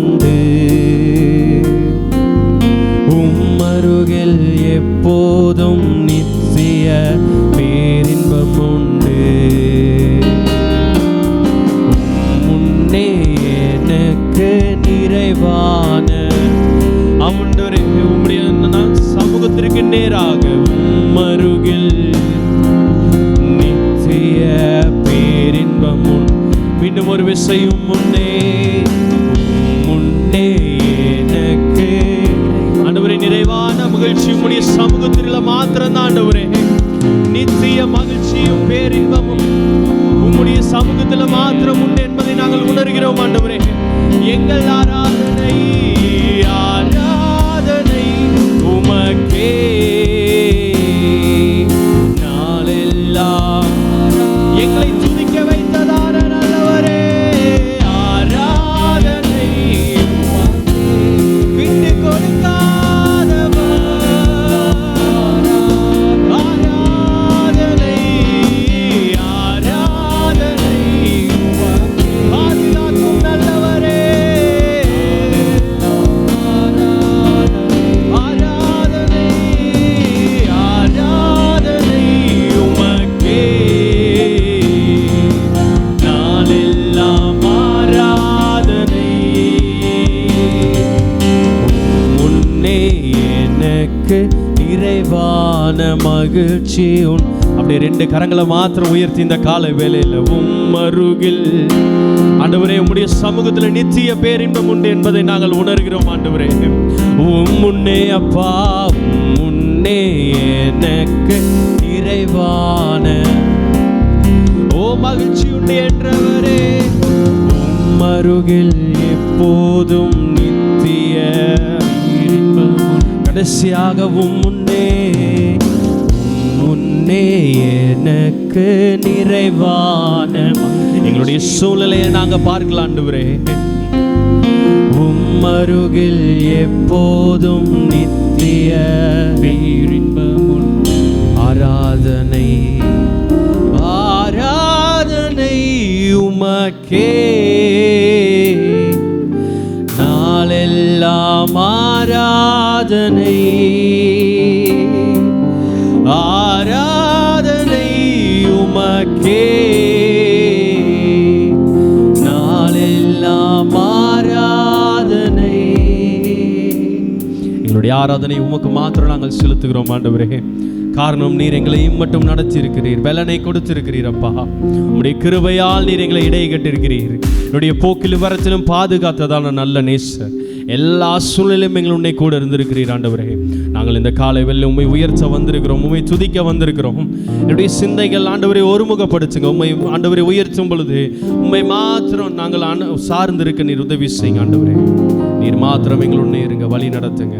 உண்டு. உம்மருகில் எப்போதும் நித்திய பேரின்பம் உண்டு. முன்னே எனக்கு நிறைவான ஆண்டவரே உம்முடைய சமூகத்திற்கு நேராக உம்மருகில் நித்திய பேரின்பம் உண்டு. மீண்டும் ஒரு விஷயம் முன்னே எனக்கு ஆண்டவரே நிறைவான மகிழ்ச்சி உம்முடைய சமூகத்தில மாத்திரம் தான் ஆண்டவரே. நித்திய மகிழ்ச்சியும் பேரின்பமும் உம்முடைய சமூகத்தில் மாத்திரம் உண்டு என்பதை நாங்கள் உணர்கிறோம் ஆண்டவரே. எங்கள் ஆராதனை ஆராதனை உமக்கே நாளெல்லாம் எங்களை துதிக்க வைத்ததான நல்லவரே. ஆராதனை விட்டு கொடுக்காதவர். ஆராதனை ஆராதனை பாதுகாக்கும் நல்லவரே. ஆராதனை ஆராதனை உமக்கே நாளெல்லாம் ஆராதனை. முன்னே எனக்கு நிறைவான மகிழ்ச்சி உன். அப்படியே ரெண்டு கரங்களை மாத்திரம் உயர்த்தி இந்த காலை வேளையில் உம்மருகில் ஆண்டவரே உம்முடைய சமூகத்தில் நித்திய பேரின்பம் உண்டு என்பதை நாங்கள் உணர்கிறோம் ஆண்டவரே. முன்னே அப்பா முன்னே எனக்கு நிறைவான மகிழ்ச்சி உண்டு என்றவரே. உம்மருகில் எப்போதும் நித்திய கடைசியாகவும் முன்னே எனக்கு நிறைவான எங்களுடைய சூழ்நிலையை நாங்க பார்க்கலாம் ஆண்டவரே. உம்மருகில் எப்போதும் நித்திய பேரின்பம் ஆராதனை ஆராதனை உமக்கே நாளெல்லாம் ஆராதனை ஆராதனை உமக்கே நாளெல்லாம் ஆராதனை. எங்களுடைய ஆராதனை உமக்கு மாத்திரம் நாங்கள் செலுத்துகிறோம் ஆண்டவரே. காரணம் நீர் எங்களை மட்டும் நடத்தி இருக்கிறீர், பலனை கொடுத்திருக்கிறீர் அப்பா. உம்முடைய கிருபையால் நீர் எங்களை இடையே கட்டிருக்கிறீர். என்னுடைய போக்கில் வரத்திலும் பாதுகாத்ததான நல்ல நேசர். எல்லா சூழ்நிலையும் எங்கள் உன்னை கூட இருந்திருக்கிறீர் ஆண்டவரே. நாங்கள் இந்த காலை வெள்ளை உண்மை உயர்த்த வந்திருக்கிறோம், உண்மை துதிக்க வந்திருக்கிறோம். என்னுடைய சிந்தைகள் ஆண்டவரை ஒருமுகப்படுத்துங்க. உண்மை ஆண்டவரை உயர்த்தும் பொழுது உண்மை மாத்திரம் நாங்கள் சார்ந்திருக்க நீர் உதவி செய்யுங்க ஆண்டவரே. நீர் மாத்திரம் எங்கள் உன்னை இருங்க, வழி நடத்துங்க.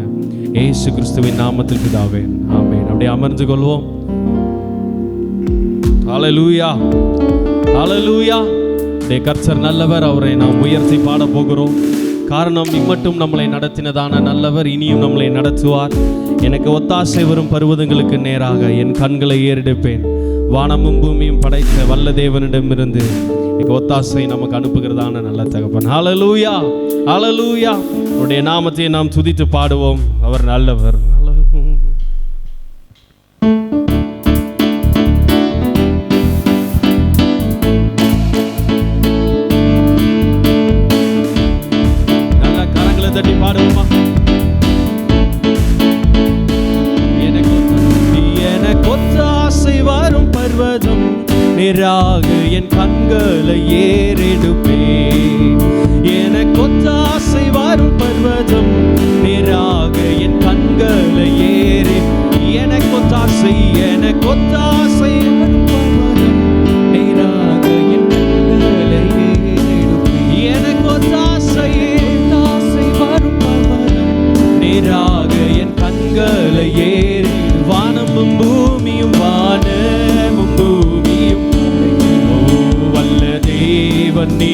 இயேசு கிறிஸ்துவின் நாமத்தில் பிதாவே, ஆமென். அப்படியே அமர்ந்து கொள்வோம். ஹல்லேலூயா ஹல்லேலூயா. கர்த்தர் நல்லவர், அவரை நாம் உயர்த்தி பாட போகிறோம். காரணம் இம்மட்டும் நம்மளை நடத்தினதான நல்லவர் இனியும் நம்மளை நடத்துவார். எனக்கு ஒத்தாசை வரும் பர்வதங்களுக்கு நேராக என் கண்களை ஏறெடுப்பேன். வானமும் பூமியும் படைத்த வல்ல தேவனிடமிருந்து எனக்கு ஒத்தாசை நமக்கு அனுப்புகிறதான நல்ல தகப்பன். ஹல்லேலூயா ஹல்லேலூயா. அவருடைய நாமத்தை நாம் துதித்து பாடுவோம். அவர் நல்லவர். தட்டி பாடுவோமா? எனக்கு ஒத்தாசை வரும் பர்வதம் நேராக என் கண்களை ஏறெடுப்பேன். எனக்கு ஒத்தாசை வரும் பர்வதம் நேராக என் கண்களை ஏறி. எனக்கு ஒத்தாசை எனக்கு ஒத்தாசை வரும் பர்வதம் நேராக என் கண்களை ஏறெடுப்பேன். எனக்கு ஒத்தாசை நேராக என் கண்களை ஏறி. வானமும் பூமியும் வானமும் பூமியும் வல்ல தேவன் நீ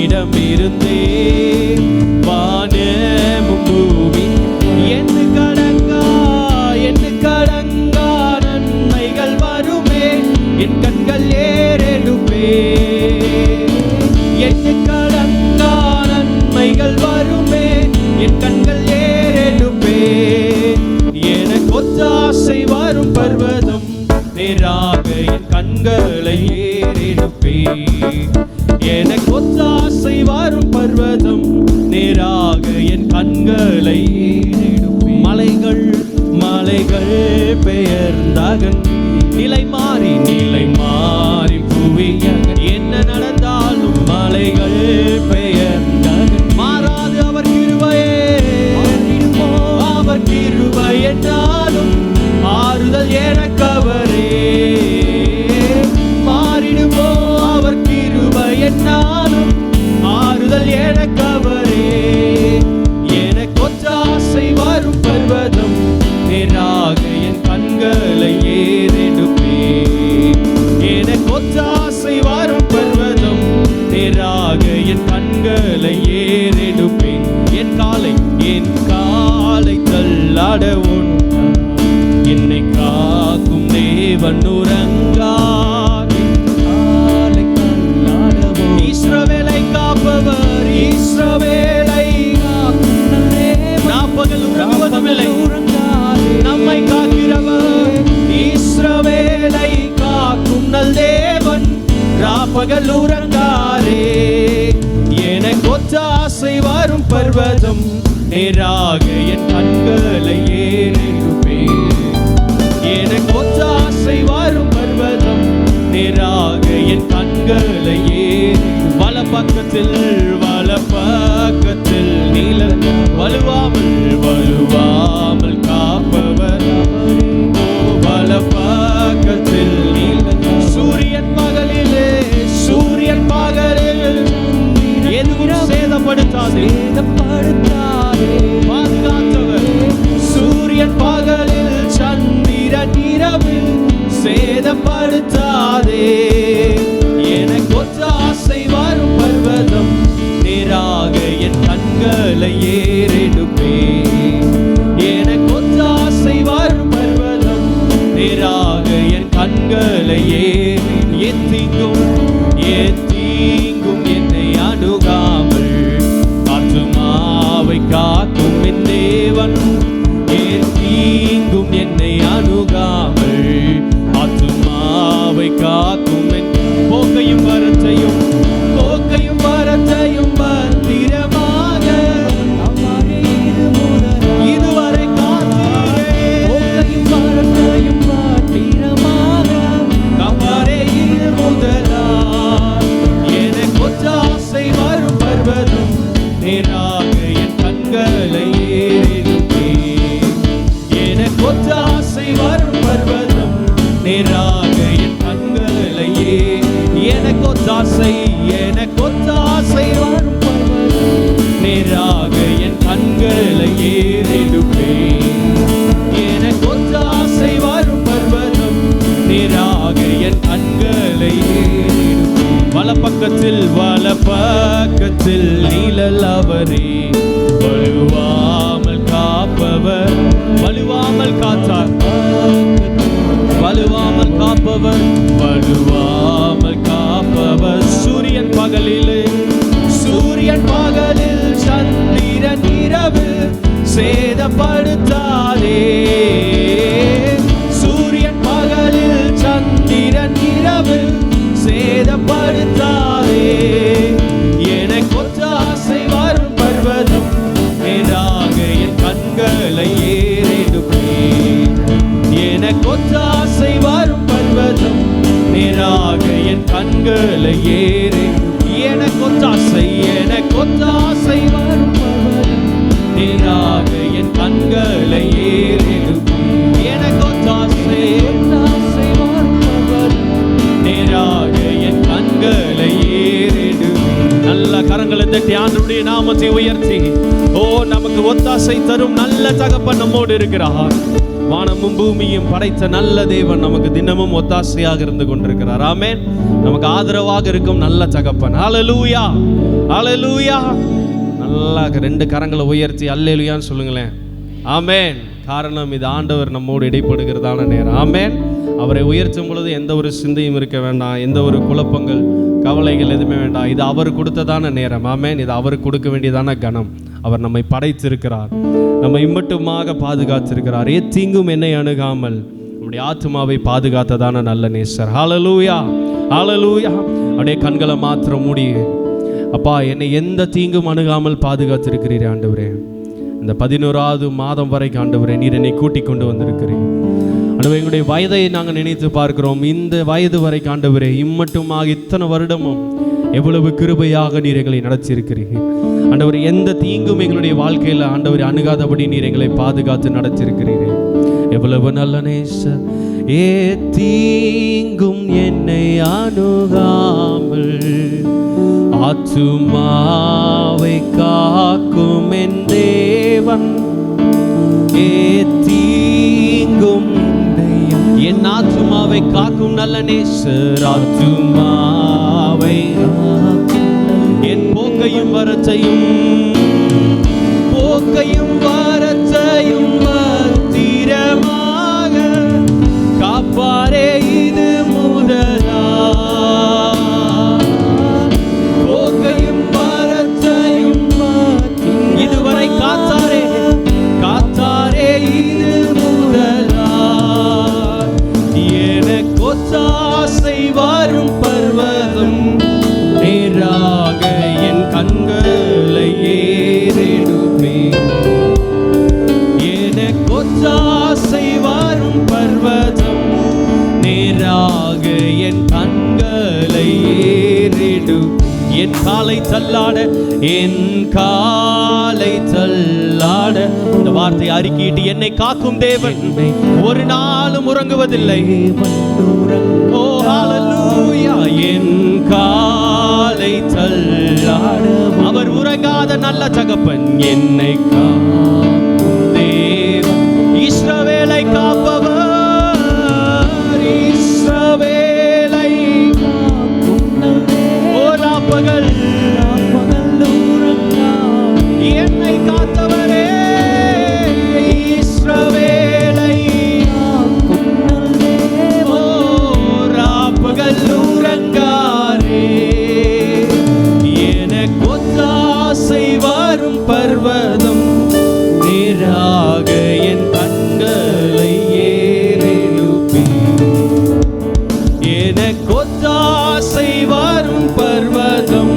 நேராக என் கண்களை ஏறெடுப்பேன். மலைகள் மலைகள் பெயர்ந்தகன் நிலை மாறி புவிய என்ன நடந்தாலும் மலைகள் பெயர்ந்தகன் மாறாது அவர் கிருபையே. அவர் கிருபை என்றாலும் ஆறுதல் எனக்கவரே. மாறிடுமோ அவர் கிருபை என்னாலும் ஆறுதல் எனக்கவரே. எனக்கு ஒத்தாசை வரும் பர்வதம் நேராக என் கண்களை ஏறெடுப்பேன். எனக்கு ஒத்தாசை வரும் பர்வதம் நேராக என் கண்களை ஏறெடுப்பேன். என் காலை தள்ளாட என்னை காக்கும் தேவன் உறங்கார். இஸ்ரவேலை காப்பவர், இஸ்ரவேலை நாப்பகல் உறங்குவதுமில்லை, நம்மை காக்கிறவர். இஸ்ரவேலை காக்கும் நல் தேவன் ராப்பகல் உறங்காரே. எனக்கு ஒத்தாசை வரும் பர்வதம் நேராக என் கண்களை ஏறெடுப்பேன். எனக்கு ஒத்தாசை வரும் பர்வதம் நேராக என் கண்களை ஏறி. வலப்பக்கத்தில் நீல வலுவாமல் காப்பவர். வலப்பக்கத்தில் நீல சூரியன் பகலில் எதுவும் சேதப்படுத்தாதே பாதுகாத்தவர். சூரியன் பகலில் சந்திரன் இரவில் சேதப்படுத்தாதே. எனக்கு ஒத்தாசை வரும் பர்வதம் நேராக என் கண்களை ஏறெடுப்பேன். எனக்கு ஒத்தாசை வரும் பர்வதம் நேராக என் கண்களை ஏறி. எத்தீங்கும் என்னை அணுகாமல் காற்றுமாவை காக்கும் என் தேவன். எத்தீங்கும் என்னை அணுகாமல் ஆத்துமாவை காக்கும் என் போக்கையும் வரத்தையும் பத்திரமாக இதுவரை கவரே இது முதலா. எனக்கு ஒத்தாசை வரும் பர்வதம் நேராக என் கண்களை ஏறெடுப்பேன். எனக்கு ஒத்தாசை வரும் பர்வதம் நேராக என் கண்களை எனக்கு ஒத்தாசை வரும் பர்வதம் நேராக என் கண்களை ஏறெடுப்பேன். எனக்கு ஒத்தாசை வரும் பர்வதம் நேராக என் கண்களை ஏறெடுப்பேன். வலப்பக்கத்தில் நீழல் அவரே. வலுவாமல் காப்பவர், வலுவாமல் காத்தார். வலுவாமல் காப்பவர் சூரியன் பகலில் சந்திரன் இரவில் சேதப்படுத்தாதே. சூரியன் பகலில் சந்திரன் இரவில் சேதப்படுத்தாதே. எனக்கு ஒத்தாசை வரும் பர்வதம் நேராக என் கண்களை ஏறெடுப்பேன். எனக்கு ஒத்தாசை வரும் பர்வதம் நேராக என் கண்களை ஏறி. எனக்கு ஒத்தாசை வரும் பர்வதம் நேராக என் கண்களை ஏறெடுப்பேன். எனக்கு ஒத்தாசை வரும் பர்வதம் நேராக என் கண்களை ஏறெடுப்பேன். நல்ல கரங்களை தட்டி ஆண்டவருடைய நாமத்தை உயர்த்தி, நமக்கு ஒத்தாசை தரும் நல்ல தகப்பன் நம்மோடு இருக்கிறார். வானமும் பூமியும் படைத்த நல்ல தேவன் நமக்கு தினமும் ஒத்தாசையாக இருந்து கொண்டிருக்கிறார். ஆமென். நமக்கு ஆதரவாக இருக்கும் நல்ல தகப்பன். ஹல்லேலூயா, ஹல்லேலூயா. நல்லா 2 கரங்களை உயர்த்தி அல்லேலூயான்னு சொல்லுங்களேன். ஆமென். காரணம் இது ஆண்டவர் நம்மோடு இடைப்படுகிறதான நேரம். ஆமென். அவரை உயர்த்தும் பொழுது எந்த ஒரு சிந்தையும் இருக்க வேண்டாம், எந்த ஒரு குழப்பங்கள் கவலைகள் எதுவுமே வேண்டாம். இது அவர் கொடுத்ததான நேரம். ஆமென். இது அவர் கொடுக்க வேண்டியதான கணம். அவர் நம்மை படைத்திருக்கிறார், நம்மை இம்மட்டுமாக பாதுகாத்திருக்கிறார். தீங்கும் என்னை அணுகாமல் நம்முடைய ஆத்மாவை பாதுகாத்ததான நல்ல நேசர். ஹல்லேலூயா, ஹல்லேலூயா. அப்படியே கண்களை மாத்திரம் மூடி அப்பா, என்னை எந்த தீங்கும் அணுகாமல் பாதுகாத்திருக்கிறீர் ஆண்டவரே. இந்த 11வது மாதம் வரைக்கும் ஆண்டவரே நீர் என்னை கூட்டிக் கொண்டு வந்திருக்கிறீர் ஆண்டவரே. எங்களுடைய வயதை நாங்கள் நினைத்து பார்க்கிறோம். இந்த வயது வரைக்கும் ஆண்டவரே இம்மட்டுமாக இத்தனை வருடமும் எவ்வளவு கிருபையாக நீர் எங்களை நடத்தியிருக்கிறீர் ஆண்டவரே. எந்த தீங்கும் எங்களுடைய வாழ்க்கையில் ஆண்டவரே அணுகாதபடி நீர் எங்களை பாதுகாத்து நடத்தியிருக்கிறீரே. எவ்வளவு நல்ல நேசர். தீங்கும் என்னை அணுகாமல் ஆத்துமாவை காக்கும் என் தேவன். தீங்கும் என் ஆத்துமாவை காக்கும் நல்ல நேசர். ஆத்துமாவை என் போக்கையும் வரச்சையும் தீரமாக காப்பாரே. இது முதலா போக்கையும் வரச்சையும் இதுவரை காத்தாரே இது முதலா. எனக்கு ஒத்தாசை வரும் பர்வதம் நேராக என் கண்களை ஏறெடுப்பே. எனக்கு ஒத்தாசை வரும் பர்வதம் நேராக என் கண்களை ஏறெடு. என் காலை தள்ளாட இந்த வார்த்தை அறிக்கையிட்டு என்னை காக்கும் தேவன் ஒரு நாளும் உறங்குவதில்லை. ஓ ஹல்லேலூயா. என் காலை தள்ளாட அவர் உறங்காத நல்ல தகப்பன். என்னை காக்கும் தேவன் இஸ்ரவேலை காப்பவர். இஸ்ரவேலை ஓராப்பகல் என்னை காத்தவரே. இஸ்ரவேலை ஓராப்பகல் உறங்காரே. எனக்கு ஒத்தாசை வரும் பர்வதம் நேராக என் கண்களை ஏறெடுப்பே. எனக்கு ஒத்தாசை வரும் பர்வதம்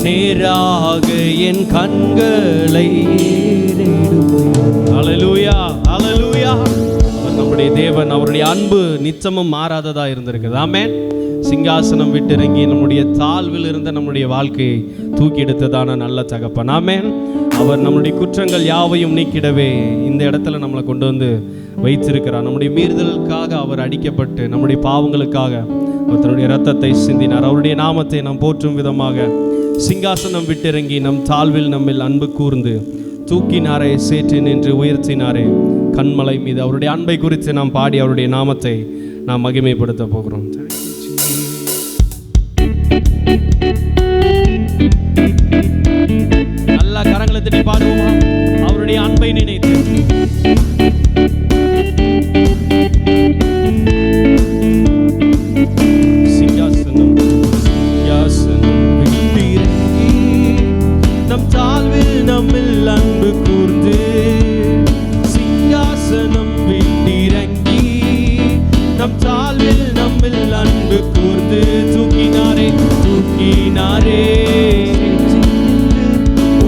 நேராக என் கண்களை ஏறெடுப்பே. ஹல்லேலூயா, ஹல்லேலூயா. நம்முடைய தேவன், அவருடைய அன்பு நிச்சயமும் மாறாததா இருந்திருக்குது. ஆமென். சிங்காசனம் விட்டு இறங்கி நம்முடைய தாழ்வில் இருந்த நம்முடைய வாழ்க்கையை தூக்கி எடுத்ததான நல்ல தகப்பன். ஆமென். அவர் நம்முடைய குற்றங்கள் யாவையும் நீக்கிடவே இந்த இடத்துல நம்மளை கொண்டு வந்து வைத்திருக்கிறார். நம்முடைய மீறுதலுக்காக அவர் அடிக்கப்பட்டு நம்முடைய பாவங்களுக்காக அவர் தன்னுடைய இரத்தத்தை சிந்தினார். அவருடைய நாமத்தை நாம் போற்றும் விதமாக சிங்காசனம் விட்டிறங்கி நம் தாழ்வில் நம்மில் அன்பு கூர்ந்து தூக்கினாரே, சேற்று நின்று உயர்த்தினாரே கண்மலை மீது. அவருடைய அன்பை குறித்து நாம் பாடி அவருடைய நாமத்தை நாம் மகிமைப்படுத்த போகிறோம். நல்ல கரங்களை தட்டி பாடுவோமா அவருடைய அன்பை நினைத்து. சிங்காசனம் விட்டிறங்கி நம் தாழ்வில் நம்மில் அன்பு கூர்ந்து. சிங்காசனம் விட்டிறங்கி நம் தாழ்வில் நம்மில் அன்பு கூர்ந்து தூக்கினாரே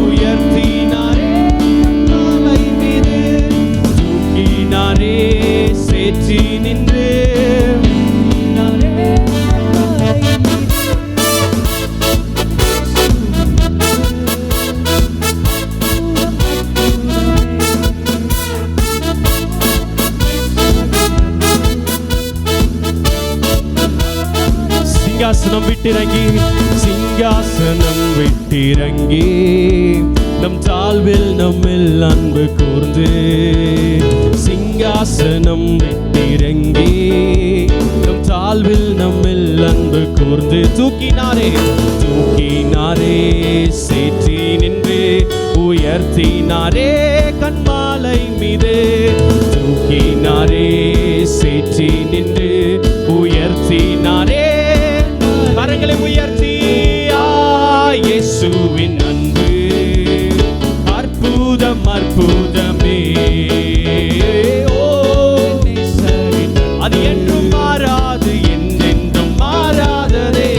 உயர்த்தினாரே கண்மலை மீது. தூக்கினாரே சேற்றி நின்று சிங்காசனம் விட்டிறங்கி நம் தாழ்வில் நம்மில் அன்பு கூர்ந்து. சிங்காசனம் விட்டிறங்கி நம் தாழ்வில் நம்மில் அன்பு கூர்ந்து தூக்கினாரே சேற்றி நின்று உயர்த்தினாரே கண்மாலை மீது. தூக்கினாரே சேற்றி நின்று உயர்த்தினாரே. கரங்களை உயர்த்தி இயேசுவின் அன்பு அற்புதம் அற்புதமே. அது என்றும் மாறாது, என்றென்றும் மாறாததே.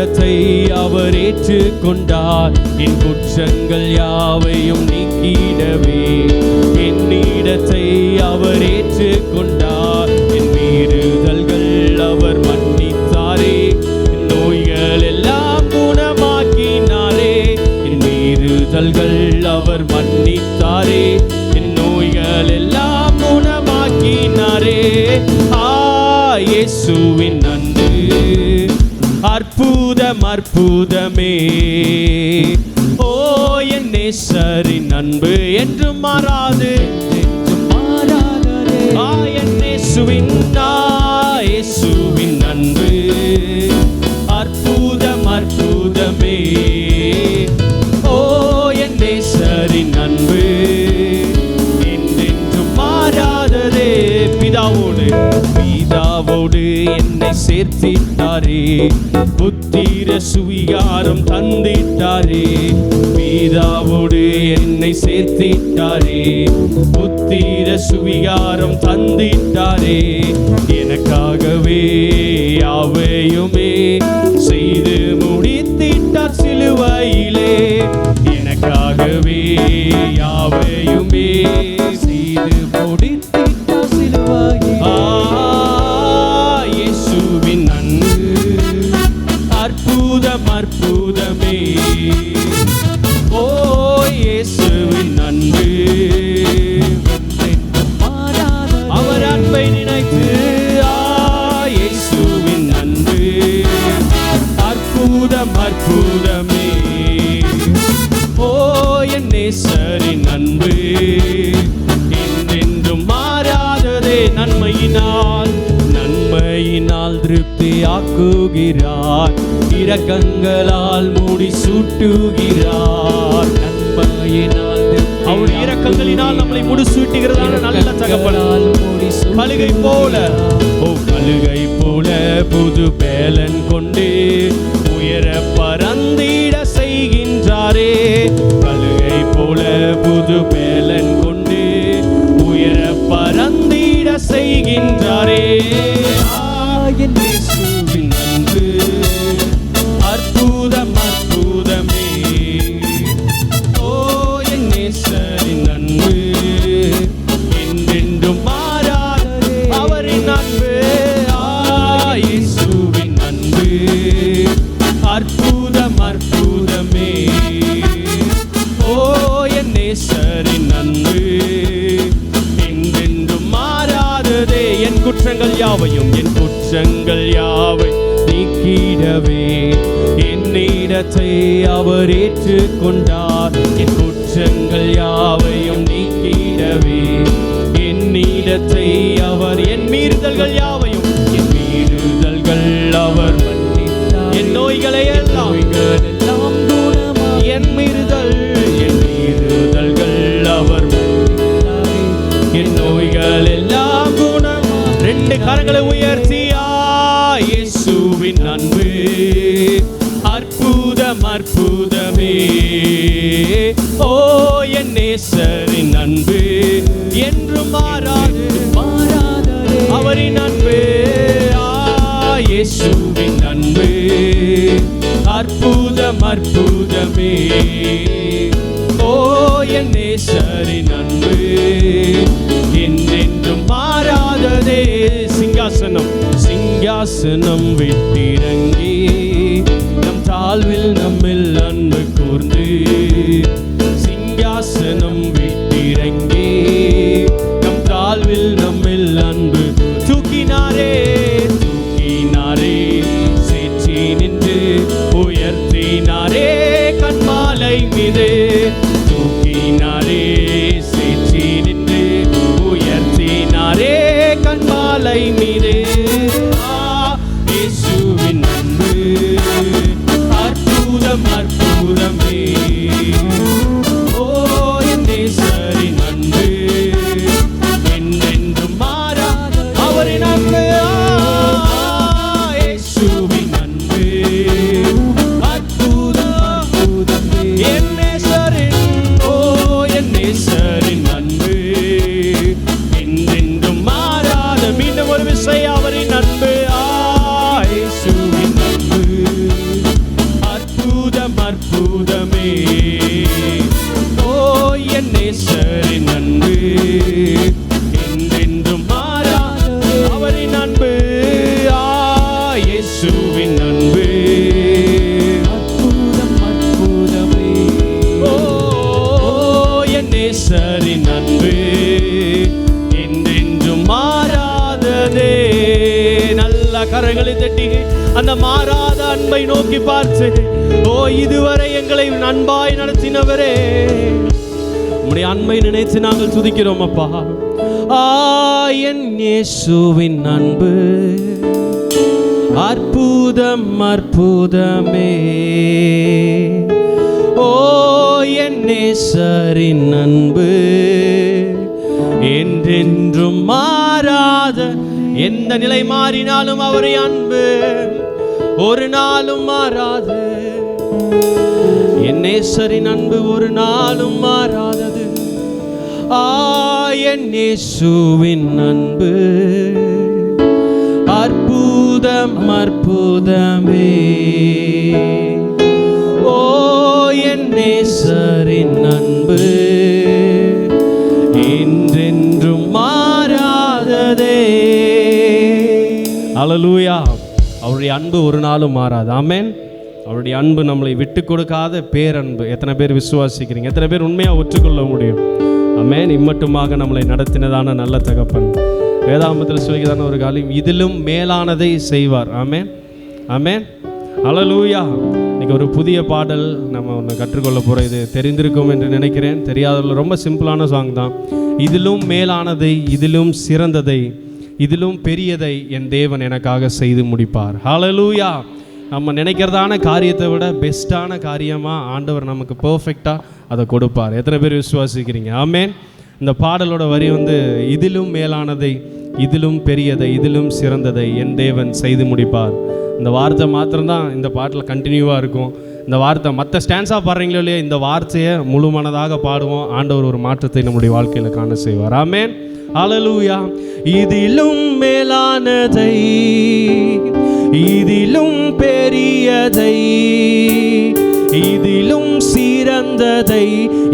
என்னிடத்தை அவர் ஏற்றுக்கொண்டார், என் குற்றங்கள் யாவையும் நீக்கிடவே. என்னிடத்தை அவர் ஏற்றுக்கொண்டார், என் மீறுதல்கள் அவர் மன்னித்தாரே. என் நோய்கள் எல்லாம் குணமாக்கினாரே. என் மீறுதல்கள் அவர் மன்னித்தாரே. என் நோய்கள் எல்லாம் குணமாக்கினாரே. இயேசுவின் அன்பு அற்புதம் அற்புதமே. ஓ என் நேசரின் அன்பு என்றும் மாறாது, என் இயேசுவின் இயேசுவின் அன்பு அற்புதம் அற்புதமே. ஓ என் நேசரின் அன்பு என்றென்றும் மாறாததே. பிதாவோடு என்னை சேர்த்திட்டாரே, புத்திர சுவிகாரம் தந்திட்டாரே. பிதாவோடு என்னை சேர்த்திட்டாரே, புத்திர சுவிகாரம் தந்திட்டாரே. எனக்காகவே யாவையுமே செய்து முடித்திட்டார் சிலுவையிலே. எனக்காகவே யாவையுமே செய்து முடித்திட்டார் சிலுவையிலே. இயேசுவின் அன்பு அற்புதம் அற்புதமே. ஓ இயேசுவின் அன்பு அவர் அன்பை நினைத்து, இயேசுவின் அன்பு அற்புதம் அற்புதமே. ஓ என் நேசரின் அன்பு என்றென்றும் மாறாததே. நன்மையினால் நன்மையினால் திருப்தி ஆக்குகிறார், இரக்கங்களால் மூடி சூட்டுகிறார். நன்மையினால் அவர் இரக்கங்களினால் நம்மளை முடிசூட்டுகிறதான நல்ல தகப்பனால் கழுகை போல, ஓ கழுகை போல புது பேலன் கொண்டு உயர பறந்திட செய்கின்றாரே. கழுகை போல புது பேலன் கொண்டு உயர பறந்திட செய்கின்றாரே. என் இயேசுவின் அன்பு அற்புதம் அற்புதமே. ஓ என் நேசரின் அன்பு என்றென்றும் மாறாததே. அவரின் அன்பு இயேசுவின் அன்பு அற்புதம் அற்புதமே. ஓ என் நேசரின் அன்பு என்றென்றும் மாறாததே. என் குற்றங்கள் யாவையும் என் குற்றங்கள் யாவை நீக்கிடவே. என்னிடத்தை அவர் ஏற்றுக்கொண்டார், என் குற்றங்கள் யாவையும் நீக்கிடவே. என்னிடத்தை அவர் என் மீறுதல்கள் யாவையும் என் மீறுதல்கள் அவர் மன்னித்தார். என் நோய்களை எல்லாம் என் மீறுதல்கள் அவர் மன்னித்தார். என் நோய்கள் எல்லாம் குணம். ரெண்டு கரங்களை உயர்த்தி, இயேசுவின் அன்பு அற்புதம் அற்புதமே. ஓ என் நேசரின் அன்பு என்றும் மாறாது மாறாததே. அவரின் அன்பு இயேசுவின் அன்பு அற்புதம் அற்புதமே. ஓ என் நேசரின் அன்பு என்றென்றும் மாறாததே. சிங்காசனம் சிங்காசனம் விட்டிறங்கி நம் தாழ்வில் நம்மில் அன்பு கூர்ந்து. சிங்காசனம் விட்டிறங்கி நம் தாழ்வில் நம்மில் அன்பு தூக்கினாரே. தூக்கினாரே சேற்றி நின்று உயர்த்தினாரே கண்மாலை மீது. தூக்கினாரே சேற்றி நின்று உயர்த்தினாரே கண்மாலை மீது. இயேசுவின் அன்பு அற்புதம் அற்புதமே. ஓ என் நேசரின் அன்பு என்றென்றும் மாறாத. அவரின் அன்பு இயேசுவின் அன்பு அற்புதம் அற்புதமே. என் நேசரின் என் நேசரின் அன்பு என்றென்றும் மாறாத. மீண்டும் ஒரு விசை அவரின் அன்பு இயேசுவின் அன்பு நோக்கி பார்த்து, ஓ இதுவரை எங்களை அன்பாய் நடத்தினவரே, உம்முடைய அன்பை நினைத்து நாங்கள் துதிக்கிறோம் அப்பா. என் இயேசுவின் அன்பு அற்புதம் அற்புதமே. ஓ என் நேசரின் அன்பு என்றென்றும் மாறாத. எந்த நிலை மாறினாலும் அவருடைய அன்பு ஒரு நாளும் மாறாது. என் நேசரின் அன்பு ஒரு நாளும் மாறாதது. என் இயேசுவின் அன்பு அற்புதம் அற்புதமே. ஓ என் நேசரின் அன்பு என்றென்றும் மாறாததே. அல்லேலூயா. அவருடைய அன்பு ஒரு நாளும் மாறாது. ஆமென். அவருடைய அன்பு நம்மளை விட்டு கொடுக்காத பேரன்பு. எத்தனை பேர் விசுவாசிக்கிறீங்க? எத்தனை பேர் உண்மையாக ஒற்றுக்கொள்ள முடியும்? ஆமென். இம்மட்டுமாக நம்மளை நடத்தினதான நல்ல தகப்பன். வேதாகமத்தில் சொல்கிறதான ஒரு காரியம், இதிலும் மேலானதை செய்வார். ஆமென் ஆமென். அல்லேலூயா. இன்னைக்கு ஒரு புதிய பாடல் நம்ம ஒன்று கற்றுக்கொள்ள போகிறோம். இது தெரிந்திருக்கும் என்று நினைக்கிறேன். தெரியாதவர்கள் ரொம்ப சிம்பிளான சாங் தான். இதிலும் மேலானதை, இதிலும் சிறந்ததை, இதிலும் பெரியதை என் தேவன் எனக்காக செய்து முடிப்பார். ஹல்லேலூயா. நம்ம நினைக்கிறதான காரியத்தை விட பெஸ்ட்டான காரியமாக ஆண்டவர் நமக்கு பர்ஃபெக்டாக அதை கொடுப்பார். எத்தனை பேர் விசுவாசிக்கிறீங்க? ஆமென். இந்த பாடலோட வரி இதிலும் மேலானதை, இதிலும் பெரியதை, இதிலும் சிறந்ததை என் தேவன் செய்து முடிப்பார். இந்த வார்த்தை மாத்திரம்தான் இந்த பாட்டில் கண்டினியூவாக இருக்கும். இந்த வார்த்தை மற்ற ஸ்டான்ஸாக பாடுறீங்களோ இல்லையா, இந்த வார்த்தையை முழு மனதாக பாடுவோம். ஆண்டவர் ஒரு மாற்றத்தை நம்முடைய வாழ்க்கையில் காண செய்வார். ஆமென். ஹல்லேலூயா. இதிலும் மேலானதை, இதிலும் பெரியதை, இதிலும் சிறந்ததை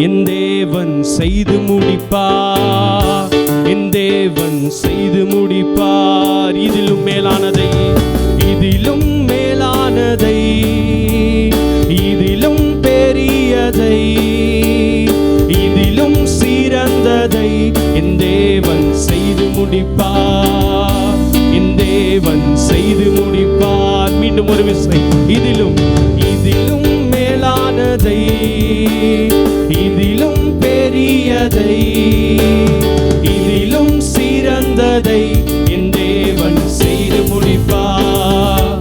என் தேவன் செய்து முடிப்பார். என் தேவன் செய்து முடிப்பார். இதிலும் மேலானதை, இதிலும் மேலானதை, இதிலும் பெரியதை, இதிலும் சிறந்ததை என் தேவன் செய்து முடிப்பார். என் தேவன் செய்து முடிப்பார். மீண்டும் ஒரு விசை. இதிலும், இதிலும் மேலானதை, இதிலும் பெரியதை, இதிலும் சிறந்ததை என் தேவன் செய்து முடிப்பார்.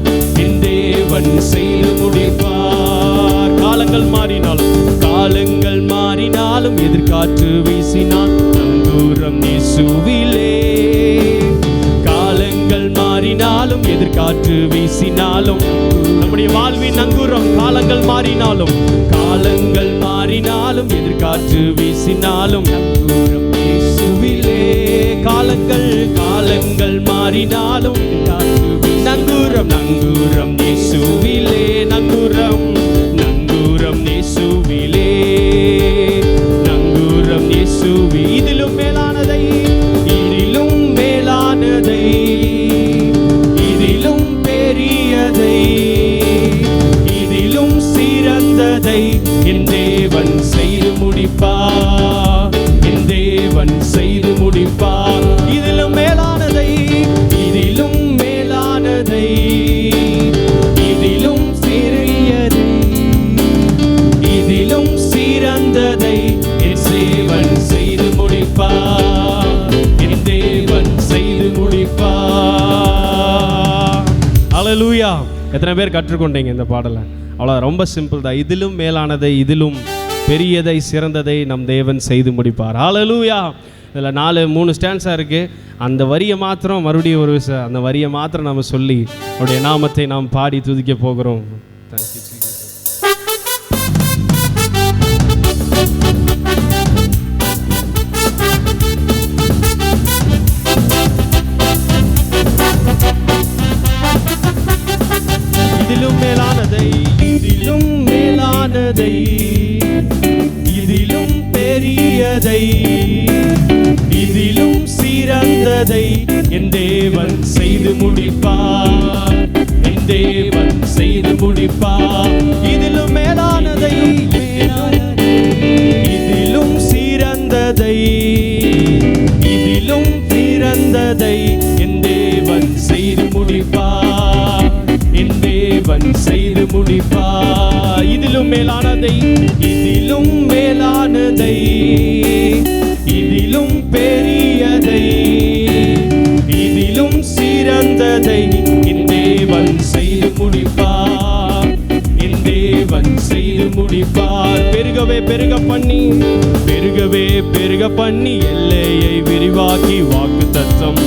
என் தேவன் செய்து முடிப்பார். காலங்கள் மாறினாலும், காலங்கள் மாறினாலும், எதிர்காற்று வீசினால் நங்கூரம் இயேசுவிலே. காலங்கள் மாறினாலும், எதிர்காற்று வீசினாலும், நம்முடைய வாழ்வின் நங்கூரம். காலங்கள் மாறினாலும், காலங்கள் மாறினாலும், எதிர்காற்று வீசினாலும் நங்கூரம் இயேசுவிலே. காலங்கள், காலங்கள் மாறினாலும் நங்கூரம், நங்கூரம் இயேசுவிலே. நங்கூரம், நங்கூரம் இயேசுவிலே. நங்கூரம் இயேசுவி. இதிலும் மேலானதை, இதிலும் மேலானதை, இதிலும் பெரியதை, இதிலும் சிறந்ததை என் தேவன் செய்து முடிப்பார். என் தேவன் செய்து முடிப்பார். இதிலும் மேலானதை, இதிலும் மேலானதை, இதிலும் சிறியதை, இதிலும் சிறந்ததை என் தேவன் செய்து முடிப்பார். என் தேவன் செய்து முடிப்பார். அல்லேலூயா. எத்தனை பேர் கற்றுக்கொண்டீங்க இந்த பாடலை? அவ்வளோ ரொம்ப சிம்பிள் தான். இதிலும் மேலானதை, இதிலும் பெரியதை, சிறந்ததை நம் தேவன் செய்து முடிப்பார். ஹல்லேலூயா. இதில் 3 ஸ்டான்ஸாக இருக்குது. அந்த வரியை மாத்திரம் மறுபடியும் ஒரு விஷயம், அந்த வரியை மாத்திரம் நம்ம சொல்லி அவருடைய நாமத்தை நாம் பாடி துதிக்க போகிறோம். தேங்க்யூ. இதிலும் மேலானதை, இதிலும் மேலானதை, இதிலும் பெரியதை, இதிலும் சிறந்ததை என் தேவன் செய்து முடிப்பார். என் தேவன் செய்து முடிப்பார். இதிலும் மேலானதை, இதிலும் சிறந்ததை, இதிலும் சிறந்ததை என் தேவன் செய்து முடிப்பார். என் தேவன் செய்து மேலானதை, இதிலும் மேலானதை, இதிலும் பெரியதை, இதிலும் சிறந்ததை என் தேவன் செய்து முடிப்பார். என் தேவன் செய்து முடிப்பார். பெருகவே பெருக பண்ணி, பெருகவே பெருக பண்ணி எல்லையை விரிவாக்கி வாக்குத்தத்தம்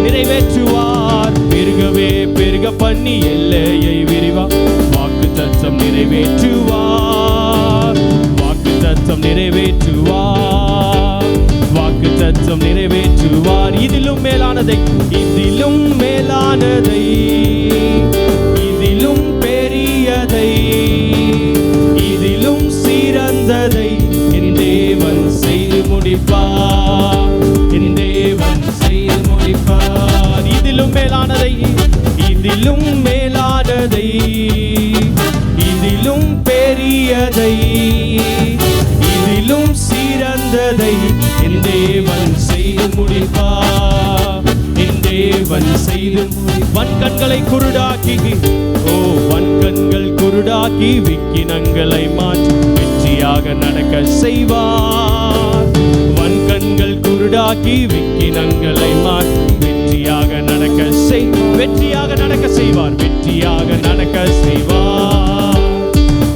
நிறைவேற்றுவார். பெருகவே பெருக பண்ணி எல்லையை விரிவா வாக்குத்தத்தம் நிறைவேற்றுவார். வாக்குத்தத்தம் நிறைவேற்றுவார். வாக்குத்தத்தம் நிறைவேற்றுவார். இதிலும் மேலானதை, இதிலும் மேலானதை, இதிலும் பெரியதை, இதிலும் சிறந்ததை என் தேவன் செய்து முடிப்பார். என் தேவன் செய்து முடிப்பார். இதிலும் மேலானதை, இதிலும் மேலானதை, இதிலும் பெரியதை, இதிலும் சிறந்ததை என் தேவன் செய்து முடிப்பார். என் தேவன் செய்து வன்கண்களை குருடாக்கி, ஓ வன்கண்கள் குருடாக்கி விக்கினங்களை மாற்றி வெற்றியாக நடக்க செய்வார். வன்கண்கள் குருடாக்கி விக்கினங்களை மாற்றி வெற்றியாக நடக்க வெற்றியாக நடக்க செய்வார். வெற்றியாக நடக்க செய்வார்.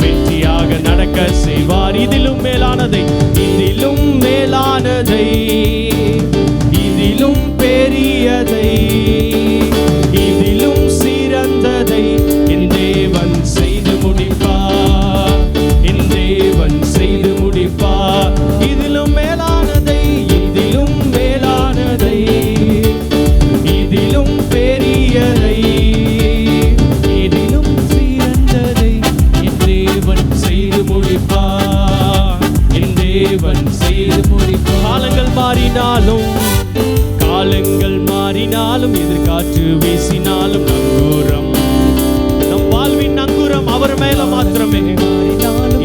வெற்றியாக நடக்க செய்வார். இதிலும் மேலானதை, இதிலும் மேலானதை, இதிலும் பெரியதை, இதிலும் சிறந்ததை என் தேவன் செய்து முடிப்பார். என் தேவன் செய்து முடிப்பார். இதிலும் மேலானதை, இதிலும் மேலானதை, இதிலும் பெரியதை, இதிலும் சிறந்ததை என் தேவன் செய்து முடிப்பார். என் தேவன் செய்து முடிப்பார். காலங்கள் மாறினாலும், காலங்கள் மாறினாலும், எதிர்காற்று வீசினாலும் நங்கூரம், நம் வாழ்வின் நங்கூரம் அவர் மேல மாத்திரமே.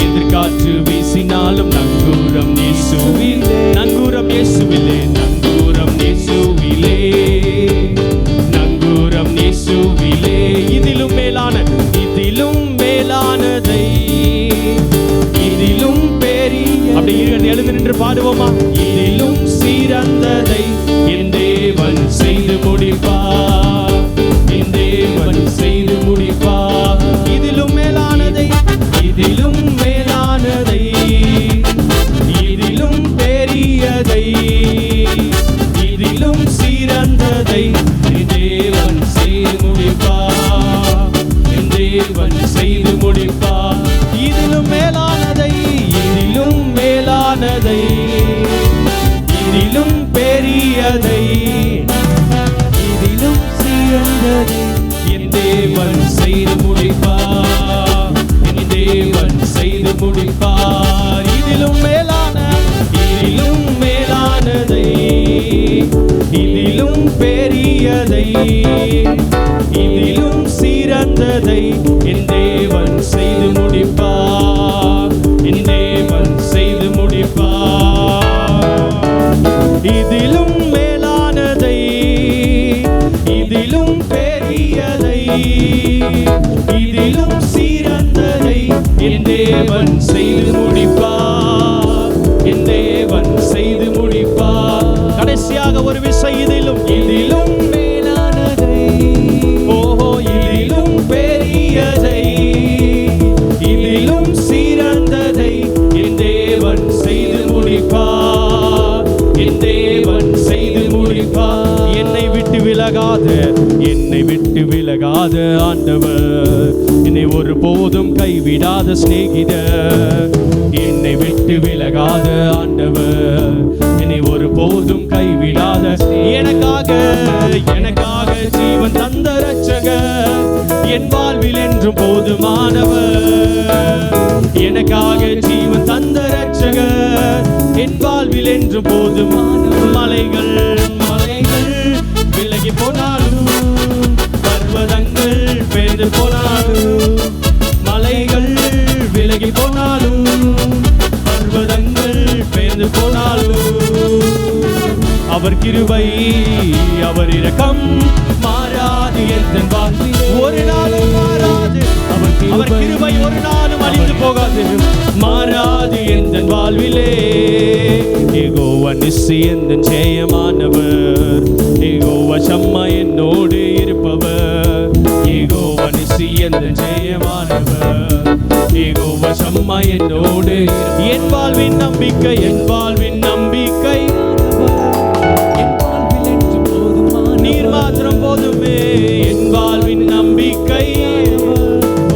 எதிர்காற்று வீசினாலும் நங்கூரம் இயேசுவிலே, நங்கூரம் இயேசுவிலே, நங்கூரம் இயேசுவிலே, நங்கூரம் இயேசுவிலே. இதிலும் மேலான, இதிலும் மேலானதை, இதிலும் பெரிய, அப்படி எழுந்து நின்று பாடுவோமா? இதிலும் சிறந்ததை என் தேவன் செய்து முடிப்பார். என் தேவன் செய்து முடிப்பார். இதிலும் மேலானதை, இதிலும் மேலானதை, இதிலும் பெரியதை, இதிலும் சிறந்ததை என் தேவன் செய்து முடிப்பார். என் தேவன் செய்து முடிப்பார். இதிலும் மேலானதை, இதிலும் மேலானதை, இதிலும் பெரியதை, இதிலும் சிறந்ததை என் தேவன் செய்து முடிப்பார். என் தேவன் செய்து முடிப்பார். இதிலும் மேலான, இதிலும் மேலானதை, இதிலும் பெரியதை, இதிலும் சிறந்ததை என் தேவன் செய்து முடிப்பார். என் தேவன் செய்து முடிப்பார். இதிலும் மேலானதை, இதிலும் பெரியதை, இதிலும் சிறந்ததை என் தேவன் செய்து முடிப்பார். என் தேவன் செய்து முடிப்பார். கடைசியாக ஒரு விசை, இதிலும், இதிலும் மேலானதை, ஓஹோ இதிலும் பெரியதை, இதிலும் சிறந்ததை என் தேவன் செய்து முடிப்பார். என் தேவன் செய்து முடிப்பார். என்னை விட்டு விலகாத, என்னை விட்டு விலகாத ஆண்டவர், என்னை ஒரு போதும் கைவிடாத சிநேகிதர். என்னை விட்டு விலகாத ஆண்டவர், என்னை ஒரு போதும் கைவிடாத, எனக்காக எனக்காக ஜீவன் தந்த இரட்சகர், என் வாழ்வில் என்றும் போதுமானவர். எனக்காக ஜீவன் தந்த இரட்சகர், என் வாழ்வில் என்றும் போதுமானவர். மலைகள் மலைகள் விலகி போனாலும், பர்வதங்கள் பெயர்ந்து போனாலும், மலைகள் விலகி போனாலும், பர்வதங்கள் பெயர்ந்து போனாலும், அவர் கிருபை அவர் இரக்கம் மாறாது, என் வாழ்வில் ஒரு நாளும் மாறாது. அவர் கிருபை ஒரு நாளும் அழிந்து போகாது, மாறாது எந்த வாழ்விலே. யெகோவா நிஸ்ஸி எந்த ஜெயமானவர், யெகோவா ஷம்மா என்னோடு இருப்பவர். யெகோவா நிஸ்ஸி எந்த ஜெயமானவர், யெகோவா ஷம்மா என்னோடு. என் வாழ்வின் நம்பிக்கை, என் வாழ்வின் நம்பிக்கை நீர் மாத்திரம் போதுமே. என் வாழ்வின் நம்பிக்கை,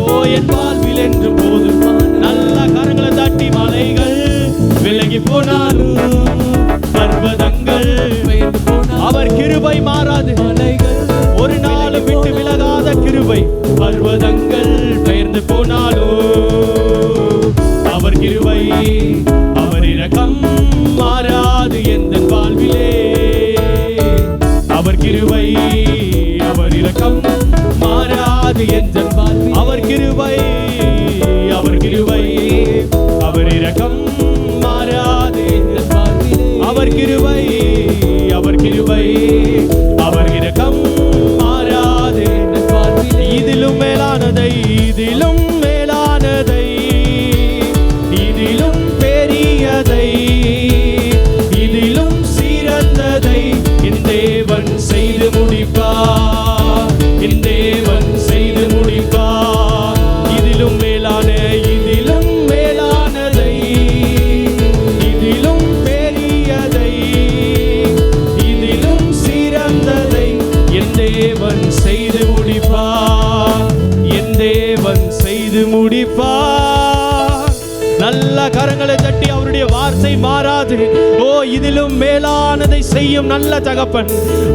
ஓ என் வாழ்வில் என்று போதும். நல்ல கரங்களை தட்டி மலைகள் விலகி போனாலும் பர்வதங்கள் அவர் கிருபை மாறாது, ஒரு நாளும் விட்டு விலகாத கிருபை. பர்வதங்கள் பெயர்ந்து போனாலும் அவர் கிருபை, அவர் இரக்கம் மாறாது எந்த வாழ்விலே. அவர் கிருபை, அவர் இரக்கம் மாறாது எந்த வாழ்வில். அவர் கிருபை, அவர் கிருபை, அவர் இரக்கம் மாறாது எந்த வாழ்விலே. அவர் கிருபை, அவர் கிருபை, அவர் இரக்கம் மாறாது எந்த வாழ்விலே. இதிலும் மேலானதை, இதிலும் மேலானதை, இதிலும் பெரியதை, இதிலும் சிறந்ததை என் தேவன் செய்து முடிப்பார், என் தேவன் செய்து முடிப்பார். இதிலும் மேலான, இதிலும் மேலானதை, இதிலும் பெரியதை, இதிலும் சிறந்ததை என் தேவன் செய்து முடிப்பார், என் தேவன் செய்து முடிப்பார். நல்ல கரங்களை தட்டி அவருடைய வார்த்தை மாறாது. ஓ இதிலும் மேலானதை செய்யும் நல்ல தகப்பன்,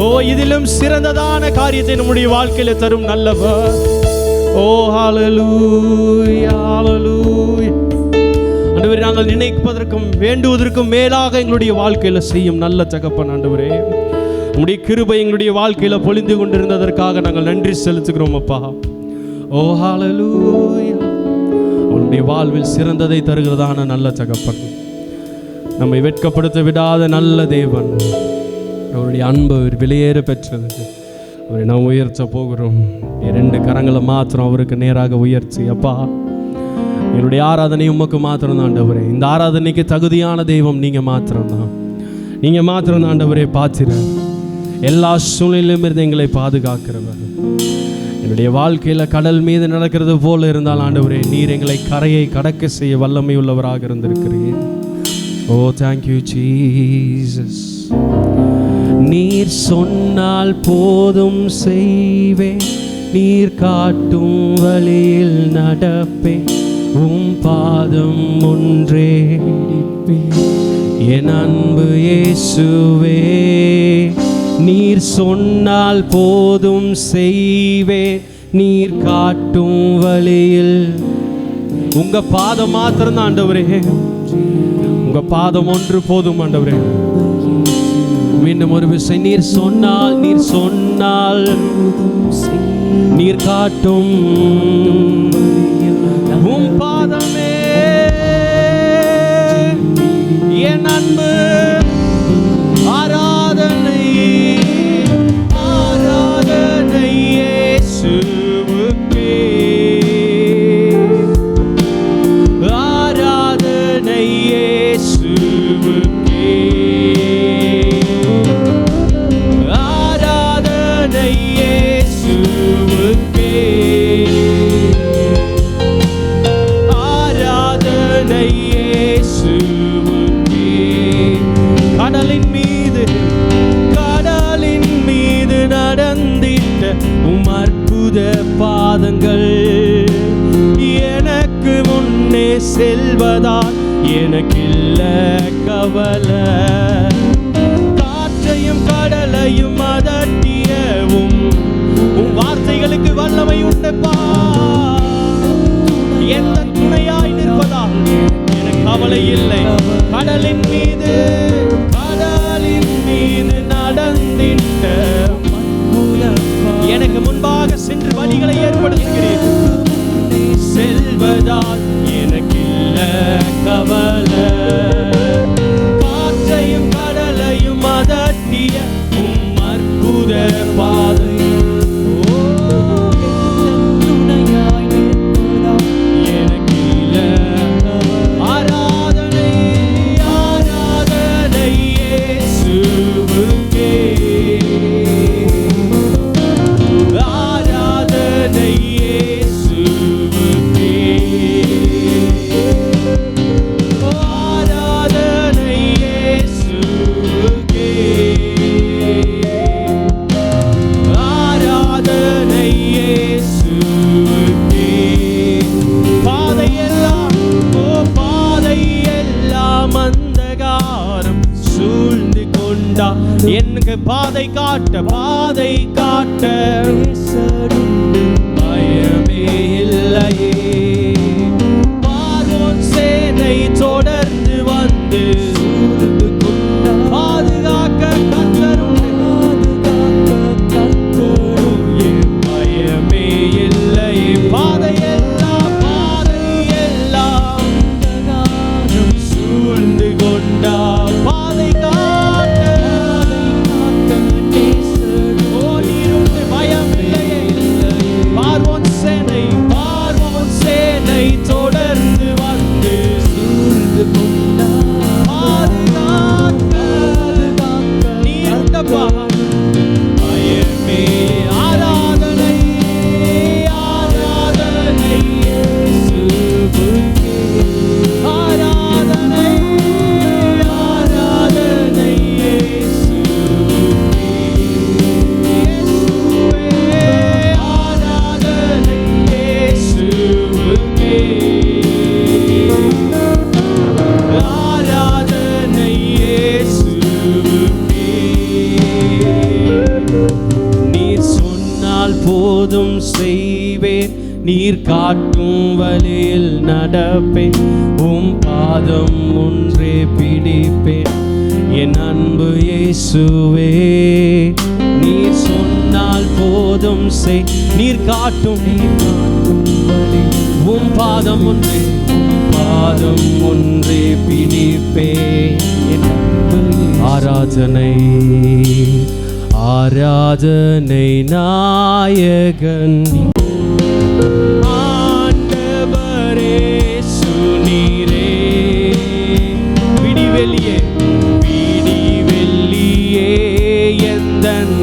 ஓ இதிலும் சிறந்ததான காரியத்தை நம்முடைய வாழ்க்கையில தரும் நல்லவர். ஓ ஹல்லேலூயா, ஹல்லேலூயா. ஆண்டவரே, நாங்கள் நினைப்பதற்கும் வேண்டுவதற்கும் மேலாக எங்களுடைய வாழ்க்கையில செய்யும் நல்ல தகப்பன் ஆண்டவரே. உம்முடைய கிருபை எங்களுடைய வாழ்க்கையில பொழிந்து கொண்டிருந்ததற்காக நாங்கள் நன்றி செலுத்துகிறோம் அப்பா. ஓ ஹல்லேலூயா. அவருடைய வாழ்வில் சிறந்ததை தருகிறதான நல்ல தகப்பன், நம்மை வெட்கப்படுத்த விடாத நல்ல தேவன், அவருடைய அன்பு விலையேற பெற்றது. அவரை நாம் உயர்த்த போகிறோம். 2 கரங்களை மாத்திரம் அவருக்கு நேராக உயர்ச்சி. அப்பா, என்னுடைய ஆராதனை உமக்கு மாத்திரம் தான் ஆண்டவரே. இந்த ஆராதனைக்கு தகுதியான தெய்வம் நீங்க மாத்திரம் தான், நீங்க மாத்திரம் தான் ஆண்டவரே. பாத்திரர், எல்லா சூழ்நிலையிலும் இருந்து எங்களை பாதுகாக்கிறவர். என்னுடைய வாழ்க்கையில் கடல் மீது நடக்கிறது போல இருந்தால் ஆண்டவரே, நீர் எங்களை கரையை கடக்க செய்ய வல்லமை உள்ளவராக இருந்திருக்கிறீர். ஓ தேங்க்யூ ஜீசஸ். நீர் சொன்னால் போதும் செய்வேன், நீர் காட்டும் வழியில் நடப்பேன், உம் பாதம் ஒன்றே என் அன்பு இயேசுவே. நீர் சொன்னால் போதும் செய்வேன், நீர் காட்டும் வழியில். உங்க பாதம் மாத்திரம் தான் ஆண்டவரே, உங்க பாதம் ஒன்று போதும் ஆண்டவரே. மீண்டும் ஒரு விஷயம், நீர் சொன்னால், நீர் சொன்னால் நீர் காட்டும் உம் பாதமே என் அன்பு. ஆராதனை, ஆராதனை இயேசுவுக்கே, ஆராதனை இயேசுவுக்கே, ஆராதனை இயேசுவுக்கே, ஆராதனை இயேசுவுக்கே. கடலின் மீது, கடலின் மீது நடந்திட்ட உம் அற்புத பாதங்கள் எனக்கு முன்னே செல்வதால் எனக்கில்ல கவலை. காற்றையும் கடலையும் அதட்டியவும் உம் வார்த்தைகளுக்கு வல்லமை உண்டப்பா. எந்த துணையாய் நிற்பதால் எனக்கு கவலை இல்லை. கடலின் மீது, கடலின் மீது நடந்திட்ட எனக்கு முன்பாக சென்று வழிகளை ஏற்படுத்துகிறேன். செல்வதால் எனக்கில்ல கவலை. காற்றையும் கடலையும் அதட்டிய உம் அற்புத பாதை காட்ட பாதை காட்ட பயமே இல்லையே. பார்வோன் சேனை தொடர்ந்து வந்து பாதுகாக்க கர்த்தருடைய பயமே இல்லையே. பாதையெல்லாம் சூழ்ந்து கொண்டா பாதை காட்ட ஓடிருந்த பயம் இல்லையே. பார்வோன் சேனை தொடர்ந்து வந்து சூழ்ந்து கொண்டா பாதுகாக்க நீருண்டப்பா பயமே. ஆராதனை ஆராதனை இயேசுவுக்கே. ஆராதனை ஆராதனை இயேசுவுக்கே. இயேசுவே ஆராதனை இயேசுவுக்கே. ஆராதனை இயேசுவுக்கே. நீர் சொன்னால் போதும் செய்வேன், நீர் காட்டும் வழியில் நடப்பேன், உம் பாதம் ஒன்றே பிடிப்பேன் என் அன்பு இயேசுவே. நீர் சொன்னால் போதும் நீர் காட்டும் வழி, உம் பாதம் ஒன்றே பிடிப்பேன் என் அன்பு. ஆராதனை ஆராதனை நாயகன் ஆண்டவரே சுனீரே. விடிவெளியே விடிவெள்ளியே எந்தன்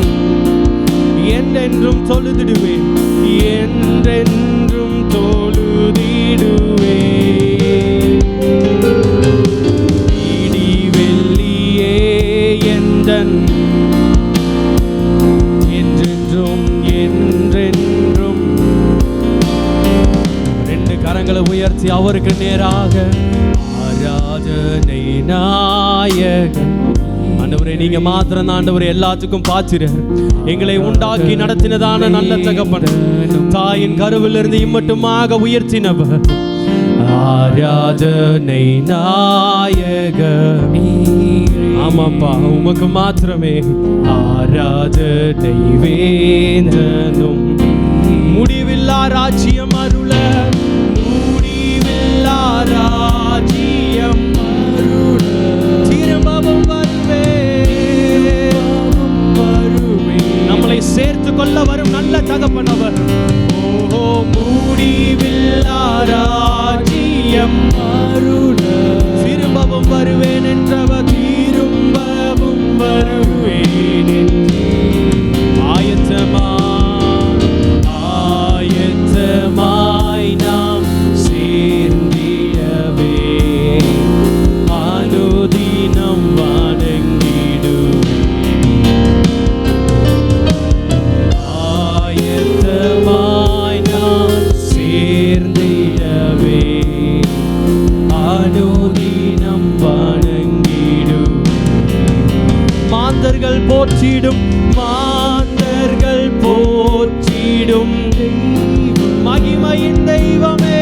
என்றென்றும் தொழுதிடுவேன், என்றென்றும் தொழுதிடுவேன். விடிவெள்ளியே எந்தன் என்றென்றும் என்றென்றும். ரெண்டு கரங்களை உயர்த்தி அவருக்கு நேராக ஆராதனை நாயகன். ஆண்டவரே நீங்க மாத்திரம் தான் ஆண்டவரே எல்லாத்துக்கும் பாத்திரர். எங்களை உண்டாக்கி நடத்தினதான நல்ல தகப்பன், தாயின் கருவிலிருந்து இம்மட்டுமாக உயர்த்தினவர். ஆராதனை நாயகன். ஆமாப்பா உமக்கு மாத்திரமே ஆராதனை வேந்தனும். முடிவில்லா ராஜ்யம் அருள, முடிவில்லா ராஜ்யம் அருள திரும்பவும் வருவேன். நம்மளை சேர்த்து கொள்ள வரும் நல்ல தகப்பன் அவர். ஓஹோ முடிவில்லா ராஜ்யம் அருள திரும்பவும் வருவேன் என்றவர். திரும்பவும் வருவேன் என்று ஆயத்தமாய் நாம் சேர்ந்திடவே அனுதினம் வணங்கிடுவேன். ஆயத்தமாய் நாம் சேர்ந்திடவே அனுதினம் வணங்கிடுவேன். மாந்தர்கள் போற்றிடும் மகிமையின் தெய்வமே,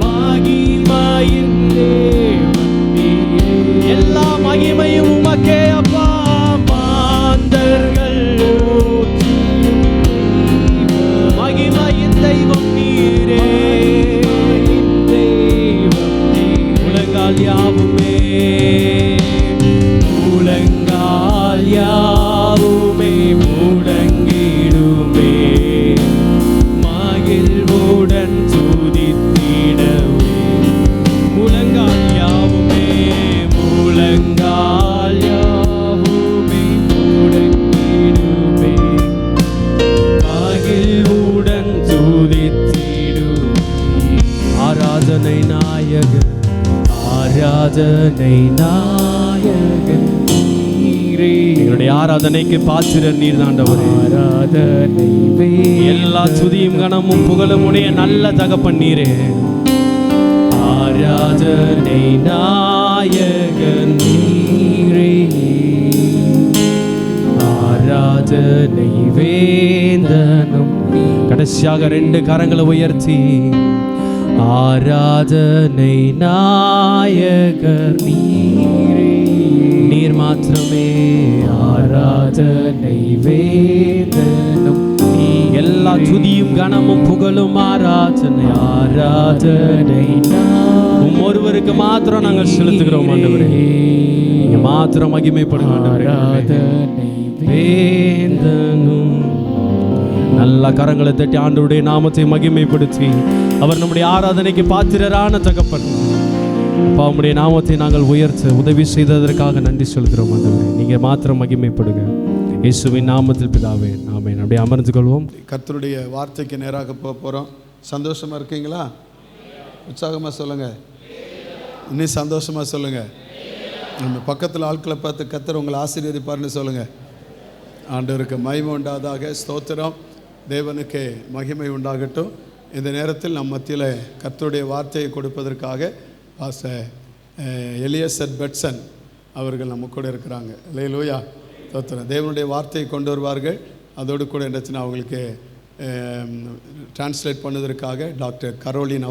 மகிமையின் தேவனே. எல்லா மகிமையும் உமக்கே அப்பா. மாந்தர்கள் மகிமையின் தெய்வம் நீரே. உலகால் யாவுமே உலகால் யாவுமே முடங்கிடுமே மகிழ்வுடன் துதித்திடவே. முழங்கால் யாவுமே முழங்கால் யாவுமே முடங்கிடுமே மகிழ்வுடன் துதித்திடுமே. ஆராதனை நாயகன், ஆராதனை நாயகன் நீரே. எங்களுடைய ஆராதனைக்கு பாத்திரர் நீர் தாண்டவரே. ஆராதனை எல்லா துதியும் கனமும் புகழும் உடைய நல்ல தகப்பன் நீரே. ஆராதனை நாயகன் நீரே. ஆராதனை ஆராதனை வேந்தனும். கடைசியாக 2 கரங்களை உயர்த்தி ஆராதனை நாயகர் நீரே, நீர் மாத்திரமே ஆராதனை வேந்தனும். எல்லா துதியும் கனமும் புகழும் ஆராதனை ஆராதனை ஒருவருக்கு மாத்திரம் நாங்கள் செலுத்துகிறோம் ஆண்டவரே. நீங்க மாத்திரம் மகிமைப்படுங்க ஆராதனை வேந்தனும். நல்ல கரங்களை தட்டி ஆண்டவருடைய நாமத்தை மகிமைப்படுத்தி அவர் நம்முடைய ஆராதனைக்கு பாத்திரரான தகப்பன் அப்பா, உம்முடைய நாமத்தை நாங்கள் உயர்த்த உதவி செய்ததற்காக நன்றி செலுத்துகிறோம் ஆண்டவரே. நீங்க மாத்திரம் மகிமைப்படுங்க இயேசுவின் நாமத்தில் பிதாவே, ஆமென். அப்படியே அமர்ந்து கொள்வோம். கர்த்தருடைய வார்த்தைக்கு நேராக போகிறோம். சந்தோஷமா இருக்கீங்களா? உற்சாகமாக சொல்லுங்க. இன்னும் சந்தோஷமாக சொல்லுங்க. நம்ம பக்கத்தில் ஆட்களை பார்த்து கர்த்தர் உங்களை ஆசீர்வதிப்பார்னு சொல்லுங்க. ஆண்டவருக்கு மகிமை உண்டாதாக. ஸ்தோத்திரம். தேவனுக்கு மகிமை உண்டாகட்டும். இந்த நேரத்தில் நம் மத்தியில் கர்த்தருடைய வார்த்தையை கொடுப்பதற்காக பாஸ்டர் எலியசர் பெட்சன் அவர்கள் நம்ம கூட இருக்கிறாங்க. அல்லேலூயா. ஸ்தோத்திரம். தேவனுடைய வார்த்தையை கொண்டு வருவார்கள். அதோடு கூட என்னச்சுன்னா அவங்களுக்கு டிரான்ஸ்லேட் பண்ணதற்காக டாக்டர் கரோலின்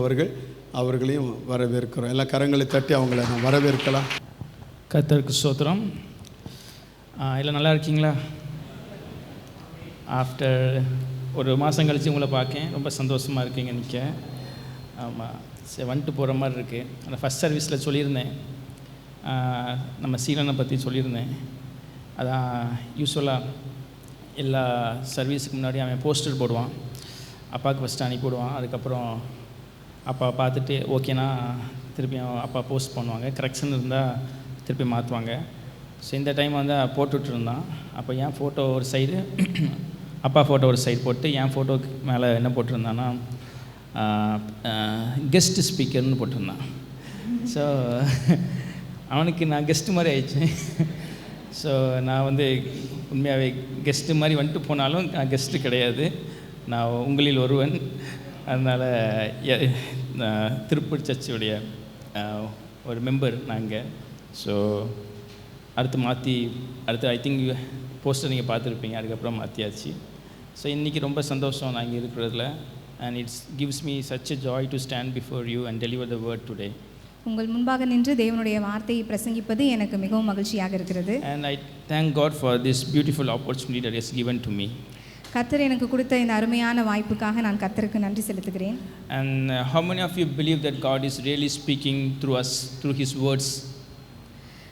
அவர்களையும் வரவேற்கிறோம். எல்லா கரங்களை தட்டி அவங்கள நான் வரவேற்கலாம். கர்த்தருக்கு ஸ்தோத்திரம். எல்லாம் நல்லா இருக்கீங்களா? ஆஃப்டர் ஒரு மாதம் கழித்து உங்களை பார்க்கேன். ரொம்ப சந்தோஷமாக இருக்கீங்க நிற்க. ஆமாம், சரி வந்துட்டு போகிற மாதிரி இருக்குது. அந்த ஃபஸ்ட் சர்வீஸில் சொல்லியிருந்தேன், நம்ம சீலனை பற்றி சொல்லியிருந்தேன். அதான் யூஸ்வலாக எல்லா சர்வீஸுக்கு முன்னாடி அவன் போஸ்டர் போடுவான். அப்பாவுக்கு ஃபஸ்ட்டு அனுப்பிவிடுவான். அதுக்கப்புறம் அப்பா பார்த்துட்டு ஓகேனா திருப்பியும் அப்பா போஸ்ட் பண்ணுவாங்க. கரெக்ஷன் இருந்தால் திருப்பி மாற்றுவாங்க. ஸோ இந்த டைம் வந்து போட்டுட்ருந்தான். அப்போ என் ஃபோட்டோ ஒரு சைடு, அப்பா ஃபோட்டோ ஒரு சைடு போட்டு என் ஃபோட்டோக்கு மேலே என்ன போட்டிருந்தான்னா கெஸ்ட் ஸ்பீக்கர்னு போட்டிருந்தான். ஸோ அவனுக்கு நான் கெஸ்ட்டு மாதிரி ஆயிடுச்சு. ஸோ நான் வந்து உண்மையாகவே கெஸ்ட்டு மாதிரி வந்துட்டு போனாலும் நான் கெஸ்ட்டு கிடையாது, நான் உங்களில் ஒருவன். அதனால் திருப்பூர் சர்ச்சுடைய ஒரு மெம்பர் நாங்கள். ஸோ அடுத்து ஐ திங்க் போஸ்டர் நீங்கள் பார்த்துருப்பீங்க. அதுக்கப்புறம் மாற்றியாச்சு. ஸோ இன்றைக்கி ரொம்ப சந்தோஷம் நான் இங்கே இருக்கிறதுல. And it's gives me such a Joy to stand before you and deliver the word today. உங்கள் முன்பாக நின்று தேவனுடைய வார்த்தையை பிரசங்கிப்பது எனக்கு மிகவும் மகிழ்ச்சியாக இருக்கிறது. And I thank God for this beautiful opportunity that is given to me. கர்த்தர் எனக்கு கொடுத்த இந்த அருமையான வாய்ப்புக்காக நான் கர்த்தருக்கு நன்றி செலுத்துகிறேன். And how many of you believe that God is really speaking through us, through his words?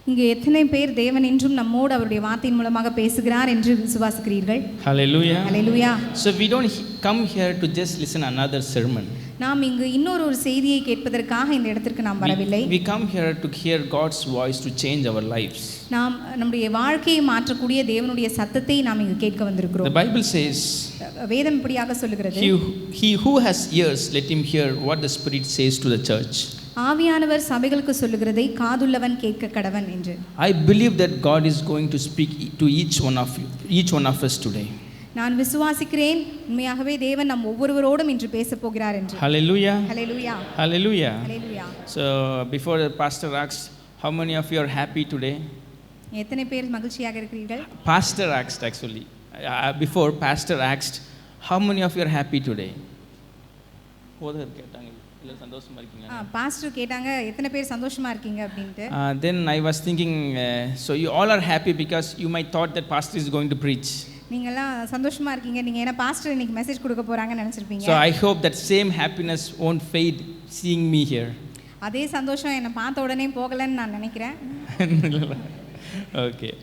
இங்கே எத்தனை பேர் தேவன் இன்றும் நம்மோடு அவருடைய வார்த்தையின் மூலமாக பேசுகிறார் என்று விசுவாசிக்கிறீர்கள்? Hallelujah. Hallelujah. So we don't come here to just listen another sermon. நாம் இங்கு இன்னொரு செய்தியை கேட்பதற்காக இந்த இடத்திற்கு நாம் வரவில்லை. We come here to hear God's voice to change our lives. நாம் நம்முடைய வாழ்க்கையை மாற்றக்கூடிய தேவனுடைய சத்தத்தை நாம் இங்கு கேட்க வந்திருக்கிறோம். The Bible says, வேதம் இப்படியாக சொல்லுகிறது, he who has ears let him hear what the Spirit says to the church. ஆவியானவர் சபைகளுக்கு சொல்லுகிறதை காதுள்ளவன் கேட்க கடவன் என்று. I believe that God is going to speak to each one of us today. நான் விசுவாசிக்கிறேன் உண்மையாகவே தேவன் நம் ஒவ்வொருவரோடும் இன்று பேசப் போகிறார் என்று. Hallelujah. Hallelujah. Hallelujah. Hallelujah. So before the pastor asks, how many of you are happy today? எத்தனை பேர் மகிழ்ச்சியாக இருக்கிறீர்கள்? Pastor asked actually. Before pastor asked, how many of you are happy today? போதகர் கேட்டாங்க, எல்லாரும் சந்தோஷமா இருக்கீங்களா? பாஸ்டர் கேட்டாங்க எத்தனை பேர் சந்தோஷமா இருக்கீங்க அப்படினு. Then I was thinking, so you all are happy because you might thought that pastor is going to preach. நீங்கலாம் சந்தோஷமா இருக்கீங்க, நீங்க என்ன பாஸ்டர் இன்னைக்கு மெசேஜ் கொடுக்க போறாங்கன்னு நினைச்சிருப்பீங்க. So I hope that same happiness won't fade seeing me here. அதே சந்தோஷம் என்ன பார்த்த உடனே போகலன்னு நான் நினைக்கிறேன். Okay.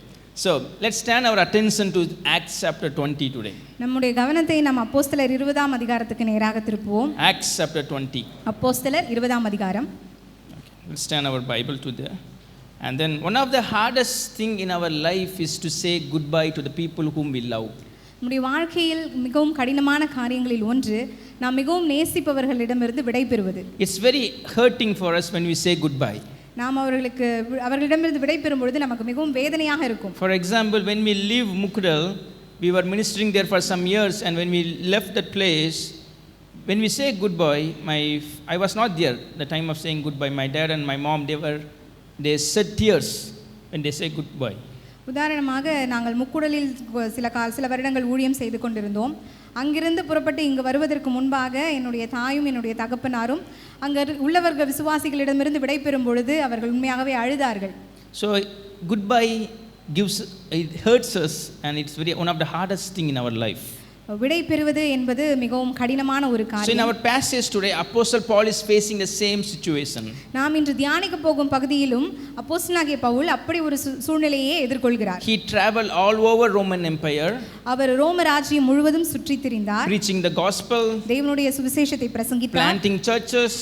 So let's turn our attention to Acts chapter 20 today. நம்முடைய கவனத்தை நாம் அப்போஸ்தலர் 20ஆம் அதிகாரத்துக்கு நேராக திருப்புவோம். Acts chapter 20. அப்போஸ்தலர் 20ஆம் அதிகாரம். Okay. Let's turn our Bible to there. And then one of the hardest thing in our life is to say goodbye to the people whom we love. நம்முடைய வாழ்க்கையில் மிகவும் கடினமான காரியங்களில் ஒன்று நாம் மிகவும் நேசிப்பவர்களிடமிருந்து விடை பெறுவது. It's very hurting for us when we say goodbye. நாம் அவர்களிடமிருந்து விடை பெறும் பொழுது நமக்கு மிகவும் வேதனையாக இருக்கும். For example, when we leave Mukdal, we were ministering there for some years, and when we left that place, when we say goodbye, I was not there the time of saying goodbye. My dad and my mom, they shed tears when they say goodbye. உதாரணமாக நாங்கள் முக்குடலில் சில வருடங்கள் ஊழியம் செய்து கொண்டிருந்தோம். அங்கிருந்து புறப்பட்டு இங்கு வருவதற்கு முன்பாக என்னுடைய தாயும் என்னுடைய தகப்பனாரும் அங்கே உள்ளவர்கள் விசுவாசிகளிடமிருந்து விடைபெறும் பொழுது அவர்கள் உண்மையாகவே அழுதார்கள். So goodbye it hurts us, and it's one of the hardest thing in our life. விடை பெறுவது என்பது மிகவும் கடினமான ஒரு So in காரியம். our passage today, Apostle Paul is facing the same situation. நாம் இன்று தியானிக்க போகும் பகுதியிலும் அப்போஸ்தலனாகிய பவுல் அப்படி ஒரு சூழ்நிலையை எதிர்கொள்கிறார். He traveled all over Roman Empire. அவர் ரோம ராஜ்யம் முழுவதும் சுற்றித் திரிந்தார். Preaching the gospel, தேவனுடைய சுவிசேஷத்தை பிரசங்கித்தார். planting churches,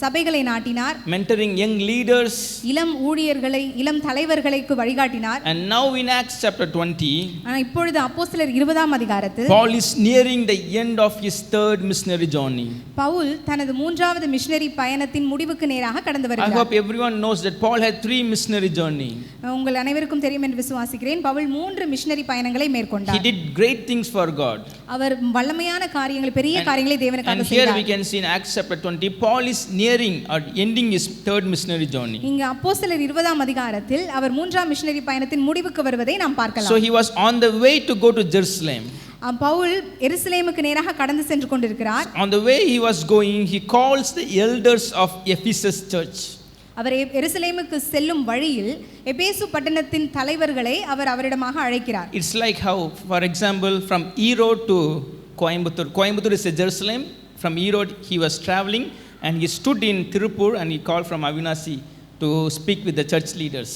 சபைகளை நாட்டினார். mentoring young leaders. இளம் ஊழியர்களை இளம் தலைவர்களுக்கு வழிகாட்டினார். And now in Acts chapter 20, ஆனால் இப்பொழுது அப்போஸ்தலர் 20ஆம் அதிகாரத்தில் Paul is nearing the end of his third missionary journey. Pavul தனது மூன்றாவது மிஷனரி பயணத்தின் முடிவுக்கு நேராக கடந்து I வருகிறார். hope everyone knows that Paul had 3 missionary journey. உங்கள் அனைவருக்கும் தெரியும் என்று விசுவாசிக்கிறேன். பவுல் 3 மிஷனரி பயணங்களை He மேற்கொண்டார். did great things for God. அவர் வல்லமையான காரியங்கள் பெரிய காரியங்களை And தேவனுக்காக here செய்தார். we can see in Acts chapter 20, Paul is nearing or ending his third missionary journey. இங்க அப்போஸ்தலர் 20ஆம் அதிகாரத்தில் அவர் மூன்றாம் மிஷனரி பயணத்தின் முடிவுக்கு வருவதை நாம் So பார்க்கலாம். he was on the way to go to Jerusalem. Pavul எருசலேமுக்கு நேராக கடந்து சென்று கொண்டிருக்கிறார். On the way he was going, he calls the elders of Ephesus church. அவர் எருசலேமுக்கு செல்லும் வழியில் எபேசு பட்டணத்தின் தலைவர்களை அவர் அவரிடமாக அழைக்கிறார். It's like how, for example, from Erode to Coimbatore. Coimbatore is a Jerusalem. From Erode he was traveling and he stood in Tirupur and he called from Avinasi to speak with the church leaders.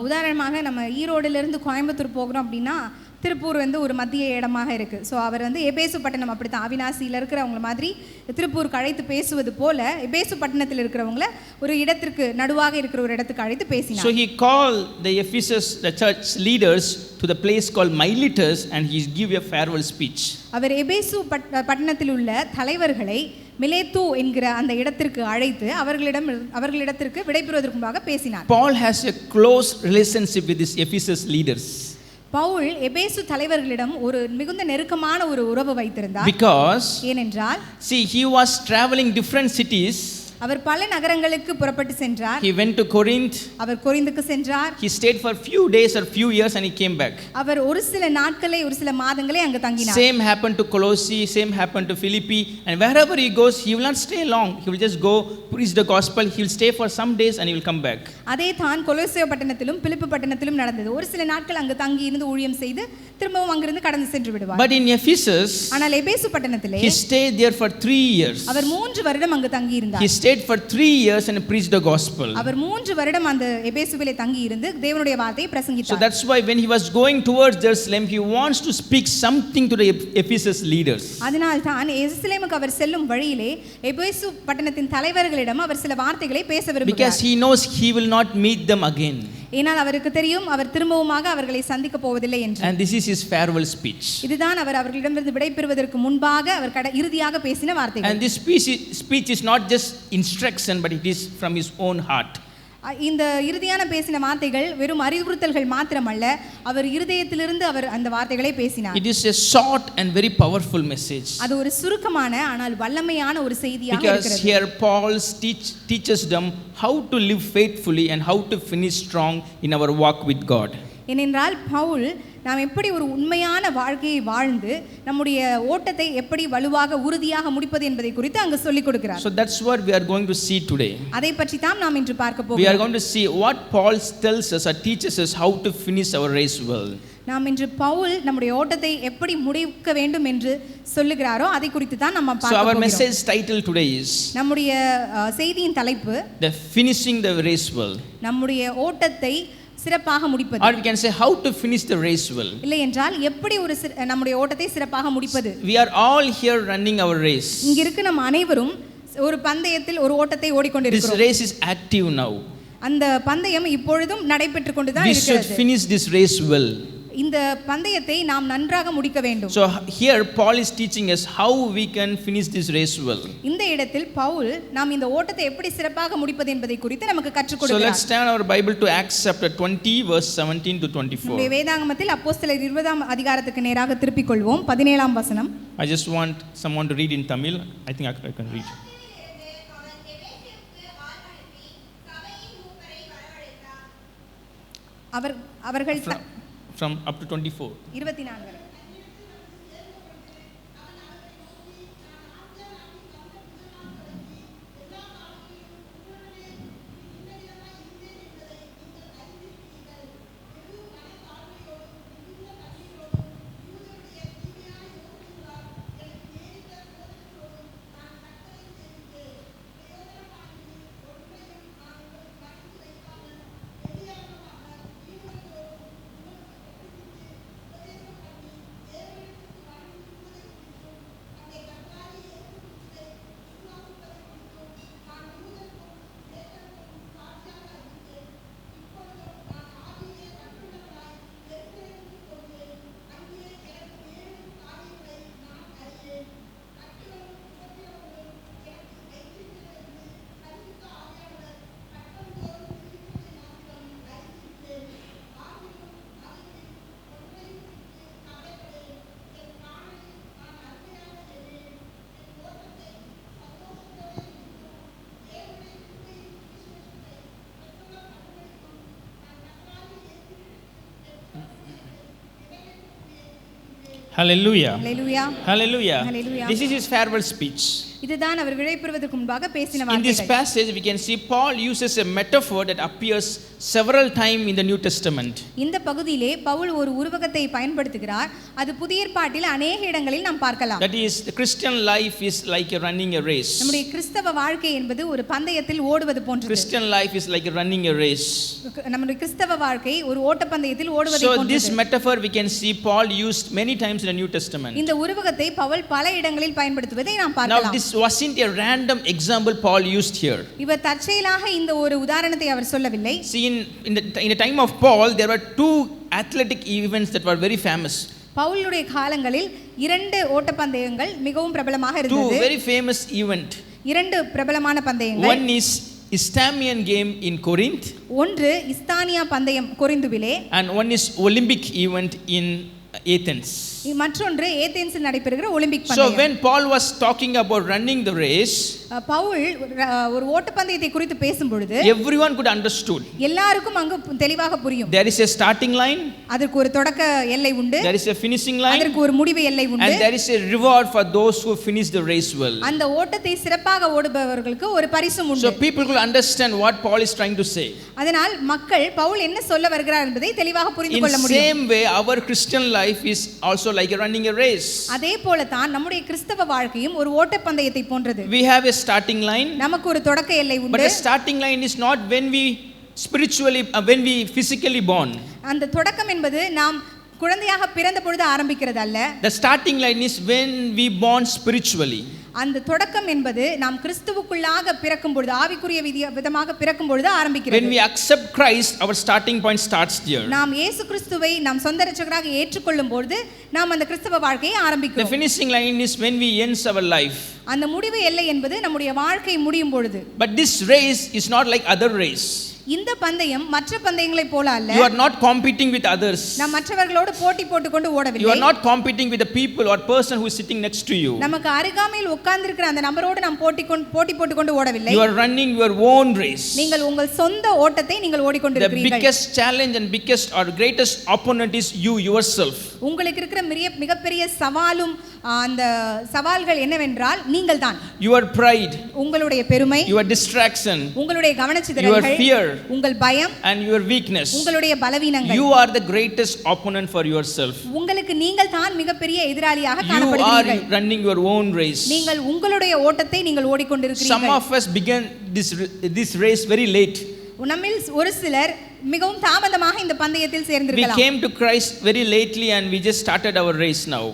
உதாரணமாக நம்ம ஈரோடிலிருந்து கோயம்புத்தூர் போகிறோம் அப்படின்னா திருப்பூர் ஒரு மத்திய இடமாக இருக்குது. So அவர் எபேசு பட்டணம் அப்படித்தான் அவினாசியில் இருக்கிறவங்கள மாதிரி திருப்பூருக்கு அழைத்து பேசுவது போல எபேசு பட்டணத்தில் இருக்கிறவங்கள ஒரு இடத்திற்கு நடுவாக இருக்கிற ஒரு இடத்துக்கு அழைத்து பேசினார். So he called the Ephesus, the church leaders, to the place called Miletus and he gave a farewell speech. அவர் எபேசு பட்டணத்தில் உள்ள தலைவர்களை மிலேத்து என்கிற அந்த இடத்திற்கு அழைத்து அவர்களிடத்திற்கு விடைபெறுவதற்கு முன்பாக பேசினார். Paul has a close relationship with these Ephesus leaders. Pavul எபேசு தலைவர்களிடம் ஒரு மிகுந்த நெருக்கமான ஒரு உறவு வைத்திருந்தார். Because ஏனென்றால் see, he was traveling different cities. அவர் பல நகரங்களுக்கு புறப்பட்டு சென்றார். He went to Corinth. அவர் கொரிந்துக்கு சென்றார். He stayed for few days or few years and he came back. அவர் ஒரு சில நாட்களை ஒரு சில மாதங்களை அங்கு தங்கினார். Same happened to Colossae, same happened to Philippi, and wherever he goes he will not stay long. He will just go preach the gospel. He will stay for some days and he will come back. அதே தான் கொலோசே பட்டணத்திலும் பிலிப்பு பட்டணத்திலும் நடந்தது. ஒரு சில நாட்கள் அங்கு தங்கி இருந்து ஊழியம் செய்து திரும்பவும் அங்கிருந்து கடந்து சென்று விடுவார். But in Ephesus, ஆனால் எபேசு பட்டணத்திலே he stayed there for 3 years. அவர் 3 வருடம் அங்கு தங்கி இருந்தார். He stayed for 3 years and preached the gospel. அவர் 3 வருடம் அந்த எபேசுவிலே தங்கி இருந்து தேவனுடைய வார்த்தையை So பிரசங்கித்தார். that's why when he was going towards Jerusalem, he wants to speak something to the Ephesus leaders. அதனால் தான் எருசலேமுக்கு அவர் செல்லும் வழியிலே எபேசு பட்டணத்தின் தலைவர்களிடம் அவர் சில வார்த்தைகளை பேச Because விரும்புகிறார். he knows he will not meet them again. ஏனால் அவருக்கு தெரியும் அவர் திரும்பவுமாக அவர்களை சந்திக்க போவதில்லை என்று. And this is his farewell speech. இதுதான் அவர் அவர்களிடமிருந்து விடைபெறுவதற்கு முன்பாக அவர் இறுதியாக பேசின வார்த்தைகள். And this speech is not just instruction, but it is from his own heart. இந்த இறுதியான பேசின வார்த்தைகள் வெறும் அறிவுறுத்தல்கள் மாத்திரமல்ல, அவர் இருதயத்திலிருந்து அவர் அந்த வார்த்தைகளை பேசினார். It is a short and very powerful message. அது ஒரு சுருக்கமான ஆனால் வல்லமையான ஒரு செய்தியாக இருக்கிறது. Because here Paul teaches them how to live faithfully and how to finish strong in our walk with God. ஏனென்றால் பவுல் நாம் எப்படி ஒரு உண்மையான வாழ்க்கையை வாழ்ந்து நம்முடைய ஓட்டத்தை எப்படி வலுவாக உறுதியாக முடிப்பது என்பதை குறித்து அங்கு சொல்லிக் கொடுக்கிறார். So that's what we are going to see today. அதை பற்றி தான் நாம் இன்று பார்க்க We போகிறோம். are going to see what Paul tells us or teaches us how to finish our race well. நாம் இன்று பவுல் நம்முடைய ஓட்டத்தை எப்படி முடிக்க வேண்டும் என்று சொல்லுகிறாரோ அதை குறித்து தான் நம்ம So பார்க்க our போகிறோம். message title today is நம்முடைய செய்தியின் தலைப்பு the finishing the race well. நம்முடைய ஓட்டத்தை சிறப்பாக முடிப்பது. Or we can say how to finish the race well. இல்லை என்றால் எப்படி ஒரு நம்முடைய ஓட்டத்தை சிறப்பாக முடிப்பது. We are all here running our race. இங்க இருக்க நம்ம அனைவரும் ஒரு பந்தயத்தில் ஒரு ஓட்டத்தை This ஓடிக்கொண்டிருக்கிறோம். race is active now. அந்த பந்தயம் இப்பொழுதும் நடைபெற்றுக் கொண்டுதான் We should இருக்கிறது. finish this race well. இந்த பந்தயத்தை நாம் நன்றாக முடிக்க வேண்டும். So here Paul is teaching us how we can finish this race well. இந்த இடத்தில் பவுல் நாம் இந்த ஓட்டத்தை எப்படி சிறப்பாக முடிப்பது என்பதை குறித்து நமக்கு கற்றுக் So let's கொடுக்கிறார். turn our Bible to Acts chapter 20 verse 17 to 24. நம்முடைய வேதாகமத்தில் அப்போஸ்தலர் 20ஆம் அதிகாரத்துக்கு நேராக திருப்பிக் கொள்வோம். 17ஆம் வசனம். I just want someone to read in Tamil. I think I can read. அவர்கள் from up to 24. 24 வரை. Hallelujah. Hallelujah. Hallelujah. Hallelujah. This is his farewell speech. இதுதான் அவர் விடைபெறுவதற்கு முன்பாக பேசின In this வார்த்தைகள். passage, we can see Paul uses a metaphor that appears several times in the New Testament. இந்த பகுதியிலே பவுல் ஒரு உருவகத்தை பயன்படுத்துகிறார். அது புதிய ஏற்பாட்டில் अनेक இடங்களில் நாம் பார்க்கலாம். That is, the Christian life is like a running a race. நம்முடைய கிறிஸ்தவ வாழ்க்கை என்பது ஒரு பந்தயத்தில் ஓடுவது போன்றது. Christian life is like a running a race. நம்முடைய கிறிஸ்தவ வாழ்க்கை ஒரு ஓட்டப்பந்தயத்தில் ஓடுவதை So போன்றது. this metaphor we can see Paul used many times in the New Testament. இந்த உருவகத்தை பவுல் பல இடங்களில் பயன்படுத்துவதை நாம் Now பார்க்கலாம். this wasn't a random example Paul used here. இவர் தற்செயலாக இந்த ஒரு உதாரணத்தை அவர் சொல்லவில்லை. See, in the time of Paul, there were two athletic events that were very famous. பவுலுடைய காலங்களில் இரண்டு ஓட்டப்பந்தயங்கள் மிகவும் பிரபலமாக Two இருந்தது. very famous event. இரண்டு பிரபலமான பந்தயங்கள். One is Isthmian game in Corinth. ஒன்று இஸ்தானியா பந்தயம் கொரிந்துவிலே. And one is Olympic event in Athens. மற்றொன்று ஏதென்ஸில் நடைபெறுகிற ஒலிம்பிக் So பந்தயம். when Paul was talking about running the race, Paul ஒரு ஓட்டப்பந்தயத்தை குறித்து பேசும் பொழுது everyone could understood. எல்லாருக்கும் அங்கு தெளிவாக புரியும். There is a starting line, அதற்கு ஒரு தொடக்க எல்லை உண்டு, there is a finishing line, அதற்கு ஒரு முடிவு எல்லை உண்டு, and there is a reward for those who finish the race well. அந்த ஓட்டத்தை சிறப்பாக ஓடுபவர்களுக்கு ஒரு பரிசும் உண்டு. So people could understand what Paul is trying to say. அதனால் மக்கள் பவுல் என்ன சொல்ல வருகிறார் என்பதை தெளிவாக புரிந்து In கொள்ள முடியும். same way, our Christian life is also like a running a race. அதே போல தான் நம்முடைய கிறிஸ்தவ வாழ்க்கையும் ஒரு ஓட்டப்பந்தயத்தை போன்றது. We have a starting line, நமக்கு ஒரு தொடக்க எல்லை but உண்டு. the starting line is not when we spiritually when we physically born. அந்த தொடக்கம் என்பது நாம் குழந்தையாக பிறந்த பொழுது ஆரம்பிக்கிறது அல்ல. The starting line is when we born spiritually. அந்த தொடக்கம் என்பது நாம் கிறிஸ்துவுக்குள்ளாக பிறக்கும் பொழுது ஆவிக்குரிய விதமாக பிறக்கும் பொழுது ஆரம்பிக்கிறது. When we accept Christ, our starting point starts there. நாம் இயேசு கிறிஸ்துவை நாம் சொந்த இரட்சகராக ஏற்றுக்கொள்ளும் பொழுது நாம் அந்த கிறிஸ்தவ வாழ்க்கையை The ஆரம்பிக்கிறோம். finishing line is when we ends our life. அந்த முடிவு எல்லை என்பது நம்முடைய வாழ்க்கை முடியும் பொழுது. But this race is not like other race. இந்த பந்தயம் மற்ற பந்தயங்களைப் போல அல்ல. You are not competing with others. நாம் மற்றவர்களோடு போட்டி போட்டுக்கொண்டு ஓடவில்லை. You are not competing with the people or person who is sitting next to you. நமக்கு அருகாமையில் உட்கார்ந்திருக்கிற அந்த நபரோடு நாம் போட்டி போட்டுக்கொண்டு ஓடவில்லை. You are running your own race. நீங்கள் உங்கள் சொந்த ஓட்டத்தை நீங்கள் The ஓடிக்கொண்டிருக்கிறீர்கள். biggest challenge and biggest or greatest opponent is you yourself. உங்களுக்கு இருக்கிற மிகப்பெரிய சவாலும் அந்த சவால்கள் என்னவென்றால் நீங்கள் தான். Your pride, உங்களுடைய பெருமை, your distraction, உங்களுடைய கவனச்சிதறல்கள், your fear, உங்கள் பயம், and your weakness. உங்களுடைய பலவீனங்கள். You are the greatest opponent for yourself. உங்களுக்கு நீங்கள் தான் மிகப்பெரிய எதிராளியாக You are காணப்படுகிறீர்கள். running your own race. நீங்கள் உங்களுடைய ஓட்டத்தை நீங்கள் Some ஓடிக்கொண்டிருக்கிறீர்கள். of us began this race very late. நம்மில் ஒரு சிலர் மிகவும் தாமதமாக இந்த பந்தயத்தில் We சேர்ந்திருக்கலாம். came to Christ very lately and we just started our race now.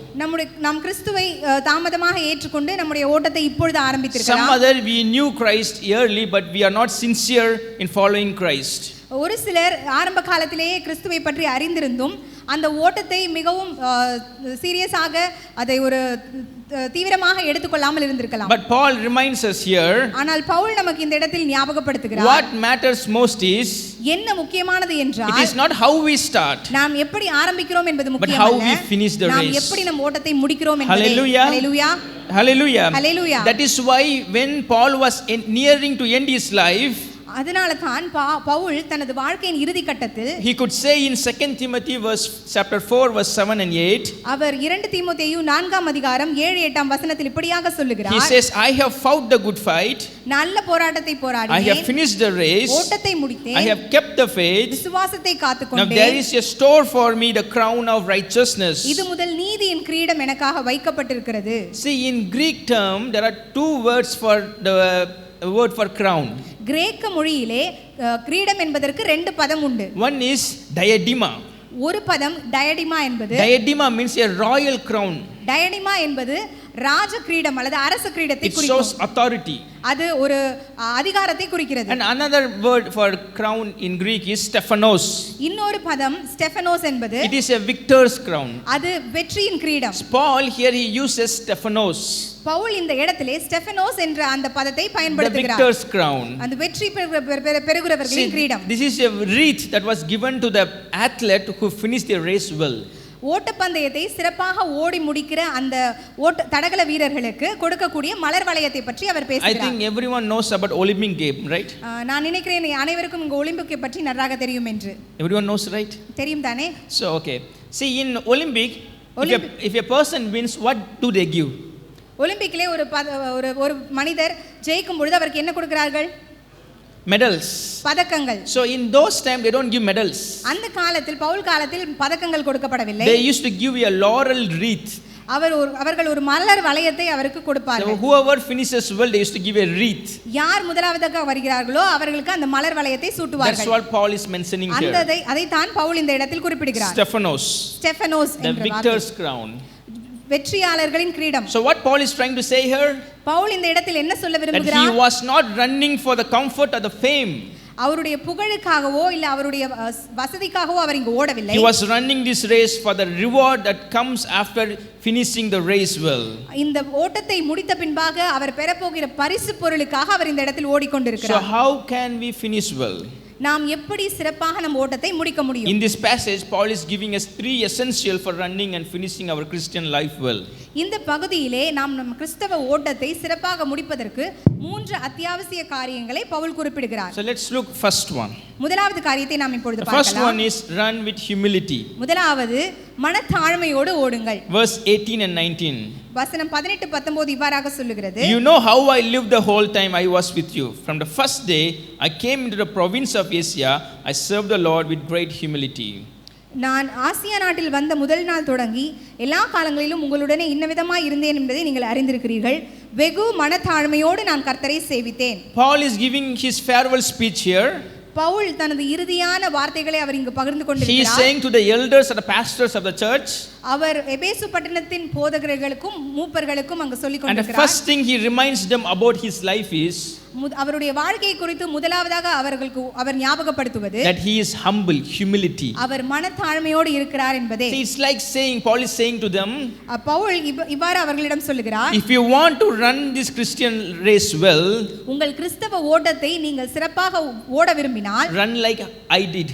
நாம் கிறிஸ்துவை தாமதமாக ஏற்றுக்கொண்டு நம்முடைய ஓட்டத்தை இப்பொழுது Some ஆரம்பித்திருக்கலாம். other we knew Christ early but we are not sincere in following Christ. ஒரு சிலர் ஆரம்ப காலத்திலேயே கிறிஸ்துவை பற்றி அறிந்திருந்தும் அந்த ஓட்டத்தை மிகவும் சீரியஸாக அதை ஒரு தீவிரமாக எடுத்துக்கொள்ளாமல் இருந்திருக்கலாம். But Paul reminds us here, ஆனால் பவுல் நமக்கு இந்த இடத்தில் ஞாபகப்படுத்துகிறார். what matters most is, என்ன முக்கியமானது it என்றால் is not how we start, நாம் எப்படி ஆரம்பிக்கிறோம் என்பது how முக்கியமல்ல, we finish the நாம் race. எப்படி நம் ஓட்டத்தை முடிக்கிறோம் என்பதே. Hallelujah. Hallelujah. Hallelujah. Hallelujah. That is why when Paul was nearing to end his life, அதனால தான் பவுல் தனது வாழ்க்கையின் இறுதி கட்டத்தில் he could say in 2 Timothy chapter 4 verse 7 and 8, அவர் 2 தீமோத்தேயு 4ஆம் அதிகாரம் 7 8ஆம் வசனத்தில் இப்படியாக சொல்லுகிறார். he says, I have fought the good fight, நல்ல போராட்டத்தை I போராடினேன், have finished the race, ஓட்டத்தை முடித்தேன், I have kept the faith. விசுவாசத்தை Now காத்துக்கொண்டேன். there is a store for me, the crown of righteousness. இது முதல் நீதியின் கிரீடம் எனக்காக வைக்கப்பட்டிருக்கிறது. See, in Greek term there are two words for the word for crown. கிரேக்க மொழியிலே கிரீடம் என்பதற்கு 2 பதம் உண்டு. One is diadema. ஒரு பதம் டயடிமா என்பது, Diadema means a royal crown. டயடிமா என்பது ராஜ கிரீடம் அல்லது அரச கிரீடத்தை It குறிக்கும். shows authority. அது ஒரு அதிகாரத்தை குறிக்கிறது. And another word for crown in Greek is Stephanos. இன்னொரு பதம் ஸ்டெஃபனோஸ் என்பது, It is a victor's crown. அது வெற்றியின் கிரீடம். Paul here he uses Stephanos, Pavul இந்த இடத்திலே ஸ்டெஃபனோஸ் என்ற அந்த பதத்தை the பயன்படுத்துகிறார். victor's crown. அந்த வெற்றி பெறுகிறவர்களின் கிரீடம். This is a wreath that was given to the athlete who finished the race well. ஓட்டப்பந்தயத்தை சிறப்பாக ஓடி முடிக்கிற அந்த தடகள வீரர்களுக்கு கொடுக்கக்கூடிய மலர் வளையத்தை பற்றி அவர் I பேசுகிறார். think everyone knows about Olympic game, right? நான் நினைக்கிறேன் அனைவருக்கும் இங்கு ஒலிம்பிக்கை பற்றி நன்றாக தெரியும் என்று. Everyone knows, right? தெரியும் தானே? So okay. See, in Olympic, if a person wins, what do they give? ஒலிம்பிக்கிலே ஒரு மனிதர் ஜெயிக்கும் பொழுது அவருக்கு என்ன கொடுக்கிறார்கள்? Medals. பதக்கங்கள். So in those time they don't give medals. அந்த காலத்தில் பவுல் காலத்தில் பதக்கங்கள் கொடுக்கப்படவில்லை. They used to give a laurel wreath. அவர்கள் ஒரு மலர் வளையத்தை அவருக்கு So கொடுப்பார்கள். whoever finishes well, they used to give a wreath. யார் முதலாவதாக வருகிறார்களோ அவர்களுக்கு அந்த மலர் வளையத்தை That's சூட்டுவார்கள். what Paul is mentioning here. அதை தான் பவுல் இந்த இடத்தில் குறிப்பிடுகிறார். Stephanos, ஸ்டெஃபனோஸ் the என்ற வார்த்தை. victor's crown. வெற்றியாளர்களின் கிரீடம். So what Paul is trying to say here, Pavul இந்த இடத்தில் என்ன சொல்ல that விரும்புகிறார்? he was not running for the comfort or the fame. அவருடைய புகழுக்காகவோ இல்ல அவருடைய வசதிக்காகவோ அவர் இங்கு ஓடவில்லை. He was running this race for the reward that comes after finishing the race well. இந்த ஓட்டத்தை முடித்த பின்பாக அவர் பெறப்போகிற பரிசு பொருளுக்காக அவர் இந்த இடத்தில் So ஓடிக்கொண்டிருக்கிறார். how can we finish well? நாம் எப்படி சிறப்பாக நம் ஓட்டத்தை முடிக்க முடியும்? In this passage, Paul is giving us 3 essential for running and finishing our Christian life well. இந்த பகுதியிலே நாம் நம் கிறிஸ்தவ ஓட்டத்தை சிறப்பாக முடிப்பதற்கு 3 அத்தியாவசிய காரியங்களை பவுல் குறிப்பிடுகிறார். So let's look first one. முதலாவது காரியத்தை நாம் இப்பொழுது The first பார்க்கலாம். one is run with humility. முதலாவது மனத்தாழ்மையோடு ஓடுங்கள். Verse 18 and 19. வசனம் 18 19 இவ்வாறாக சொல்லுகிறது. You know how I lived the whole time I was with you. From the first day I came into the province of Asia, I served the Lord with great humility. நான் Asia நாட்டில் வந்த முதல் நாள் தொடங்கி எல்லா காலங்களிலும் உங்களுடனே இன்னவிதமாய் இருந்தேன் என்பதை நீங்கள் அறிந்திருக்கிறீர்கள். வெகு மனத்தாழ்மையோடு நான் கர்த்தரை சேவித்தேன். Paul is giving his farewell speech here. Pavul தனது இறுதியான வார்த்தைகளை அவர் இங்கு பகிர்ந்து He is கொண்டிருக்கிறார். saying to the elders and the pastors of the church. அவர் எபேசு பட்டணத்தின் போதகர்களுக்கும் மூப்பர்களுக்கும் அங்கு சொல்லிக் And the கொண்டிருக்கிறார். first thing he reminds them about his life is அவருடைய வாழ்க்கை குறித்து முதலாவதாக அவர் ஞாபகப்படுத்துவது that he is humble, humility. அவர் மனத்தாழ்மையோடு இருக்கிறார் என்பதே. See, it's like saying, Paul is saying to them, Pavul இவ்வாறு அவர்களிடம் சொல்லுகிறார், if you want to run this Christian race well, உங்கள் கிறிஸ்தவ ஓட்டத்தை நீங்கள் சிறப்பாக ஓட விரும்பினால் run like I did.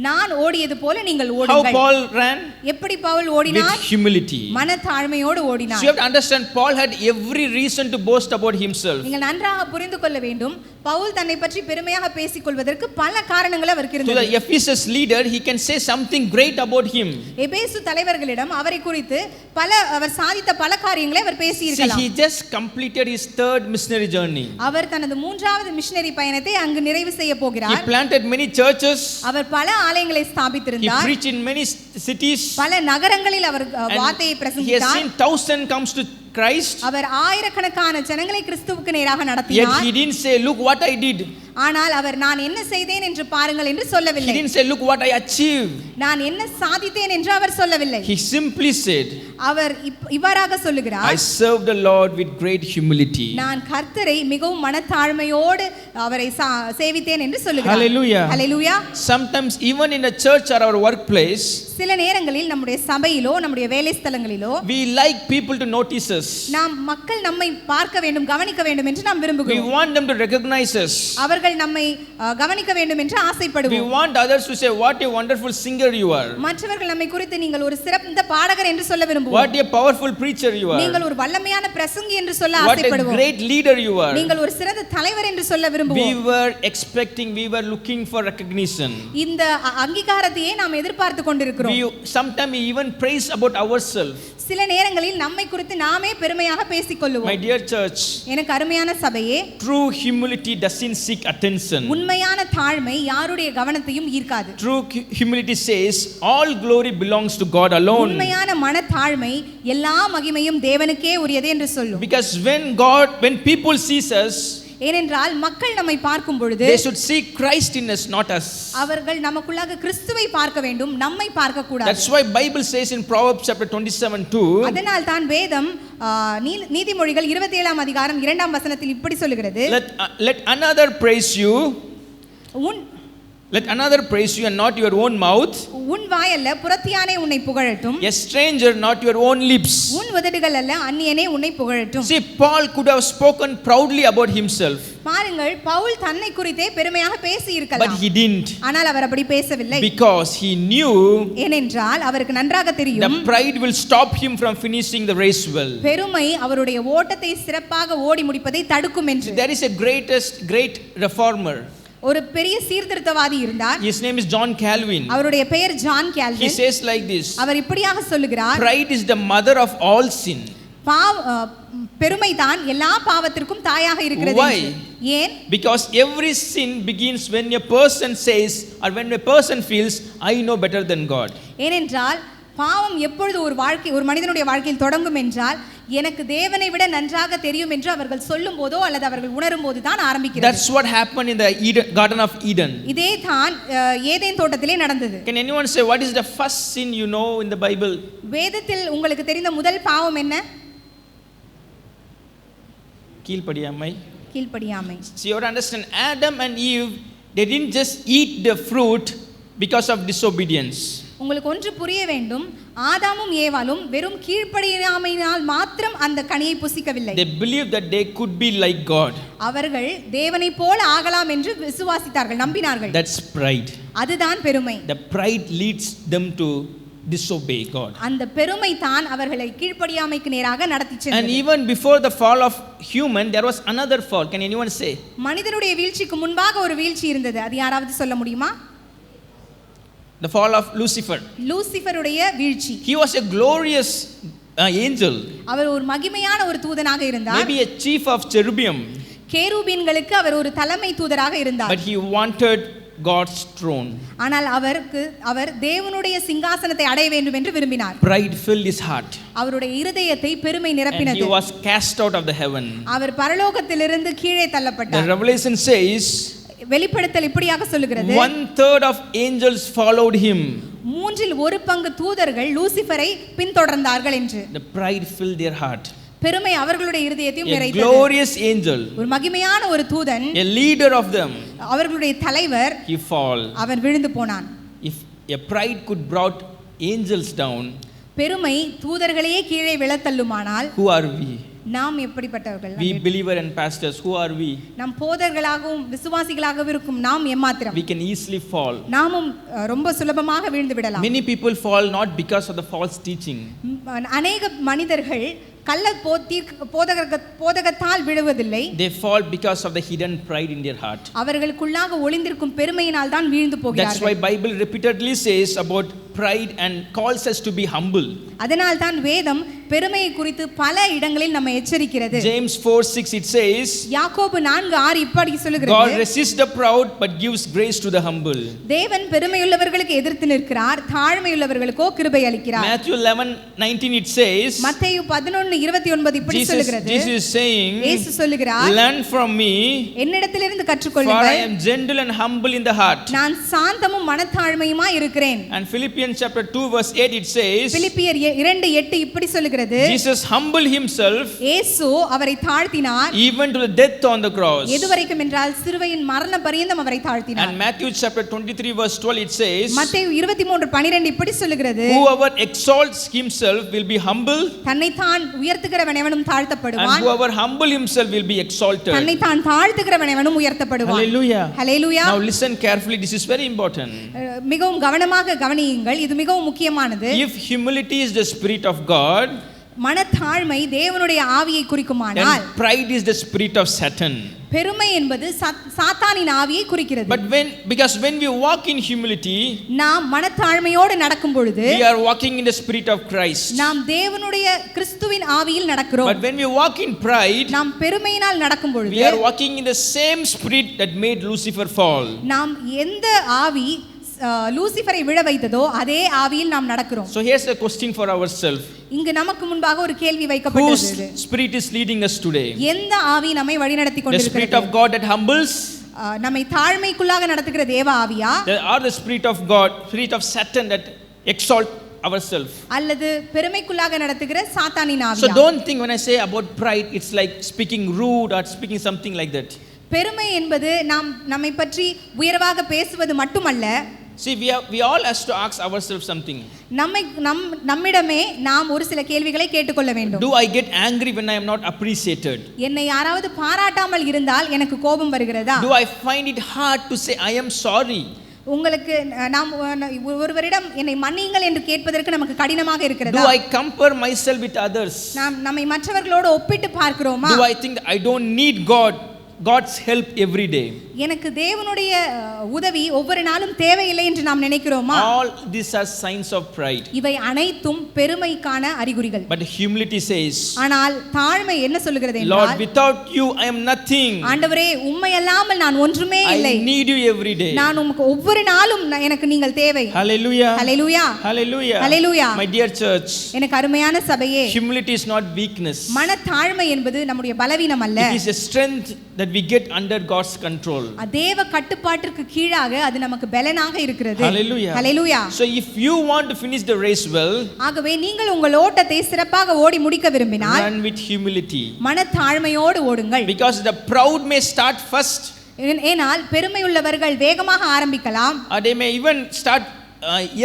நான் ஓடியது போல நீங்கள் How ஓடுங்கள். Paul ran? எப்படி பவுல் With ஓடினார்? humility. மனத்தாழ்மையோடு So ஓடினார். you have to understand, Paul had every reason to boast about himself. நீங்கள் நன்றாக புரிந்து கொள்ள வேண்டும், பவுல் தன்னை பற்றி பெருமையாக பேசிக் கொள்வதற்கு பல காரணங்கள் அவருக்கு To இருந்தது. the Ephesus leader, he can say something great about him. எபேசு தலைவர்களிடம் அவரை குறித்து அவர் சாதித்த பல காரியங்களை அவர் See, பேசியிருக்கலாம். he just completed his 3rd missionary journey. அவர் தனது 3வது மிஷனரி பயணத்தை அங்கு நிறைவு செய்ய He போகிறார். planted many churches. அவர் பல ஆலயங்களை He ஸ்தாபித்திருந்தார். preached in many cities. பல நகரங்களில் அவர் வார்த்தையை And he has பிரசங்கித்தார். seen 1,000 comes to Christ. அவர் ஆயிரக்கணக்கான ஜனங்களை கிறிஸ்துவுக்கு நேராக Yet நடத்தினார். he didn't say, look what I did. ஆனால் அவர் நான் என்ன செய்தேன் என்று பாருங்கள் என்று He சொல்லவில்லை. didn't say, look what I achieved. நான் என்ன சாதித்தேன் என்று அவர் சொல்லவில்லை. He simply said, அவர் இவ்வாறாக சொல்லுகிறார், I served the Lord with great humility. நான் கர்த்தரை மிகவும் மனத்தாழ்மையோடு அவரை சேவித்தேன் என்று சொல்லுகிறார். Hallelujah. Hallelujah. Sometimes even in a church or our workplace, சில நேரங்களில் நம்முடைய சபையிலோ நம்முடைய வேலை ஸ்தலங்களிலோ we like people to notice us. நாம் மக்கள் நம்மை பார்க்க வேண்டும், கவனிக்க வேண்டும் என்று நாம் We விரும்புகிறோம். want them to recognize us. அவர்கள் அவர்கள் நம்மை கவனிக்க வேண்டும் என்று We ஆசைப்படுவோம். want others to say, what a wonderful singer you are. மற்றவர்கள் நம்மை குறித்து நீங்கள் ஒரு சிறந்த பாடகர் என்று சொல்ல விரும்புவோம். What a powerful preacher you are. நீங்கள் ஒரு வல்லமையான பிரசங்கி என்று சொல்ல What a ஆசைப்படுவோம். great leader you are. நீங்கள் ஒரு சிறந்த தலைவர் என்று சொல்ல We விரும்புவோம். were expecting, we were looking for recognition. இந்த அங்கீகாரத்தையே நாம் எதிர்பார்த்து கொண்டிருக்கிறோம். Sometimes we even praise about ourselves. சில நேரங்களில் நம்மை குறித்து நாமே பெருமையாக பேசிக் கொள்ளுவோம். My dear church, எனக்கு அருமையான சபையே, true humility doesn't seek attention. உண்மையான தாழ்மை யாருடைய கவனத்தையும் ஈர்க்காது. True humility says all glory belongs to God alone. உண்மையான மனத்தாழ்மை எல்லா மகிமையும் தேவனுக்கே உரியது என்று சொல்லும். Because when people sees us, ஏனென்றால் மக்கள் நம்மை பார்க்கும் பொழுது they should see Christ in us, not us. அவர்கள் நமக்குள்ளாக கிறிஸ்துவை பார்க்க வேண்டும், நம்மை பார்க்க கூடாது. That's why Bible says in Proverbs chapter 27:2. அதனால் தான் வேதம் நீதிமொழிகள் 27ஆம் அதிகாரம் 2ஆம் வசனத்தில் இப்படி சொல்கிறது. Let another praise you. Let another praise you and not your own mouth. உன் வாய் அல்ல புறத்தியானே உன்னை புகழட்டும். A stranger, not your own lips. உன் உதடுகள் அல்ல அந்நியனே உன்னை புகழட்டும். See, Paul could have spoken proudly about himself. பாருங்கள், பவுல் தன்னை குறித்தே பெருமையாக பேசி இருக்கலாம். But he didn't. ஆனால் அவர் அப்படி பேசவில்லை. Because he knew ஏனென்றால் அவருக்கு நன்றாக தெரியும், the pride will stop him from finishing the race well. பெருமை அவருடைய ஓட்டத்தை சிறப்பாக ஓடி முடிப்பதை தடுக்கும் என்று. There is a great reformer. ஒரு பெரிய சீர்திருத்தவாதி இருந்தார். His name is John Calvin. அவருடைய பெயர் John Calvin. He says like this. அவர் இப்படியாக சொல்லுகிறார், Pride is the mother of all sin. பெருமை தான் எல்லா பாவத்திற்கும் தாயாக இருக்கிறது. Why? ஏன்? Because every sin begins when a person says or when a person feels I know better than God. ஏனென்றால் பாவம் எப்பொழுது ஒரு மனிதனுடைய வாழ்க்கையில் தொடங்கும் என்றால் எனக்கு தேவனை விட நன்றாக தெரியும் என்று அவர்கள் சொல்லும் போதோ அல்லது அவர்கள் உணரும் போது தான் ஆரம்பிக்கிறது. That's what happened in the Garden of Eden. இதே தான் ஏதேன் தோட்டத்திலே நடந்தது. Can anyone say what is the first sin you know in the Bible? வேதத்தில் உங்களுக்கு தெரிந்த முதல் பாவம் என்ன? கீழ்ப்படியாமை. So you have to understand, Adam and Eve, they didn't just eat the fruit because of disobedience. உங்களுக்கு ஒன்று புரிய வேண்டும், ஆதாமும் ஏவாளும் வெறும் கீழ்ப்படியாமையினால் மாத்திரம் அந்த கனியை புசிக்கவில்லை. They believed that they could be like God. அவர்கள் தேவனை போல ஆகலாம் என்று விசுவாசித்தார்கள், நம்பினார்கள். That's pride. அதுதான் பெருமை. The pride leads them to disobey God. அந்த பெருமை தான் அவர்களை கீழ்ப்படியாமைக்கு நேராக நடத்தி சென்றது. And even before the fall of human, there was another fall. Can anyone say? மனிதனுடைய வீழ்ச்சிக்கு முன்பாக ஒரு வீழ்ச்சி இருந்தது. அது யாராவது சொல்ல முடியுமா? The fall of Lucifer. லூசிஃபருடைய வீழ்ச்சி. He was a glorious angel. அவர் ஒரு மகிமையான ஒரு தூதனாக இருந்தார். Maybe a chief of cherubim. கேருபீன்களுக்கு அவர் ஒரு தலைமை தூதராக இருந்தார். But he wanted God's throne. ஆனால் அவர் தேவனுடைய சிங்காசனத்தை அடைய வேண்டும் என்று விரும்பினார். Pride filled his heart. அவருடைய இருதயத்தை பெருமை நிரப்பினது. And he was cast out of the heaven. அவர் பரலோகத்திலிருந்து கீழே தள்ளப்பட்டார். The Revelation says, வெளிப்படுத்தல் இப்படியாக சொல்லுகிறது, 1/3 of angels followed him. 1/3 தூதர்கள் லூசிஃபரை பின்தொடர்ந்தார்கள் என்று. The pride filled their heart. பெருமை அவர்களுடைய இருதயத்தையும் A நிறைத்தது. glorious angel, ஒரு மகிமையான ஒரு தூதன், a leader of them, அவர்களுடைய தலைவர், he fall. அவன் விழுந்து போனான். If a pride could brought angels down, பெருமை தூதர்களையே கீழே விழத்தள்ளுமானால் who are we? நாம் எப்படிப்பட்டவர்கள்? We believer and pastors, who are we? நாம் போதகர்களாகவும் விசுவாசிகளாகவும் இருக்கும் நாம் எம்மாத்திரம்? We can easily fall. நாமும் ரொம்ப சுலபமாக வீழ்ந்து விடலாம். Many people fall not because of the false teaching. அநேக மனிதர்கள் கள்ள போதகத்தால் விழுவதில்லை. They fall because of the hidden pride in their heart. அவர்களுக்குள்ளாக ஒளிந்திருக்கும் பெருமையினால் தான் வீழ்ந்து போகிறார்கள். That's why Bible repeatedly says about pride and calls us to be humble. அதனால் தான் வேதம் பெருமையை குறித்து பல இடங்களில் நம்மை எச்சரிக்கிறது. James 4:6 it says, யாக்கோபு 4:6 இப்படி சொல்லுகிறது, God resists the proud but gives grace to the humble. தேவன் பெருமையுள்ளவர்களுக்கு எதிர்த்து நிற்கிறார், தாழ்மையுள்ளவர்களுக்கோ கிருபை அளிக்கிறார். Matthew 11:19 it says, மத்தேயு 11:29 இப்படி சொல்லுகிறது, Jesus is saying, இயேசு சொல்லுகிறார், learn from me, என்னிடத்திலிருந்து for கற்றுக்கொள்ளுங்கள், I am gentle and humble in the heart. நான் சாந்தமும் மனத்தாழ்மையுமாய் இருக்கிறேன். And Philippians chapter 2 verse 8 it says, பிலிப்பியர் 2:8 இப்படி சொல்லுகிறது, சொல்லுகிறது, Jesus humbled himself இயேசு அவரை தாழ்த்தினார், even to the death on the cross. எதுவரைக்கும் என்றால் சிலுவையின் மரண பரியந்தம் அவரை தாழ்த்தினார். And Matthew chapter 23 verse 12 it says, மத்தேயு 23:12 இப்படி சொல்லுகிறது, whoever exalts himself will be humble, தன்னை தான் உயர்த்துகிறவன் எவனும் and தாழ்த்தப்படுவான், whoever humble himself will be exalted. தன்னை தான் தாழ்த்துகிறவன் எவனும் உயர்த்தப்படுவான். Hallelujah. Hallelujah. Now listen carefully, this is very important. மிகவும் கவனமாக கவனியுங்கள், இது மிகவும் முக்கியமானது. If humility is the spirit of God, மனத்தாழ்மை தேவனுடைய ஆவியை குறிக்குமானால், then pride is the spirit of Satan. பெருமை என்பது சாத்தானின் ஆவியை குறிக்கிறது. But because when we walk in humility, நாம் மனத்தாழ்மையோடு நடக்கும் பொழுது we are walking in the spirit of Christ. நாம் தேவனுடைய கிறிஸ்துவின் ஆவியில் நடக்கிறோம். But when we walk in pride, நாம் பெருமையினால் நடக்கும் பொழுது we are walking in the same spirit that made Lucifer fall. நாம் எந்த ஆவி லூசிஃபரை விழ வைத்ததோ அதே ஆவியில் நாம் நடக்கிறோம். So here's a question for ourselves. இங்கு நமக்கு முன்பாக ஒரு கேள்வி வைக்கப்பட்டது. Whose spirit is leading us today? எந்த ஆவி நம்மை வழிநடத்தி The கொண்டிருக்கிறது? spirit of God that humbles, நம்மை தாழ்மைக்குள்ளாக நடத்துகிற தேவ ஆவியா, or the spirit of God, spirit of Satan that exalt ourselves? அல்லது பெருமைக்குள்ளாக நடத்துகிற சாத்தானின் So ஆவியா? don't think when I say about pride it's like speaking rude or speaking something like that. பெருமை என்பது நம்மை பற்றி உயர்வாக பேசுவது மட்டுமல்ல. See, we all has to ask ourselves something. நம்மிடமே நாம் ஒரு சில கேள்விகளை கேட்டுக்கொள்ள வேண்டும். Do I get angry when I am not appreciated? என்னை யாராவது பாராட்டாமல் இருந்தால் எனக்கு கோபம் வருகிறதா? Do I find it hard to say I am sorry? உங்களுக்கு நாம் ஒருவரிடம் என்னை மன்னியுங்கள் என்று கேட்பதற்கு நமக்கு கடினமாக இருக்கிறதா? Do I compare myself with others? நம்மை மற்றவர்களோடு ஒப்பிட்டு பார்க்கிறோமா? Do I think I don't need God's help every day? எனக்கு தேவனுடைய உதவி ஒவ்வொரு நாளும் தேவையில்லை என்று நாம் நினைக்கிறோமா? All these are signs of pride. இவை அனைத்தும் பெருமைக்கான அறிகுறிகள். But humility says, ஆனால் தாழ்மை என்ன சொல்கிறது என்றால், Lord, without you I am nothing. ஆண்டவரே உம்மை அல்லாமல் நான் ஒன்றுமே இல்லை. I need you every day. நான் உமக்கு ஒவ்வொரு நாளும் எனக்கு நீங்கள் தேவை. Hallelujah. Hallelujah. Hallelujah. Hallelujah. My dear church, எனக்கு அருமையான சபையே, humility is not weakness. மனத்தாழ்மை என்பது நம்முடைய பலவீனம் அல்ல. It is a strength that we get under God's control. தேவ கட்டுப்பாட்டிற்கு கீழாக அது நமக்கு பலனாக இருக்கிறது. Hallelujah. Hallelujah. So if you want to finish the race well, ஆகவே நீங்கள் உங்கள் ஓட்டத்தை சிறப்பாக ஓடி முடிக்க விரும்பினால் run with humility. மனத்தாழ்மையோடு ஓடுங்கள். Because the proud may start first. ஏனால் பெருமை உள்ளவர்கள் வேகமாக ஆரம்பிக்கலாம். Or they may even start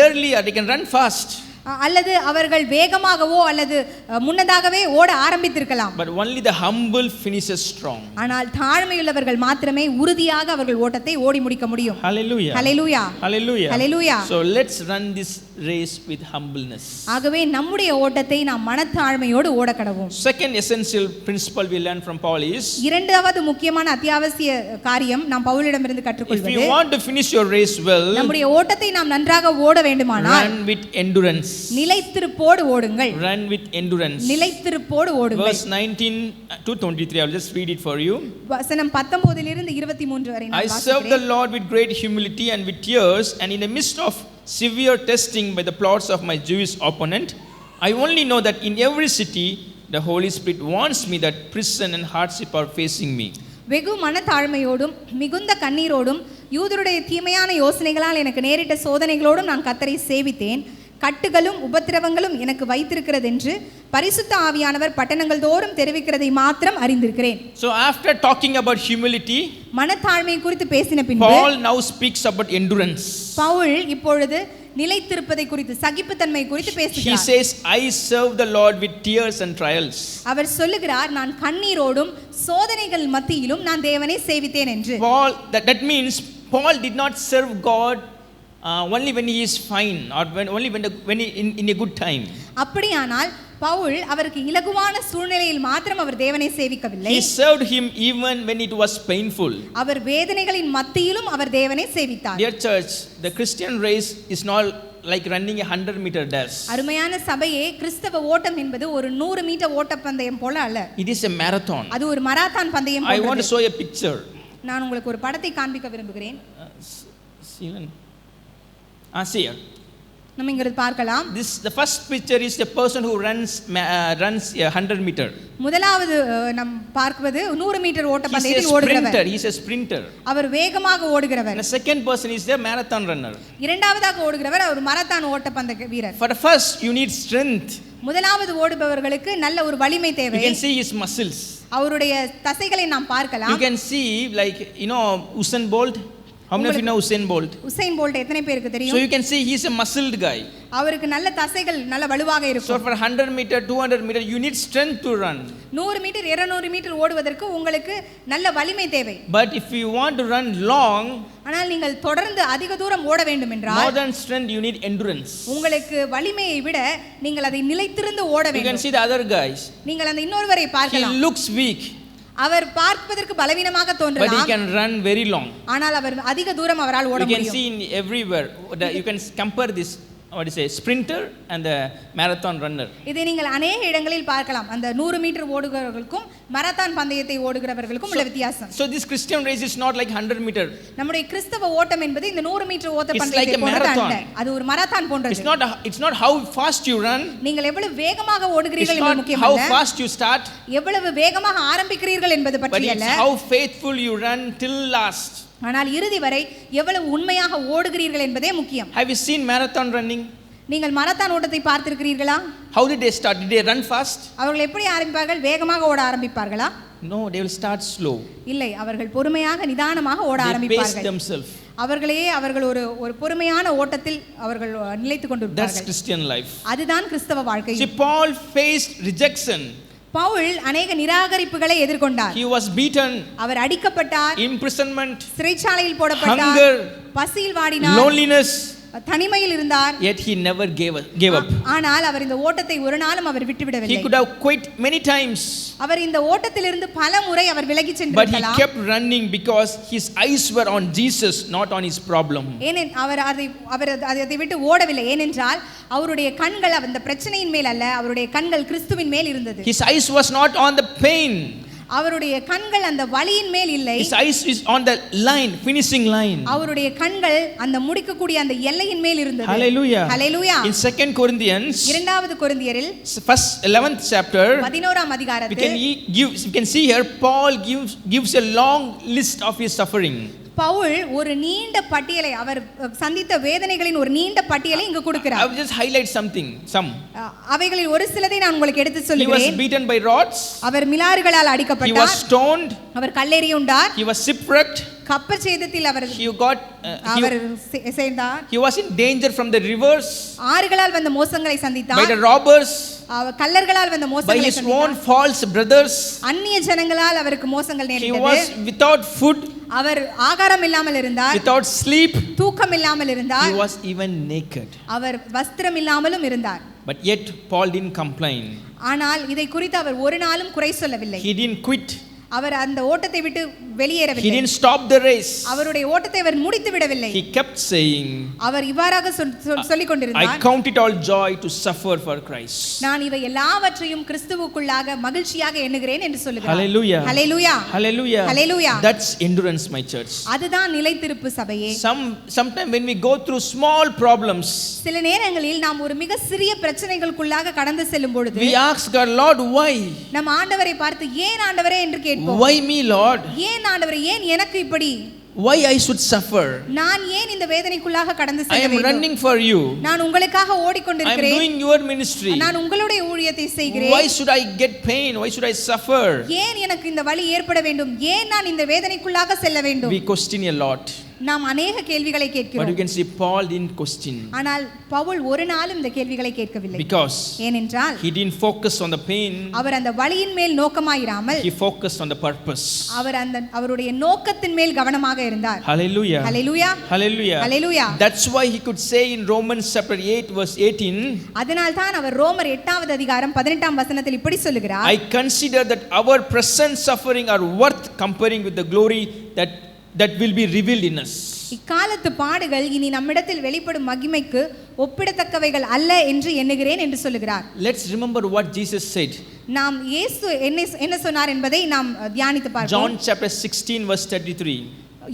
early, or they can run fast. அல்லது அவர்கள் வேகமாகவோ அல்லது முன்னதாகவே ஓட ஆரம்பித்திருக்கலாம். But only the humble finishes strong. ஆனால் தாழ்மையுள்ளவர்கள் மாத்திரமே உறுதியாக அவர்கள் ஓட்டத்தை ஓடி முடிக்க முடியும். Hallelujah. Hallelujah. Hallelujah. Hallelujah. So let's run this race with humbleness. ஆகவே நம்முடைய ஓட்டத்தை நாம் மனத்தாழ்மையோடு ஓடக்கடவோம். Second essential principle we learn from Paul is, இரண்டாவது முக்கியமான அத்தியாவசிய காரியம் நாம் பவுலிடமிருந்து if கற்றுக்கொள்வது, you want to finish your race well, நம்முடைய ஓட்டத்தை நாம் நன்றாக ஓட வேண்டுமானால் run with endurance. நிலைத்திருப்போடு ஓடுங்கள். Run with endurance. நிலைத்திருப்போடு ஓடுங்கள். Verse 19 to 23, I will just read it for you. வசனம் 19 இலிருந்து 23 வரை I நான் serve the வாசிக்கிறேன். Lord with great humility and with tears, and in the midst of severe testing by the plots of my Jewish opponent, I only know that in every city the Holy Spirit warns me that prison and hardship are facing me. வெகு மனத்தாழ்மையோடும் மிகுந்த கண்ணீரோடும் யூதருடைய தீமையான யோசனைகளால் எனக்கு நேரிட்ட சோதனைகளோடும் நான் கர்த்தரை சேவித்தேன். கட்டுகளும் உபத்திரவங்களும் எனக்கு வைத்திருக்கிறது என்று பரிசுத்த ஆவியானவர் பட்டணங்கள் தோறும் தெரிவிக்கிறதை மாத்திரம் அறிந்திருக்கிறேன். So after talking about humility, மனத்தாழ்மை குறித்து பேசின பின்பு Paul now speaks about endurance. Pavul இப்பொழுது நிலைத்திருப்பதை குறித்து, சகிப்புத்தன்மை குறித்து He பேசுகிறார். says, I serve the Lord with tears and trials. அவர் சொல்லுகிறார், நான் கண்ணீரோடும் சோதனைகள் மத்தியிலும் நான் தேவனை சேவித்தேன் என்று. Paul, that means Paul did not serve God only when he is fine, or only when he in a good time. அப்படியானால் பவுல் அவருக்கு இலகுவான சூழ்நிலையில் மாத்திரம் அவர் தேவனை சேவிக்கவில்லை. He served him even when it was painful. அவர் வேதனைகளின் மத்தியிலும் அவர் தேவனை சேவித்தார். Dear church, the Christian race is not like running a 100-meter dash. அருமையான சபையே, கிறிஸ்தவ ஓட்டம் என்பது ஒரு 100 மீட்டர் ஓட்டப்பந்தயம் போல அல்ல. It is a marathon. அது ஒரு மராத்தான் பந்தயம் I want to போன்றது. show a picture. நான் உங்களுக்கு ஒரு படத்தை காண்பிக்க விரும்புகிறேன். See here. நம்ம இங்க பார்க்கலாம். The first picture is the person who runs a 100-meter. முதலாவது நாம் பார்க்குவது 100 மீட்டர் ஓட்டப்பந்தயத்தில் ஓடுகிறவர். He is a sprinter. அவர் வேகமாக ஓடுகிறவர். The second person is the marathon runner. இரண்டாவதாக ஓடுகிறவர் அவர் மராத்தான் ஓட்டப்பந்தய வீரர். For the first you need strength. முதலாவது ஓடுபவர்களுக்கு நல்ல ஒரு வலிமை You தேவை. can see his muscles. அவருடைய தசைகளை நாம் You பார்க்கலாம். can see like Usain Bolt. How many of you know Usain Bolt? Usain Bolt எத்தனை பேருக்கு So தெரியும்? you can see he's a muscled guy. அவருக்கு நல்ல தசைகள் நல்ல வலுவாக So இருக்கும். for 100 meter, 200 meter, you need strength to run. 100 metre 200 metre ஓடுவதற்கு உங்களுக்கு நல்ல வலிமை தேவை. But if you want to run long, ஆனால் நீங்கள் தொடர்ந்து அதிக தூரம் ஓட வேண்டும் more என்றால் than strength, you need endurance. உங்களுக்கு வலிமையை விட நீங்கள் அதை நிலைத்திருந்து ஓட You can வேண்டும். see the other guys. நீங்கள் அந்த இன்னொருவரை He பார்க்கலாம். looks weak, அவர் பார்ப்பதற்கு பலவீனமாக but he தோன்றலாம். can run very long. ஆனால் அவர் அதிக தூரம் அவரால் ஓட You can முடியும். see in everywhere. You can compare this, what is a sprinter and the marathon runner. இதை நீங்கள் அநேக இடங்களில் பார்க்கலாம். அந்த 100 மீட்டர் ஓடுகிறவர்களுக்கும் மராத்தான் பந்தயத்தை ஓடுகிறவர்களுக்கும் உள்ள வித்தியாசம். So this Christian race is not like 100 meter. நம்முடைய கிறிஸ்தவ ஓட்டம் என்பது இந்த 100 மீட்டர் ஓட்ட It's பந்தயத்தை like a போன்றது அல்ல. marathon. அது ஒரு மராத்தான் போன்றது. It's not how fast you run. நீங்கள் எவ்வளவு வேகமாக It's ஓடுகிறீர்கள் என்பது not முக்கியம் how அல்ல. fast you start, எவ்வளவு வேகமாக ஆரம்பிக்கிறீர்கள் என்பது but பற்றி it's அல்ல. how faithful you run till last. ஆனால் இறுதி வரை எவ்வளவு உண்மையாக ஓடுகிறீர்கள் என்பதே முக்கியம். Have you seen marathon running? நீங்கள் மராத்தான் ஓட்டத்தை பார்த்திருக்கிறீர்களா? How did they start? Did they run fast? அவர்கள் எப்படி ஆரம்பிப்பார்கள்? வேகமாக ஓட ஆரம்பிப்பார்கள்? No, they will start slow. இல்லை, அவர்கள் பொறுமையாக நிதானமாக ஓட They pace ஆரம்பிப்பார்கள். themselves. அவர்கள் ஒரு பொறுமையான ஓட்டத்தில் அவர்கள் நிலைத்துக் That's கொண்டிருப்பார்கள். Christian life. அதுதான் கிறிஸ்தவ வாழ்க்கை. See, Paul faced rejection. Pavul அநேக நிராகரிப்புகளை எதிர்கொண்டார். He was beaten, our அடிக்கப்பட்டார், imprisonment, சிறைச்சாலையில் போடப்பட்டார், hunger, பசியில் வாடினார், loneliness. தனிமையில் இருந்தார். Yet he never gave up. ஆனால் அவர் இந்த ஓட்டத்தை ஒரு நாளும் அவர் He விட்டுவிடவில்லை. could have quit many times, அவர் இந்த ஓட்டத்திலிருந்து பல முறை அவர் விலகி but he சென்றிருக்கலாம். kept running because his eyes were on Jesus, not on his problem. அவர் அதை விட்டு ஓடவில்லை. ஏனென்றால் அவருடைய கண்கள் அந்த பிரச்சனையின் மேல் அல்ல, அவருடைய கண்கள் கிறிஸ்துவின் மேல் இருந்தது. His eyes was not on the pain. அவருடைய கண்கள் அந்த வலியின் மேல் இல்லை. His eyes is on the line, finishing line. அவருடைய கண்கள் அந்த முடிக்கக்கூடிய அந்த எல்லையின் மேல் இருந்தது. Hallelujah. Hallelujah. In 2 Corinthians, இரண்டாவது கொரிந்தியரில் first 11th chapter, 11ஆம் we அதிகாரத்தில் can see here Paul gives a long list of his suffering. Pavul ஒரு நீண்ட பட்டியலை, அவர் சந்தித்த வேதனைகளின் ஒரு நீண்ட பட்டியலை இங்கு I கொடுக்கிறார். will just highlight some. அவைகளில் ஒரு சிலதை நான் உங்களுக்கு எடுத்து He was சொல்கிறேன். beaten by rods. Our மிலாறுகளால் He was அடிக்கப்பட்டார். stoned. Our கல்லெறியுண்டார். He was shipwrecked. கப்பல் சேதத்தில் அவர் அவர் சேர்ந்தார். He was in danger from the rivers, ஆறுகளால் வந்த மோசங்களை by சந்தித்தார். the robbers, அவர் கல்லர்களால் வந்த by மோசங்களை his own சந்தித்தார். false brothers. அந்நிய ஜனங்களால் அவருக்கு மோசங்கள் He நேரிட்டது. was without food, அவர் ஆகாரம் இல்லாமல் இருந்தார். without sleep. தூக்கம் இல்லாமல் He இருந்தார். was even naked. அவர் வஸ்திரம் இல்லாமலும் இருந்தார். But yet Paul didn't complain. ஆனால் இதை குறித்து அவர் ஒரு நாளும் குறை சொல்லவில்லை. He didn't quit. அவர் அந்த ஓட்டத்தை விட்டு He வெளியேறவில்லை. didn't stop the race. அவருடைய ஓட்டத்தை அவர் முடித்து விடவில்லை. He kept saying, அவர் இவ்வாறாக சொல்லிக் I கொண்டிருந்தார். count it all joy to suffer for Christ. நான் இவை எல்லாவற்றையும் கிறிஸ்துவுக்குள்ளாக மகிழ்ச்சியாக எண்ணுகிறேன் என்று சொல்லுகிறார். Hallelujah. Hallelujah. Hallelujah. Hallelujah. That's endurance, my church. அதுதான் நிலைத்திருப்பு சபையே. Sometime when we go through small problems, சில நேரங்களில் நாம் ஒரு மிக சிறிய பிரச்சனைகளுக்குள்ளாக கடந்து செல்லும் பொழுது we ask God, Lord, why? நம் ஆண்டவரை பார்த்து ஏன் ஆண்டவரே என்று கேட்போம். Why me, Lord? ஏன் ஆண்டவரே, ஏன் எனக்கு இப்படி? Why I should suffer? நான் ஏன் இந்த வேதனைக்குள்ளாக கடந்து I செல்ல am வேண்டும்? running for you. நான் உங்களுக்காக I am ஓடிக்கொண்டிருக்கிறேன். doing your ministry. நான் உங்களுடைய ஊழியத்தை செய்கிறேன். Why should I get pain? Why should I suffer? ஏன் எனக்கு இந்த வலி ஏற்பட வேண்டும்? ஏன் நான் இந்த வேதனைக்குள்ளாக செல்ல வேண்டும்? We question a lot. நாம் அநேக கேள்விகளை But you கேட்கிறோம். can see Paul didn't question. ஆனால் பவுல் ஒரு நாளும் இந்த கேள்விகளை கேட்கவில்லை. Because ஏனென்றால் he didn't focus on the pain. அவர் அந்த வலியின் மேல் நோக்கமாயிராமல் He focused on the purpose. அவருடைய நோக்கத்தின் மேல் கவனமாக இருந்தார். Hallelujah. Hallelujah. Hallelujah. Hallelujah. That's why he could say in Romans chapter 8 verse 18, அதனால் தான் அவர் ரோமர் 8வது அதிகாரம் 18ஆம் வசனத்தில் இப்படி சொல்லுகிறார். I consider that our present suffering are worth comparing with the glory that will be revealed in us. இக்காலத்து பாடுகள் இனி நம்மிடத்தில் வெளிப்படும் மகிமைக்கு ஒப்பிடத்தக்கவைகள் அல்ல என்று எண்ணுகிறேன் என்று சொல்லுகிறார். Let's remember what Jesus said. நாம் இயேசு என்ன சொன்னார் என்பதை நாம் தியானித்து பார்ப்போம். John chapter 16 verse 33.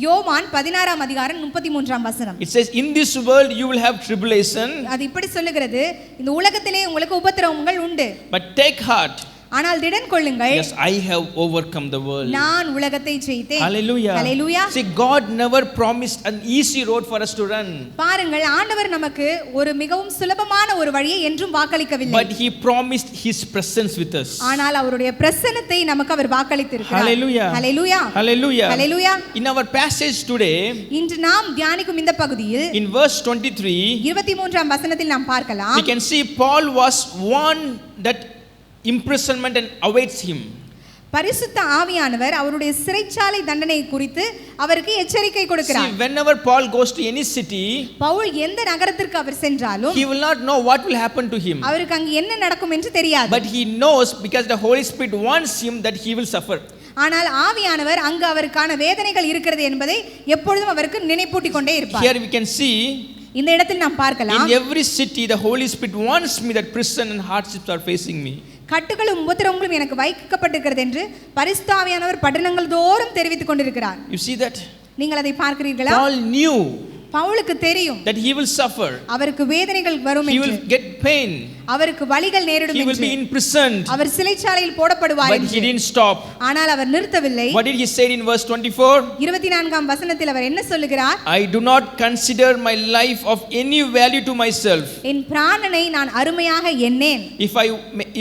யோவான் 16ஆம் அதிகாரம் 33ஆம் வசனம். It says, in this world you will have tribulation. அது இப்படி சொல்லுகிறது, இந்த உலகத்திலே உங்களுக்கு உபத்திரவங்கள் உண்டு. But take heart. ஆனால் திடன் கொள்ளுங்கள், Yes, I have overcome the world. நான் உலகத்தை ஜெயித்தேன். Hallelujah. Hallelujah. See, God never promised an easy road for us to run. பாருங்கள், ஆண்டவர் நமக்கு ஒரு மிகவும் சுலபமான ஒரு வழியை என்றும் வாக்களிக்கவில்லை. But He promised His presence with us. ஆனால் அவருடைய பிரசன்னத்தை நமக்கு அவர் வாக்களித்திருக்கிறார். Hallelujah. Hallelujah. Hallelujah. Hallelujah. In our passage today, இன்று நாம் தியானிக்கும் இந்த பகுதியில் in verse 23, 23ஆம் வசனத்தில் நாம் பார்க்கலாம். we can see Paul was warned that imprisonment and awaits him. பரிசுத்த ஆவியானவர் அவருடைய சிறைச்சாலை தண்டனை குறித்து அவருக்கு எச்சரிக்கை கொடுக்கிறார். See, whenever Paul goes to any city, Pavul எந்த நகரத்திற்கு அவர் சென்றாலும் he will not know what will happen to him. அவருக்கு அங்கு என்ன நடக்கும் என்று தெரியாது. But he knows because the Holy Spirit wants him that he will suffer. ஆனால் ஆவியானவர் அங்கு அவருக்கான வேதனைகள் இருக்கிறது என்பதை எப்பொழுதும் அவருக்கு நினைப்பூட்டிக் கொண்டே இருப்பார். Here we can see இந்த இடத்தில் நாம் பார்க்கலாம், in every city the Holy Spirit wants me that prison and hardships are facing me. கட்டுகளும் உபத்திரவங்களும் எனக்கு வைக்கப்பட்டிருக்கிறது என்று பரிசுத்த ஆவியானவர் பட்டணங்கள் தோறும் தெரிவித்துக் கொண்டிருக்கிறார். You see that? நீங்கள் அதை பார்க்கிறீர்களா? Paul knew பவுலுக்கு தெரியும் that he will suffer. அவருக்கு வேதனைகள் வரும் He என்று, will get pain. அவருக்கு வலிகள் நேரிடும் He will என்று, be imprisoned. அவர் சிறைச்சாலையில் போடப்படுவார் But he என்று. didn't stop. ஆனால் அவர் நிறுத்தவில்லை. What did he say in verse 24? 24ஆம் வசனத்தில் அவர் என்ன சொல்லுகிறார்? I do not consider my life of any value to myself. என் பிராணனை நான் அருமையாக எண்ணேன்.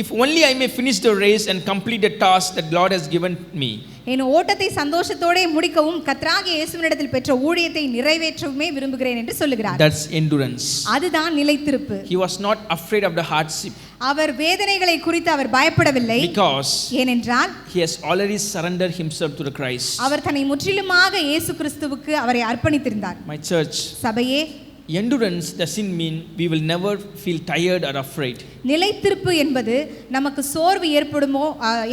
If only I may finish the race and complete the task that Lord has given me. என் ஓட்டத்தை சந்தோஷத்தோட முடிக்கவும் கர்த்தராகிய இயேசுவினிடத்தில் பெற்ற ஊழியத்தை நிறைவேற்றவுமே விரும்புகிறேன் என்று சொல்லுகிறார். That's endurance. அதுதான் நிலைத்திருப்பு. He was not afraid of the hardship அவர் வேதனைகளை குறித்து அவர் பயப்படவில்லை. because ஏனென்றால் he has already surrendered himself to the Christ. அவர் தன்னை முற்றிலுமாக இயேசு கிறிஸ்துவுக்கு அவரை அர்ப்பணித்திருந்தார். My church, சபையே, endurance doesn't mean we will never feel tired or afraid. நிலைத்திருப்பு என்பது நமக்கு சோர்வு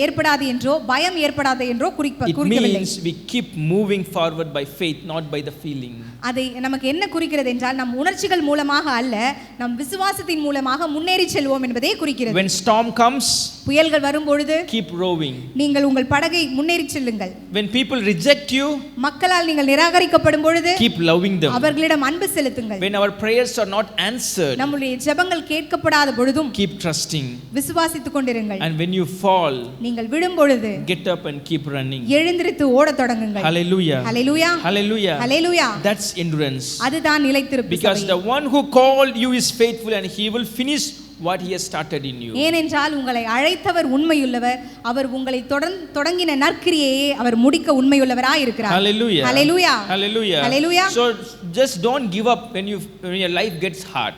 ஏற்படாது என்றோ பயம் ஏற்படாது என்றோ It குறிக்கவில்லை. means we keep moving forward by faith, not by the feeling. அதை நமக்கு என்ன குறிக்கிறது என்றால் நம் உணர்ச்சிகள் மூலமாக அல்ல, நம் விசுவாசத்தின் மூலமாக முன்னேறி செல்வோம் என்பதே குறிக்கிறது. When storm comes, புயல்கள் வரும் பொழுது keep rowing. நீங்கள் உங்கள் படகை முன்னேறி செல்லுங்கள். When people reject you, மக்களால் நீங்கள் நிராகரிக்கப்படும் பொழுது keep loving them. அவர்களிடம் அன்பு செலுத்துங்கள். When our prayers are not answered, நம்முடைய ஜெபங்கள் கேட்கப்படாத பொழுதும் keep trusting. விசுவாசித்துக் கொண்டிருங்கள். And when you fall, நீங்கள் விழும் பொழுது get up and keep running. எழுந்திருத்து ஓடத் தொடங்குங்கள். Hallelujah. Hallelujah. Hallelujah. Hallelujah. That's endurance. அதுதான் நிலைத்திருப்பு. Because the one who called you is faithful and he will finish what he has started in you. ஏனென்றால் உங்களை அழைத்தவர் உண்மையுள்ளவர், அவர் உங்களை தொடங்கின நற்கிரியையை அவர் முடிக்க உண்மையுள்ளவராய் இருக்கிறார். Hallelujah. Hallelujah. Hallelujah. Hallelujah. So just don't give up when your life gets hard.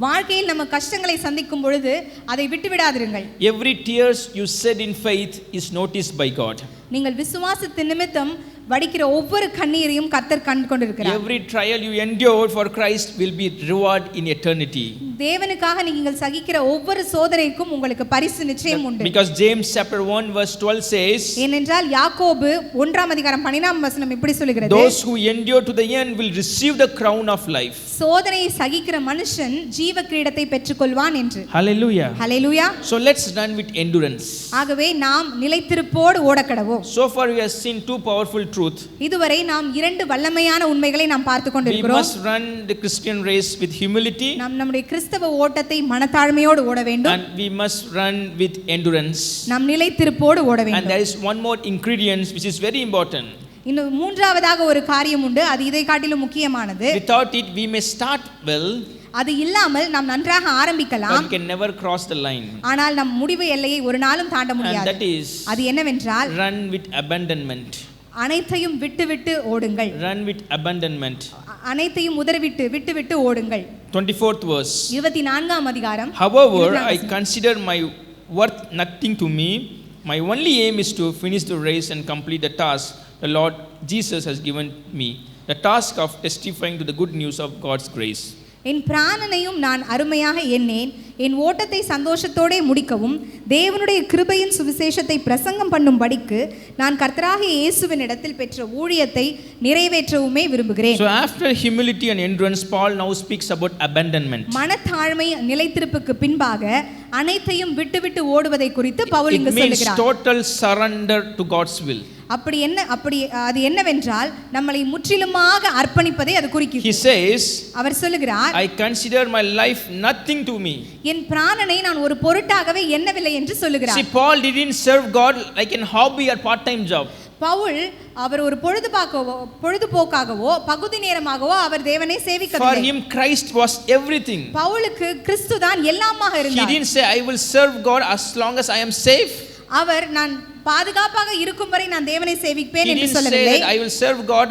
வாழ்க்கையில் நம்ம கஷ்டங்களை சந்திக்கும் பொழுது அதை விட்டு விடாதிருங்கள். Every tears you shed in faith is noticed by God. நீங்கள் விசுவாசத்தின் நிமித்தம் வடிக்கிற ஒவ்வொரு கண்ணீரையும் கர்த்தர் கண்டு கொண்டிருக்கிறார். Every trial you endure for Christ will be reward in eternity. தேவனுக்காக நீங்கள் சகிக்கிற ஒவ்வொரு சோதனைக்கும் உங்களுக்கு பரிசு நிச்சயம் உண்டு. Because James chapter 1 verse 12 says, ஏனென்றால் யாக்கோபு 1ஆம் அதிகாரம் 12ஆம் வசனம் இப்படி சொல்கிறது, those who endure to the end will receive the crown of life. சோதனையை சகிக்கிற மனுஷன் ஜீவ கிரீடத்தை பெற்றுக்கொள்வான் என்று. Hallelujah. Hallelujah. So let's run with endurance. ஆகவே நாம் நிலைத்திருப்போடு ஓடக்கடவோம். So far we have seen two powerful truths. இதுவரை நாம் இரண்டு வல்லமையான உண்மைகளை நாம் பார்த்து We கொண்டிருக்கிறோம். must run the Christian race with humility. நாம் நம்முடைய கிறிஸ்தவ ஓட்டத்தை மனத்தாழ்மையோடு ஓட வேண்டும். And we must run with endurance. நாம் நிலைத்திருப்போடு ஓட And வேண்டும். there is one more ingredient which is very important. இன்னும் மூன்றாவதாக ஒரு காரியம் உண்டு, அது இதை காட்டிலும் முக்கியமானது. Without it we may start well, அது இல்லாமல் நாம் நன்றாக but ஆரம்பிக்கலாம், we can never cross the line. ஆனால் நம் முடிவு எல்லையை ஒரு நாளும் தாண்ட And முடியாது. that is அது என்னவென்றால் run with abandonment. அனைத்தையும் விட்டு ஓடுங்கள். Run with abandonment. அனைத்தையும் விட்டு ஓடுங்கள். 24th verse. 24ஆம் அதிகாரம். However, I consider my worth nothing to me. My only aim is to finish the race and complete the task the Lord Jesus has given me, the task of testifying to the good news of God's grace. என் பிராணனையும் நான் அருமையாக எண்ணேன், என் ஓட்டத்தை சந்தோஷத்தோடே முடிக்கவும் தேவனுடைய கிருபையின் சுவிசேஷத்தை பிரசங்கம் பண்ணும்படிக்கு நான் கர்த்தராகிய இயேசுவின் இடத்தில் பெற்ற ஊழியத்தை நிறைவேற்றவுமே விரும்புகிறேன். So after humility and endurance, Paul now speaks about abandonment. மனத்தாழ்மை நிலைத்திருப்புக்கு பின்பாக அனைத்தையும் விட்டுவிட்டு ஓடுவதை குறித்து பவுல் It இங்கு means சொல்லுகிறார். total surrender to God's will. அப்படி அது என்னவென்றால் நம்மளை முற்றிலுமாக அர்ப்பணிப்பதை அது He குறிக்கிறது. says, அவர் சொல்லுகிறார், I consider my life nothing to me. என் பிராணனை நான் ஒரு பொருட்டாகவே எண்ணவில்லை என்று சொல்லுகிறார். See, Paul didn't serve God like in hobby or part-time job. Pavul அவர் ஒரு பொழுதுபோக்காகவோ பகுதி நேரமாகவோ அவர் தேவனை For சேவிக்கவில்லை. him, Christ was everything. பவுலுக்கு கிறிஸ்து தான் எல்லாமாக He இருந்தார். didn't say, I will serve God as long as I am safe. அவர் நான் பாதுகாப்பாக இருக்கும் வரை நான் தேவனை சேவிப்பேன் He என்று didn't say சொல்லவில்லை. that I will serve God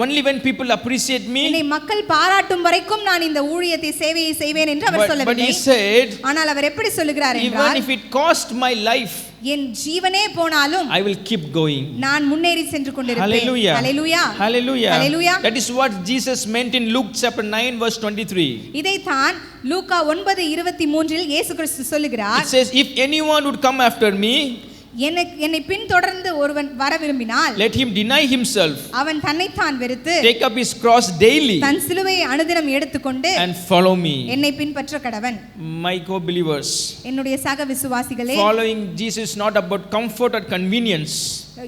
only when people appreciate என்னை me. மக்கள் பாராட்டும் வரைக்கும் நான் இந்த ஊழியத்தை சேவையை செய்வேன் என்று அவர் But சொல்லவில்லை. he said, ஆனால் அவர் எப்படி சொல்லுகிறார் even என்றால், if it cost my life, என் ஜீவனே போனாலும் I will keep going. நான் முன்னேறி சென்று கொண்டிருப்பேன். Hallelujah. Hallelujah. Hallelujah. Hallelujah. That is what Jesus meant in Luke chapter 9 verse 23. இதைத்தான் லூக்கா 9:23 இல் இயேசு கிறிஸ்து சொல்லுகிறார். It says, if anyone would come after me, என்னை பின்தொடர்ந்து ஒருவன் வர விரும்பினால் let him deny himself, அவன் தன்னைத்தான் வெறுத்து take up his cross daily, தன் சிலுவையை அனுதினம் எடுத்துக்கொண்டு and follow me. என்னை பின்பற்ற கடவன். My co-believers, என்னுடைய சக விசுவாசிகளே, following Jesus is not about comfort or convenience.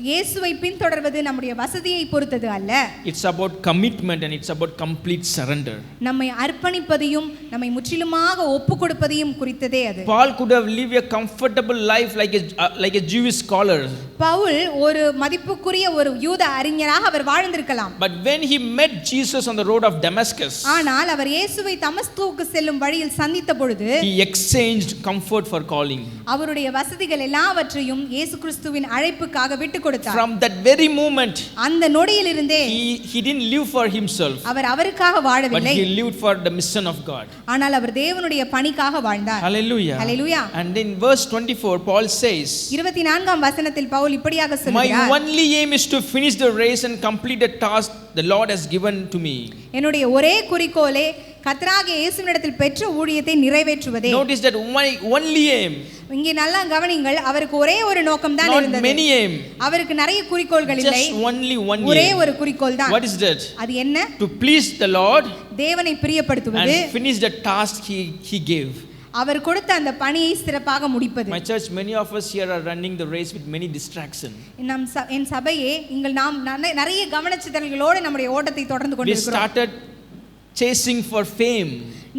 இயேசுவை பின்தொடர்வது நம்முடைய வசதியை பொறுத்தது அல்ல. It's about commitment and it's about complete surrender. நம்மை அர்ப்பணிப்பதையும் நம்மை முற்றிலுமாக ஒப்புக் கொடுப்பதையும் குறித்ததே அது. Paul could have lived a comfortable life like a Jewish scholar. Pavul ஒரு மதிப்புக்குரிய ஒரு யூத அறிஞராக அவர் வாழ்ந்திருக்கலாம். But when he met Jesus on the road of Damascus, ஆனால் அவர் இயேசுவை தமஸ்குவுக்கு செல்லும் வழியில் சந்தித்த பொழுது he exchanged comfort for calling. அவருடைய வசதிகள் எல்லாவற்றையும் இயேசு கிறிஸ்துவின் அழைப்புக்காக விட்டு கொடுத்தார். From that very moment, அந்த நொடியிலிருந்தே he didn't live for himself, அவர் அவருக்காக but வாழவில்லை. he lived for the mission of God. ஆனால் அவர் தேவனுடைய பணிக்காக வாழ்ந்தார். Hallelujah. Hallelujah. And in verse 24, Paul says, 24ஆம் வசனத்தில் பவுல் இப்படியாக my சொல்கிறார், only aim is to finish the race and complete the task the Lord has given to me. என்னுடைய ஒரே குறிக்கோளே கர்த்தராகிய இயேசுவினிடத்தில் பெற்ற ஊழியத்தை நிறைவேற்றுவதே. Notice that my only aim, இங்கே நல்லா கவனிங்கள், அவருக்கு ஒரே ஒரு நோக்கம் தான் not இருந்தது. many aim, அவருக்கு நிறைய குறிக்கோள்கள் இல்லை, just only one ஒரே aim. ஒரு குறிக்கோள் தான். What is that? அது என்ன? To please the Lord தேவனை பிரியப்படுத்துவது, and finish the task he gave. அவர் கொடுத்த அந்த பணியை சிறப்பாக முடிப்பது. My church, many of us here are running the race with many distractions. என் சபையே நாம் நிறைய கவனச்சிதறல்களோடு நம்முடைய ஓட்டத்தை தொடர்ந்து We கொண்டிருக்கிறோம். started chasing for fame,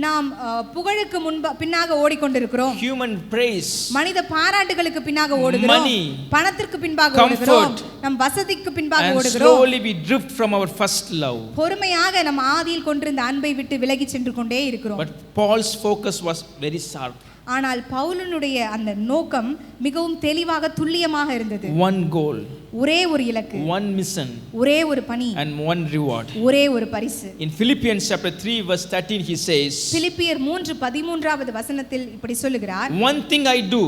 நாம் புகழுக்கு பின்னாக ஓடிக்கொண்டிருக்கிறோம். human praise, மனித பாராட்டுகளுக்கு பின்னாக ஓடுகிறோம். money, பணத்திற்கு பின்பாக comfort, ஓடுகிறோம். நம் வசதிக்கு பின்பாக and ஓடுகிறோம். slowly we drift from our first love. பொறுமையாக நம் ஆதியில் கொண்டிருந்த அன்பை விட்டு விலகி சென்று கொண்டே இருக்கிறோம். But Paul's focus was very sharp. ஆனால் பவுலனுடைய அந்த நோக்கம் மிகவும் தெளிவாக துல்லியமாக இருந்தது. One goal, ஒரே ஒரு இலக்கு, one mission, ஒரே ஒரு பணி, and one reward. ஒரே ஒரு பரிசு. In Philippians chapter 3 verse 13 he says, பிலிப்பியர் 3:13வது வசனத்தில் இப்படி சொல்லுகிறார், one thing I do,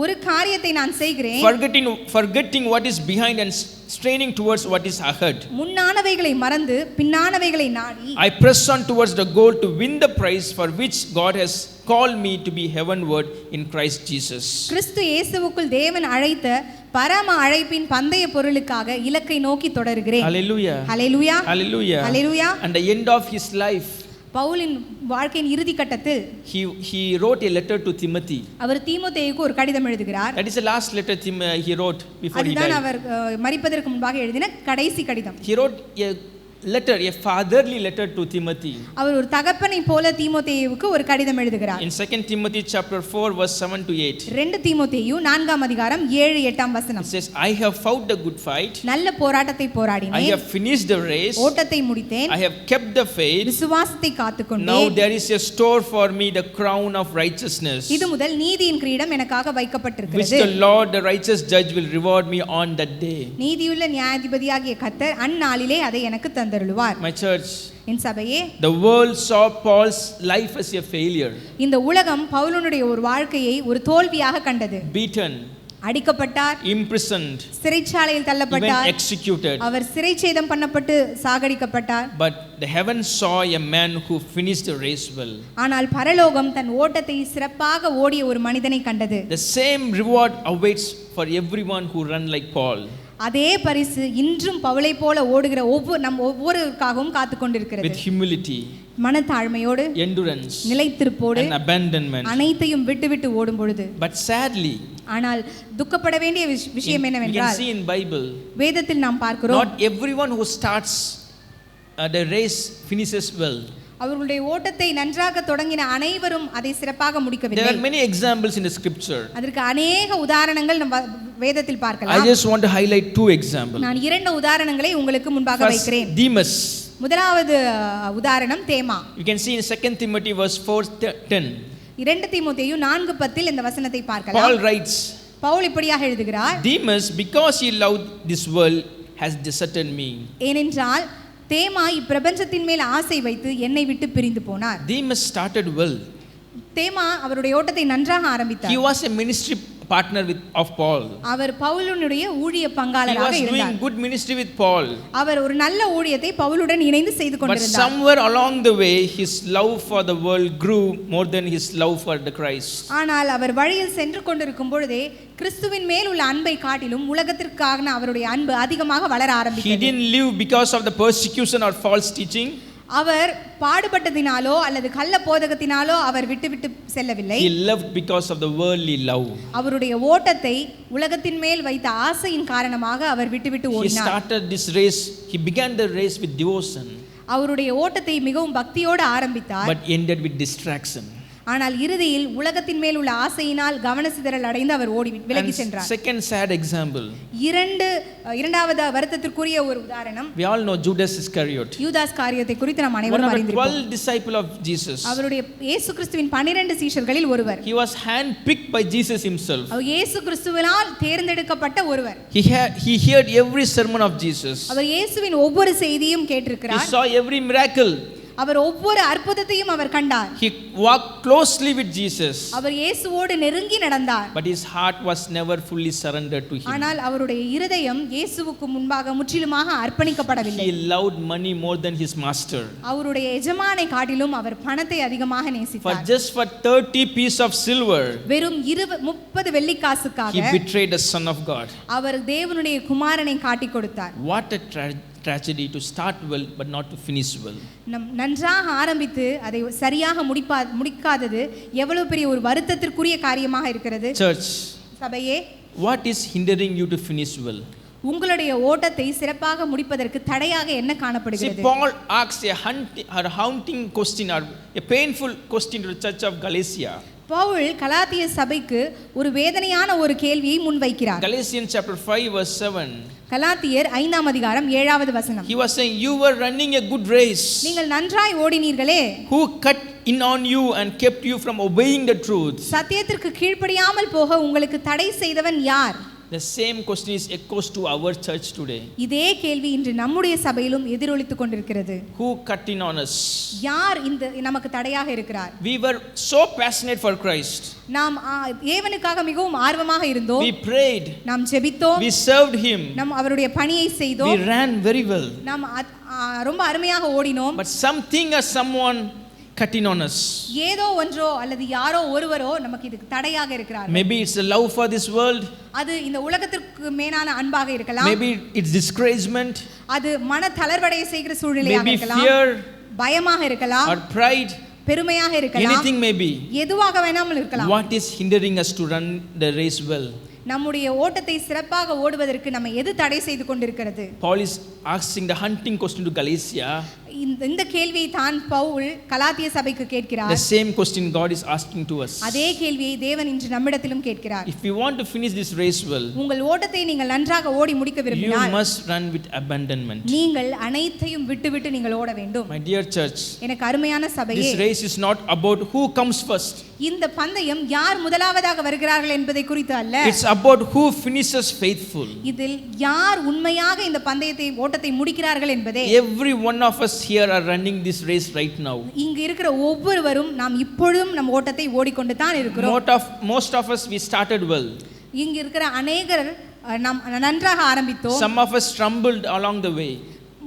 ஒரு காரியத்தை நான் செய்கிறேன், forgetting what is behind and straining towards what is ahead. முன்னானவைகளை மறந்து பின்னானவைகளை நாடி I press on towards the goal to win the prize for which God has called me to be heavenward in Christ Jesus. கிறிஸ்து இயேசுவுக்குள் தேவன் அழைத்த பரம அழைப்பின் பந்தய பொருளுக்காக இலக்கை நோக்கி தொடர்கிறேன். Hallelujah. Hallelujah. Hallelujah. Hallelujah. And the end of his life, பவுலின் வாழ்க்கையின் இறுதி கட்டத்தில் he wrote a letter to Timothy. அவர் தீமோத்தேயுக்கு ஒரு கடிதம் எழுதுகிறார். That is the last letter he wrote before he அதுதான் died. அவர் மரிப்பதற்கு முன்பாக எழுதின கடைசி கடிதம். He wrote a fatherly letter to Timothy. அவர் ஒரு தகப்பனை போல தீமோத்தேயுவுக்கு ஒரு கடிதம் எழுதுகிறார். In 2 Timothy chapter 4 verse 7 to 8. 2 தீமோத்தேயு 4ஆம் அதிகாரம் 7-8ஆம் வசனம். It says, I have fought the good fight. நல்ல போராட்டத்தை I போராடினேன். have finished the race. ஓட்டத்தை முடித்தேன். I have kept the faith. விசுவாசத்தை Now காத்துக்கொண்டேன். there is a store for me the crown of righteousness, இது முதல் நீதியின் கிரீடம் எனக்காக which வைக்கப்பட்டிருக்கிறது. the Lord the righteous judge will reward me on that day. நீதியுள்ள நியாயாதிபதியாகிய கர்த்தர் அந்நாளிலே அதை எனக்கு தந்தருளுவார். My church, என் சபையே, the world saw Paul's life as a failure. இந்த உலகம் பவுலனுடைய ஒரு வாழ்க்கையை ஒரு தோல்வியாக கண்டது. Beaten, அடிக்கப்பட்டார், imprisoned, சிறைச்சாலையில் even தள்ளப்பட்டார், executed. Our சிறைச்சேதம் Pannapattu சாகடிக்கப்பட்டார். But the heavens saw a man who finished the race well. ஆனால் பரலோகம் தன் ஓட்டத்தை சிறப்பாக ஓடிய ஒரு மனிதனை கண்டது. The same reward awaits for everyone who run like Paul. அதே பரிசு இன்றும் பவுலை போல ஓடுகிற ஒவ்வொருவருக்காகவும் காத்து கொண்டிருக்கிறது. with humility, மனத்தாழ்மையோடு, endurance, நிலைத்திருப்போடு, and abandonment. அனைத்தையும் விட்டு ஓடும் பொழுது. But sadly, ஆனால் துக்கப்பட வேண்டிய விஷயம் we can என்னவென்றால், see in Bible, வேதத்தில் நாம் பார்க்கிறோம், not everyone who starts the race finishes well. அவர்களுடைய ஓட்டத்தை நன்றாக தொடங்கின அனைவரும் அதை சிறப்பாக முடிக்கவில்லை. There are many examples in the scripture. அதற்கு अनेक உதாரணங்கள் நம்ம வேதத்தில் பார்க்கலாம். I just want to highlight two examples. நான் இரண்டு உதாரணங்களை உங்களுக்கு முன்பாக வைக்கிறேன். Demas. முதலாவது உதாரணம் தேமா. You can see in 2 Timothy verse 4:10. 2 தீமோத்தேயு 4:10 இந்த வசனத்தை பார்க்கலாம். Paul writes, பவுல் இப்படியாக எழுதுகிறார், Demas, because he loved this world, has deserted me. ஏனென்றால் தேமா இப்பிரபஞ்சத்தின் மேல் ஆசை வைத்து என்னை விட்டு பிரிந்து போனார். Demas started well. தேமா அவருடைய ஓட்டத்தை நன்றாக ஆரம்பித்தார். He was a ministry partner of Paul. அவர் பவுலுடைய ஊழிய He பங்காளராக was இருந்தார். doing good ministry with Paul. அவர் ஒரு நல்ல ஊழியத்தை பவுலுடன் இணைந்து செய்து But கொண்டிருந்தார். somewhere along the way, his love for the world grew more than his love for the Christ. ஆனால் அவர் வழியில் சென்று கொண்டிருக்கும் பொழுதே கிறிஸ்துவின் மேல் உள்ள அன்பை காட்டிலும் உலகத்திற்கான அவருடைய அன்பு அதிகமாக வளர He ஆரம்பித்தது. didn't live because of the persecution or false teaching. அவர் பாடுபட்டதினாலோ அல்லது கள்ள போதகத்தினாலோ அவர் விட்டு செல்லவில்லை. He loved because of the worldly love. அவருடைய ஓட்டத்தை உலகத்தின் மேல் வைத்த ஆசையின் காரணமாக அவர் விட்டு He ஓடினார். started this race. He began the race with devotion, அவருடைய ஓட்டத்தை மிகவும் பக்தியோடு ஆரம்பித்தார். but ended with distraction. ஆனால் இறுதியில் உலகத்தின் மேல் உள்ள ஆசையினால் கவனசிதறல் அடைந்து அவர் விலகி சென்றார். Second sad example. இரண்டாவது வருத்தத்திற்குரிய ஒரு உதாரணம், We all know Judas Iscariot. யூதாஸ் காரியத்தை குறித்து நாம் One அனைவரும் of the அறிந்திருக்கிறோம். 12 disciples of Jesus. அவருடைய இயேசு கிறிஸ்துவின் 12 சீஷர்களில் ஒருவர். He was handpicked by Jesus himself. அவர் இயேசு கிறிஸ்துவினால் தேர்ந்தெடுக்கப்பட்ட ஒருவர். He heard every sermon of Jesus. அவர் இயேசுவின் ஒவ்வொரு செய்தியும் He கேட்டிருக்கிறார். saw every miracle. அவர் ஒவ்வொரு அற்புதத்தையும் அவர் கண்டார். He walked closely with Jesus. அவர் இயேசுவோடு நெருங்கி நடந்தார். But his heart was never fully surrendered to him. ஆனால் அவருடைய இருதயம் இயேசுவுக்கு முன்பாக முற்றிலுமாக அர்ப்பணிக்கப்படவில்லை. He loved money more than his master. அவருடைய எஜமானை காட்டிலும் அவர் பணத்தை அதிகமாக For நேசித்தார். just for 30 pieces of silver, வெறும் 30 வெள்ளிக்காசுக்காக he betrayed the Son of God. அவர் தேவனுடைய குமாரனை காட்டிக் கொடுத்தார். What a tragedy to start well but not to finish well. நன்றாக ஆரம்பித்து அதை சரியாக முடிக்காதது எவ்வளவு பெரிய ஒரு வருத்தத்திற்குரிய காரியமாக இருக்கிறது. Church, சபையே, what is hindering you to finish well? உங்களுடைய ஓட்டத்தை சிறப்பாக முடிப்பதற்கு தடையாக என்ன See, காணப்படுகிறது? Paul asks a haunting question or a painful question to the church of Galatia. Pavul கலாத்திய சபைக்கு ஒரு வேதனையான ஒரு கேள்வியை முன்வைக்கிறார். Galatians chapter 5 verse 7. கலாத்தியர் 5ஆம் அதிகாரம் 7வது வசனம். He was saying, you were running a good race. நீங்கள் நன்றாய் ஓடினீர்களே. Who cut in on you and kept you from obeying the truth? சத்தியத்திற்கு கீழ்ப்படியாமல் போக உங்களுக்கு தடை செய்தவன் யார்? The same question is echoes to our church today. இதே கேள்வி இன்று நம்முடைய சபையிலும் எதிரொலித்துக் கொண்டிருக்கிறது. Who cut in on us? யார் இந்த நமக்கு தடையாக இருக்கிறார்? We were so passionate for Christ. நாம் தேவனுக்காக மிகவும் ஆர்வமாக இருந்தோம். We prayed. நாம் ஜெபித்தோம். We served him. நாம் அவருடைய பணியை செய்தோம். We ran very well. நாம் ரொம்ப அருமையாக ஓடினோம். But something or someone cut in on us. ஏதோ ஒன்றோ அல்லது யாரோ ஒருவரோ நமக்கு இதுக்கு தடையாக இருக்கிறார். Maybe it's a love for this world. அது இந்த உலகத்திற்கு மேலான அன்பாக இருக்கலாம். Maybe it's discouragement. அது மன தளர்வடைய செய்கிற சூழ்நிலையாக Maybe இருக்கலாம். fear. பயமாக இருக்கலாம். Or pride. பெருமையாக இருக்கலாம். Anything may be. எதுவாக வேணாலும் இருக்கலாம். What is hindering us to run the race well? நம்முடைய ஓட்டத்தை சிறப்பாக ஓடுவதற்கு நம்ம எது தடை செய்து கொண்டிருக்கிறது? Paul is asking the hunting question to Galatia. இந்த கேள்வியை தான் பவுல் கலாத்திய சபைக்கு கேட்கிறார். The same question God is asking to us. அதே கேள்வியை தேவன் இன்று நம்மிடத்திலும் கேட்கிறார். If you want to finish this race well, உங்கள் ஓட்டத்தை நீங்கள் நன்றாக ஓடி முடிக்க விரும்பினால் you must run with abandonment. நீங்கள் அனைத்தையும் விட்டு நீங்கள் ஓட வேண்டும். My dear church, எனக்கு அருமையான சபையே, this race is not about who comes first. இந்த பந்தயம் யார் முதலாவதாக வருகிறார்கள் என்பதை குறித்து அல்ல. It's about who finishes faithful. இதில் யார் உண்மையாக இந்த ஓட்டத்தை முடிக்கிறார்கள் என்பதே. Every one of us here are running this race right now. இங்கு இருக்கிற ஒவ்வொருவரும் நாம் இப்பொழுதும் நம் ஓட்டத்தை ஓடிக்கொண்டு தான் இருக்கிறோம். Most of us we started well. இங்கு இருக்கிற அநேகர் நாம் நன்றாக ஆரம்பித்தோம். Some of us stumbled along the way.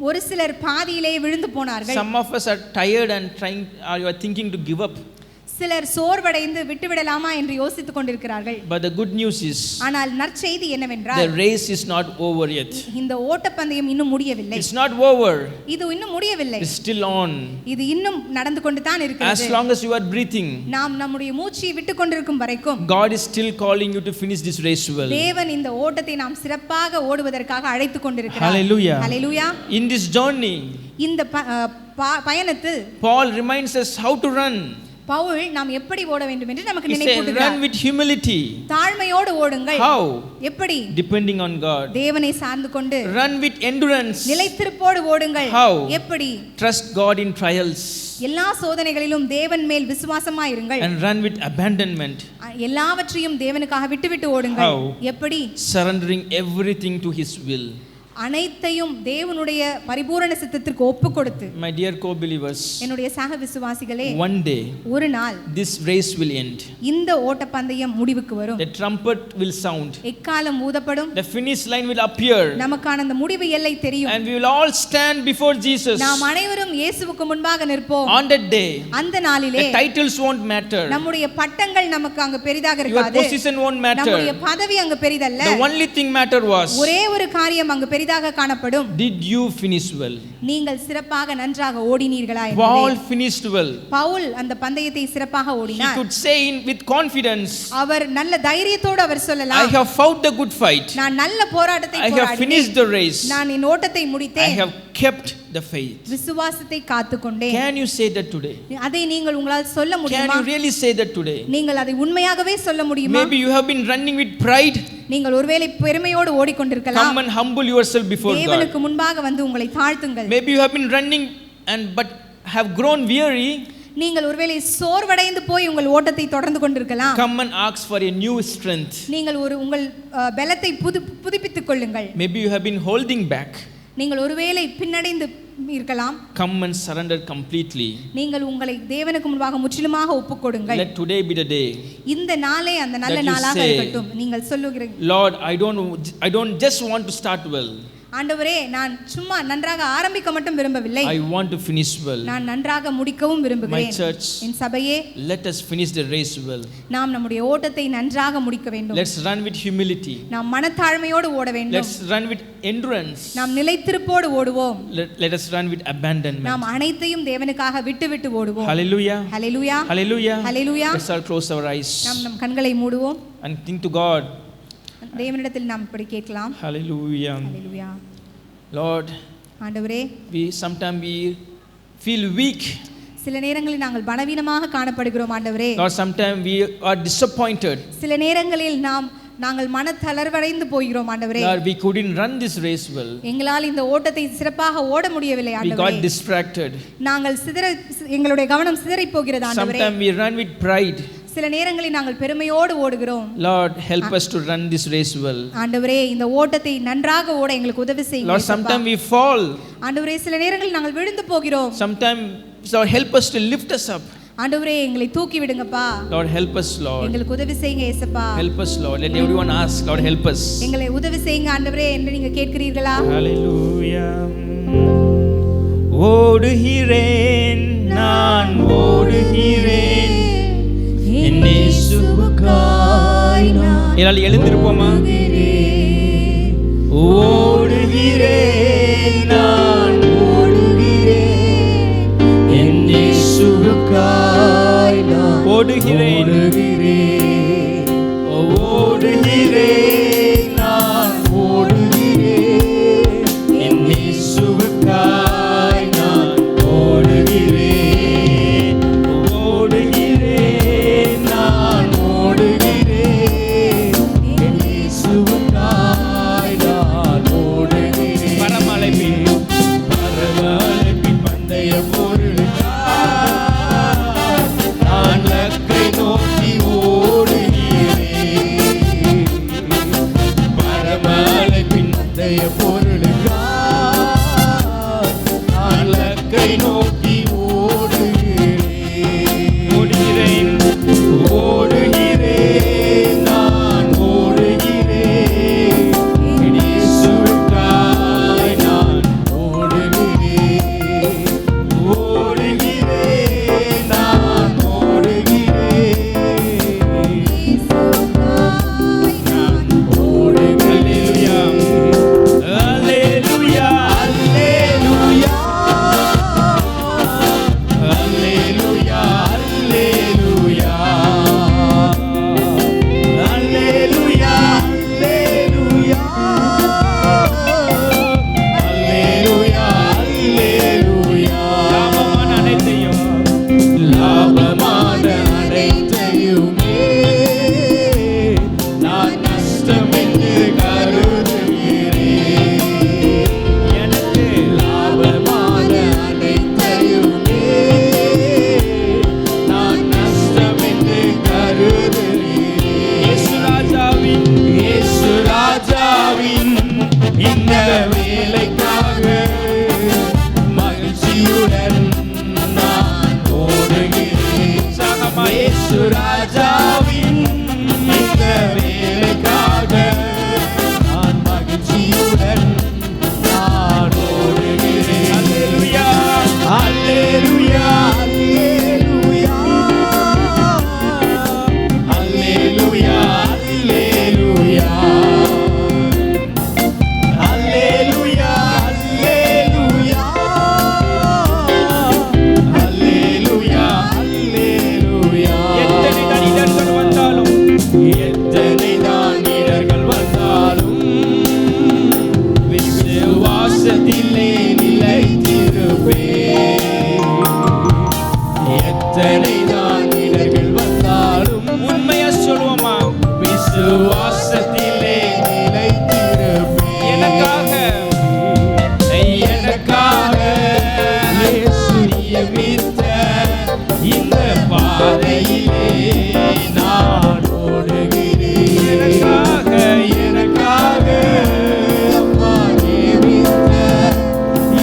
ஒரு சிலர் பாதியிலே விழுந்து போனார்கள். Some of us are tired and you are thinking to give up. சிலர் சோர்வடைந்து விட்டுவிடலாமா என்று யோசித்துக் கொண்டிருக்கிறார்கள். But the good news is, ஆனால் நற்செய்தி என்னவென்றால், the race is not over yet. இந்த ஓட்டப்பந்தயம் இன்னும் முடியவில்லை. It's not over. இது இன்னும் முடியவில்லை. It's still on. இது இன்னும் நடந்து கொண்டு தான் இருக்கிறது. As long as you are breathing, நாம் நம்முடைய மூச்சை விட்டுக் கொண்டிருக்கும் வரைக்கும் God is still calling you to finish this race well. தேவன் இந்த ஓட்டத்தை நாம் சிறப்பாக ஓடுவதற்காக அழைத்துக் கொண்டிருக்கிறார். Hallelujah. Hallelujah. In this journey, இந்த பயணத்தில் Paul reminds us how to run. Pavul நாம் எப்படி ஓட வேண்டும் என்று நமக்கு He said, நினைவூட்டுகிறார். run with humility. தாழ்மையோடு ஓடுங்கள். How? எப்படி? Depending on God. தேவனை சார்ந்து கொண்டு. Run with endurance. நிலைத்திருப்போடு ஓடுங்கள். How? எப்படி? Trust God in trials. எல்லா சோதனைகளிலும் தேவன் மேல் விசுவாசமாய் இருங்கள். And run with abandonment. எல்லாவற்றையும் தேவனுக்காக விட்டுவிட்டு ஓடுங்கள். How? எப்படி? Surrendering everything to His will. அனைத்தையும் தேவனுடைய பரிபூரண சித்தத்திற்கு ஒப்பு கொடுத்து. My dear co-believers, என்னுடைய சக விசுவாசிகளே, one day ஒரு நாள் this race will end. இந்த ஓட்டப்பந்தயம் முடிவுக்கு வரும். The trumpet will sound. எக்காலம் ஊதப்படும். The finish line will appear. நமக்கான அந்த முடிவு எல்லை தெரியும். And we will all stand before Jesus. நாம் அனைவரும் இயேசுவுக்கு முன்பாக நிற்போம். On that day, அந்த நாளிலே the titles won't matter. நம்முடைய பட்டங்கள் நமக்கு அங்க பெரிதாக Your இருக்காது. position won't matter. நம்முடைய பதவி அங்க பெரிதல்ல. The only thing matter was, ஒரே ஒரு காரியம் அங்க பெரிதாக காணப்படும். did you finish well? நீங்கள் சிறப்பாக நன்றாக ஓடினீர்களா என்பதே. Paul finished well. பவுல் அந்த பந்தயத்தை சிறப்பாக He ஓடினார். could say with confidence, அவர் நல்ல தைரியத்தோடு அவர் I சொல்லலாம், have fought the good fight. நான் நல்ல போராட்டத்தை I have finished போராடினேன். the race. நான் என் ஓட்டத்தை I முடித்தேன். have kept the faith. விசுவாசத்தை காத்துக்கொண்டேன். Can you say that today? அதை நீங்கள் உங்களால் சொல்ல Can முடியுமா? you really say that today? நீங்கள் அதை உண்மையாகவே சொல்ல முடியுமா? Maybe you have been running with pride. நீங்கள் ஒருவேளை பெருமையோடு ஓடிக்கொண்டிருக்கலாம். Come and humble yourself before God. தேவனுக்கு முன்பாக வந்து உங்களை தாழ்த்துங்கள். Maybe you have been running but have grown weary. நீங்கள் ஒருவேளை சோர்வடைந்து போய் உங்கள் ஓட்டத்தை தொடர்ந்து கொண்டிருக்கலாம். Come and ask for a new strength. நீங்கள் உங்கள் பலத்தை புதுப்பித்துக் கொள்ளுங்கள். Maybe you have been holding back. நீங்கள் ஒருவேளை பின்னடைந்து இருக்கலாம். Come and surrender completely. நீங்கள் உங்களை தேவனுக்கு முன்பாக முற்றிலுமாக ஒப்புக்கொடுங்கள். Let today be the day. இந்த நாளே அந்த நல்ல That you நாளாக say, இருக்கட்டும். நீங்கள் சொல்லுகிறீர்கள், Lord, I don't just want to start well. ஆண்டவரே, நான் சும்மா நன்றாக ஆரம்பிக்க மட்டும் விரும்பவில்லை, I want to finish well. நான் நன்றாக முடிக்கவும் விரும்புகிறேன். My church, என் சபையே, let us finish the race well. நாம் நம்முடைய ஓட்டத்தை நன்றாக முடிக்க வேண்டும். Let's run with humility. நாம் மனத்தாழ்மையோடு ஓட வேண்டும். Let's run with endurance. நாம் நிலைத்திருப்போடு ஓடுவோம். Let us run with abandonment. நாம் அனைத்தையும் தேவனுக்காக விட்டு ஓடுவோம். Hallelujah. Hallelujah. Hallelujah. Hallelujah. Let's all close our eyes நாம் நம் கண்களை மூடுவோம். and think to God. தேவனிடத்தில் நாம் இப்படி கேட்கலாம். Hallelujah. ஹல்லேலூயா. Lord, ஆண்டவரே, sometimes we feel weak. சில நேரங்களில் நாங்கள் பலவீனமாக காணப்படுகிறோம் ஆண்டவரே. Lord, sometimes we are disappointed. சில நேரங்களில் நாங்கள் மனத்தளர்வடைந்து போகிறோம் ஆண்டவரே. Lord, we couldn't run this race well. எங்களால் இந்த ஓட்டத்தை சிறப்பாக ஓட முடியவில்லை We ஆண்டவரே. got distracted. நாங்கள் எங்களுடைய கவனம் சிதறி போகிறது ஆண்டவரே. Sometimes we run with pride. சில நேரங்களில் நாங்கள் பெருமையோடு ஓடுகிறோம். Lord, help us to run this race well. ஆண்டவரே, இந்த ஓட்டத்தை நன்றாக ஓட எங்களுக்கு உதவி செய்யுங்க. Lord, sometimes we fall. ஆண்டவரே, சில நேரங்களில் நாங்கள் விழுந்து போகிறோம். Sometimes, Lord, help us to lift us up. ஆண்டவரே, எங்களை தூக்கி விடுங்கப்பா. Lord, help us, Lord. எங்களுக்கு உதவி செய்யுங்க இயேசுப்பா. Help us, Lord. Let everyone ask, Lord, help us. எங்களை உதவி செய்யுங்க ஆண்டவரே என்று நீங்க கேட்கிறீர்களா? Hallelujah. ஓடுகிறேன், நான் ஓடுகிறேன், என் இயேசுவுக்காய் நான். எல்லாரும் எழுந்திருப்போமா? ஓடுகிறேன், நான் ஓடுகிறேன், என் இயேசுவுக்காய் நான் ஓடுகிறேன். ஓடுகிறேன், நான் ஓடுகிறேன், என் இயேசுவுக்காய் நான் ஓடுகிறேன். ஓடுகிறேன், நான் ஓடுகிறேன், என் இயேசுவுக்காய் நான் ஓடுகிறேன். பரமழைப்பின் பந்தய பொருளுக்காய் நான் லக்கை நோக்கி ஓடுகிறேன். பரமழைப்பின் பந்தய பொருளுக்காய் நான் லக்கை நோக்கி ஓடுகிறேன். ஓடுகிறேன், ஓடுகிறேன், நான் ஓடுகிறேன், என் இயேசுவுக்காய் நான் ஓடுகிறேன். ஓடுகிறேன். ராஜாவின் இந்த வேலைக்காக நான் மகிழ்ச்சியுடன் நான் ஓடுகிறேன். அல்லேலூயா அல்லேலூயா அல்லேலூயா அல்லேலூயா அல்லேலூயா அல்லேலூயா அல்லேலூயா. எத்தனை தான் இடர்கள் வந்தாலும் விசுவாசத்திலே நிலைத்திருப்பேன். எத்தனை தான் இடர்கள் வந்தாலும் உண்மையா சொல்லுவோமா, விசுவாசத்திலே நிலைத்திருப்பேன். எனக்காக இயேசு நியமித்த இந்த பாதையிலே நான் ஓடுகிறேன். எனக்காக அப்பா நியமித்த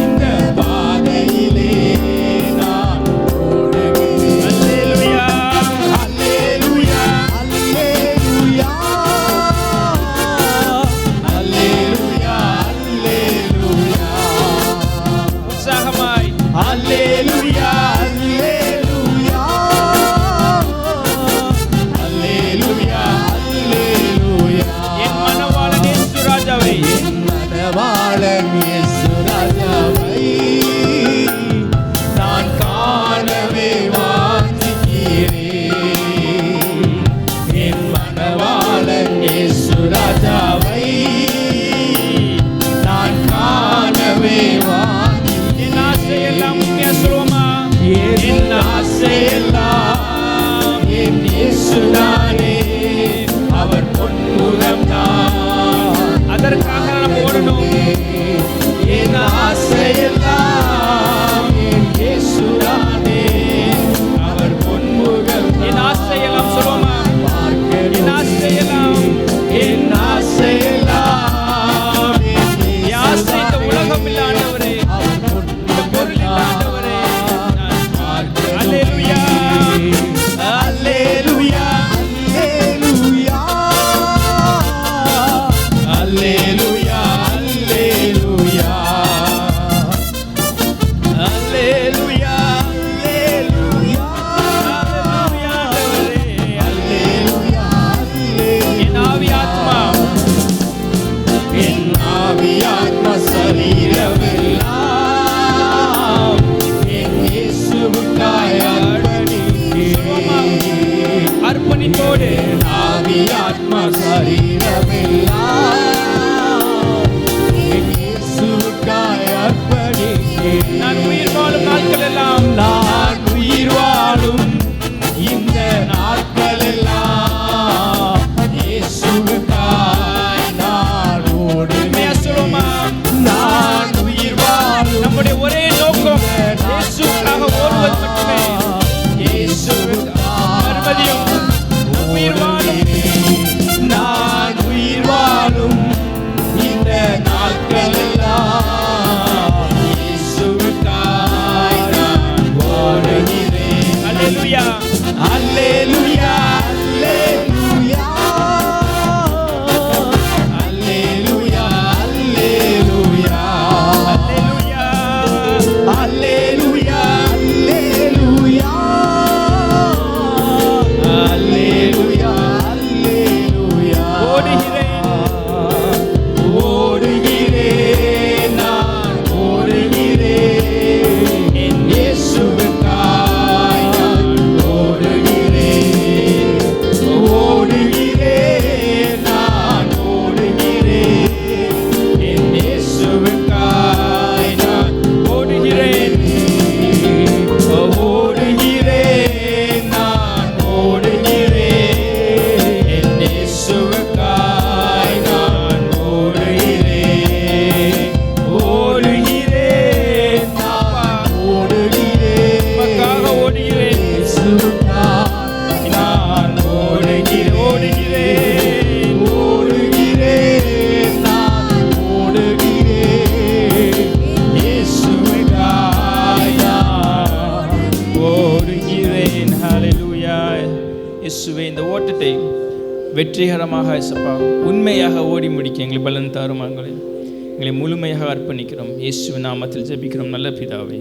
இந்த பாதையிலே நான் ஓடுகிறேன். அல்லேலூயா அல்லேலூயா அல்லேலூயா அல்லேலூயா அல்லேலூயா. உற்சாகமாய் அல்லேலூயா அல்லேலூயா அல்லேலூயா அல்லேலூயா. என் மனவாளன் இயேசு ராஜாவை, என் மனவாளன் இயேசு ராஜாவை நான் காணவே வாஞ்சிக்கிறேன். என் மனவாளன் இயேசு ராஜாவை நான் காணவே வாஞ்சிக்கிறேன். என் ஆசையெல்லாம் உண்மையா சொல்லுவோமா, என் ஆசையெல்லாம் என் இயேசுதானே, அவர் பொன்முகம் தான், அதற்காக நாம் ஓடணும். என் ஆசையெல்லாம் என் இயேசுதானே, அவர் பொன்முகம். என் ஆசையெல்லாம் சொல்லுவோமா, என் ஆசையெல்லாம் என் ஆசையெல்லாம் என் ஆசை இந்த உலகம் இல்ல ஆண்டவரே, இந்த பொருள் இல்ல ஆண்டவரே. அல்லேலூயா இயேசுவே இந்த ஓட்டத்தை வெற்றிகரமாக இயேசப்பா உண்மையாக ஓடி முடிக்க எங்களை பலன் தாரும். எங்களை முழுமையாக அர்ப்பணிக்கிறோம். இயேசுவின் நாமத்தில் ஜெபிக்கிறோம் நல்ல பிதாவே.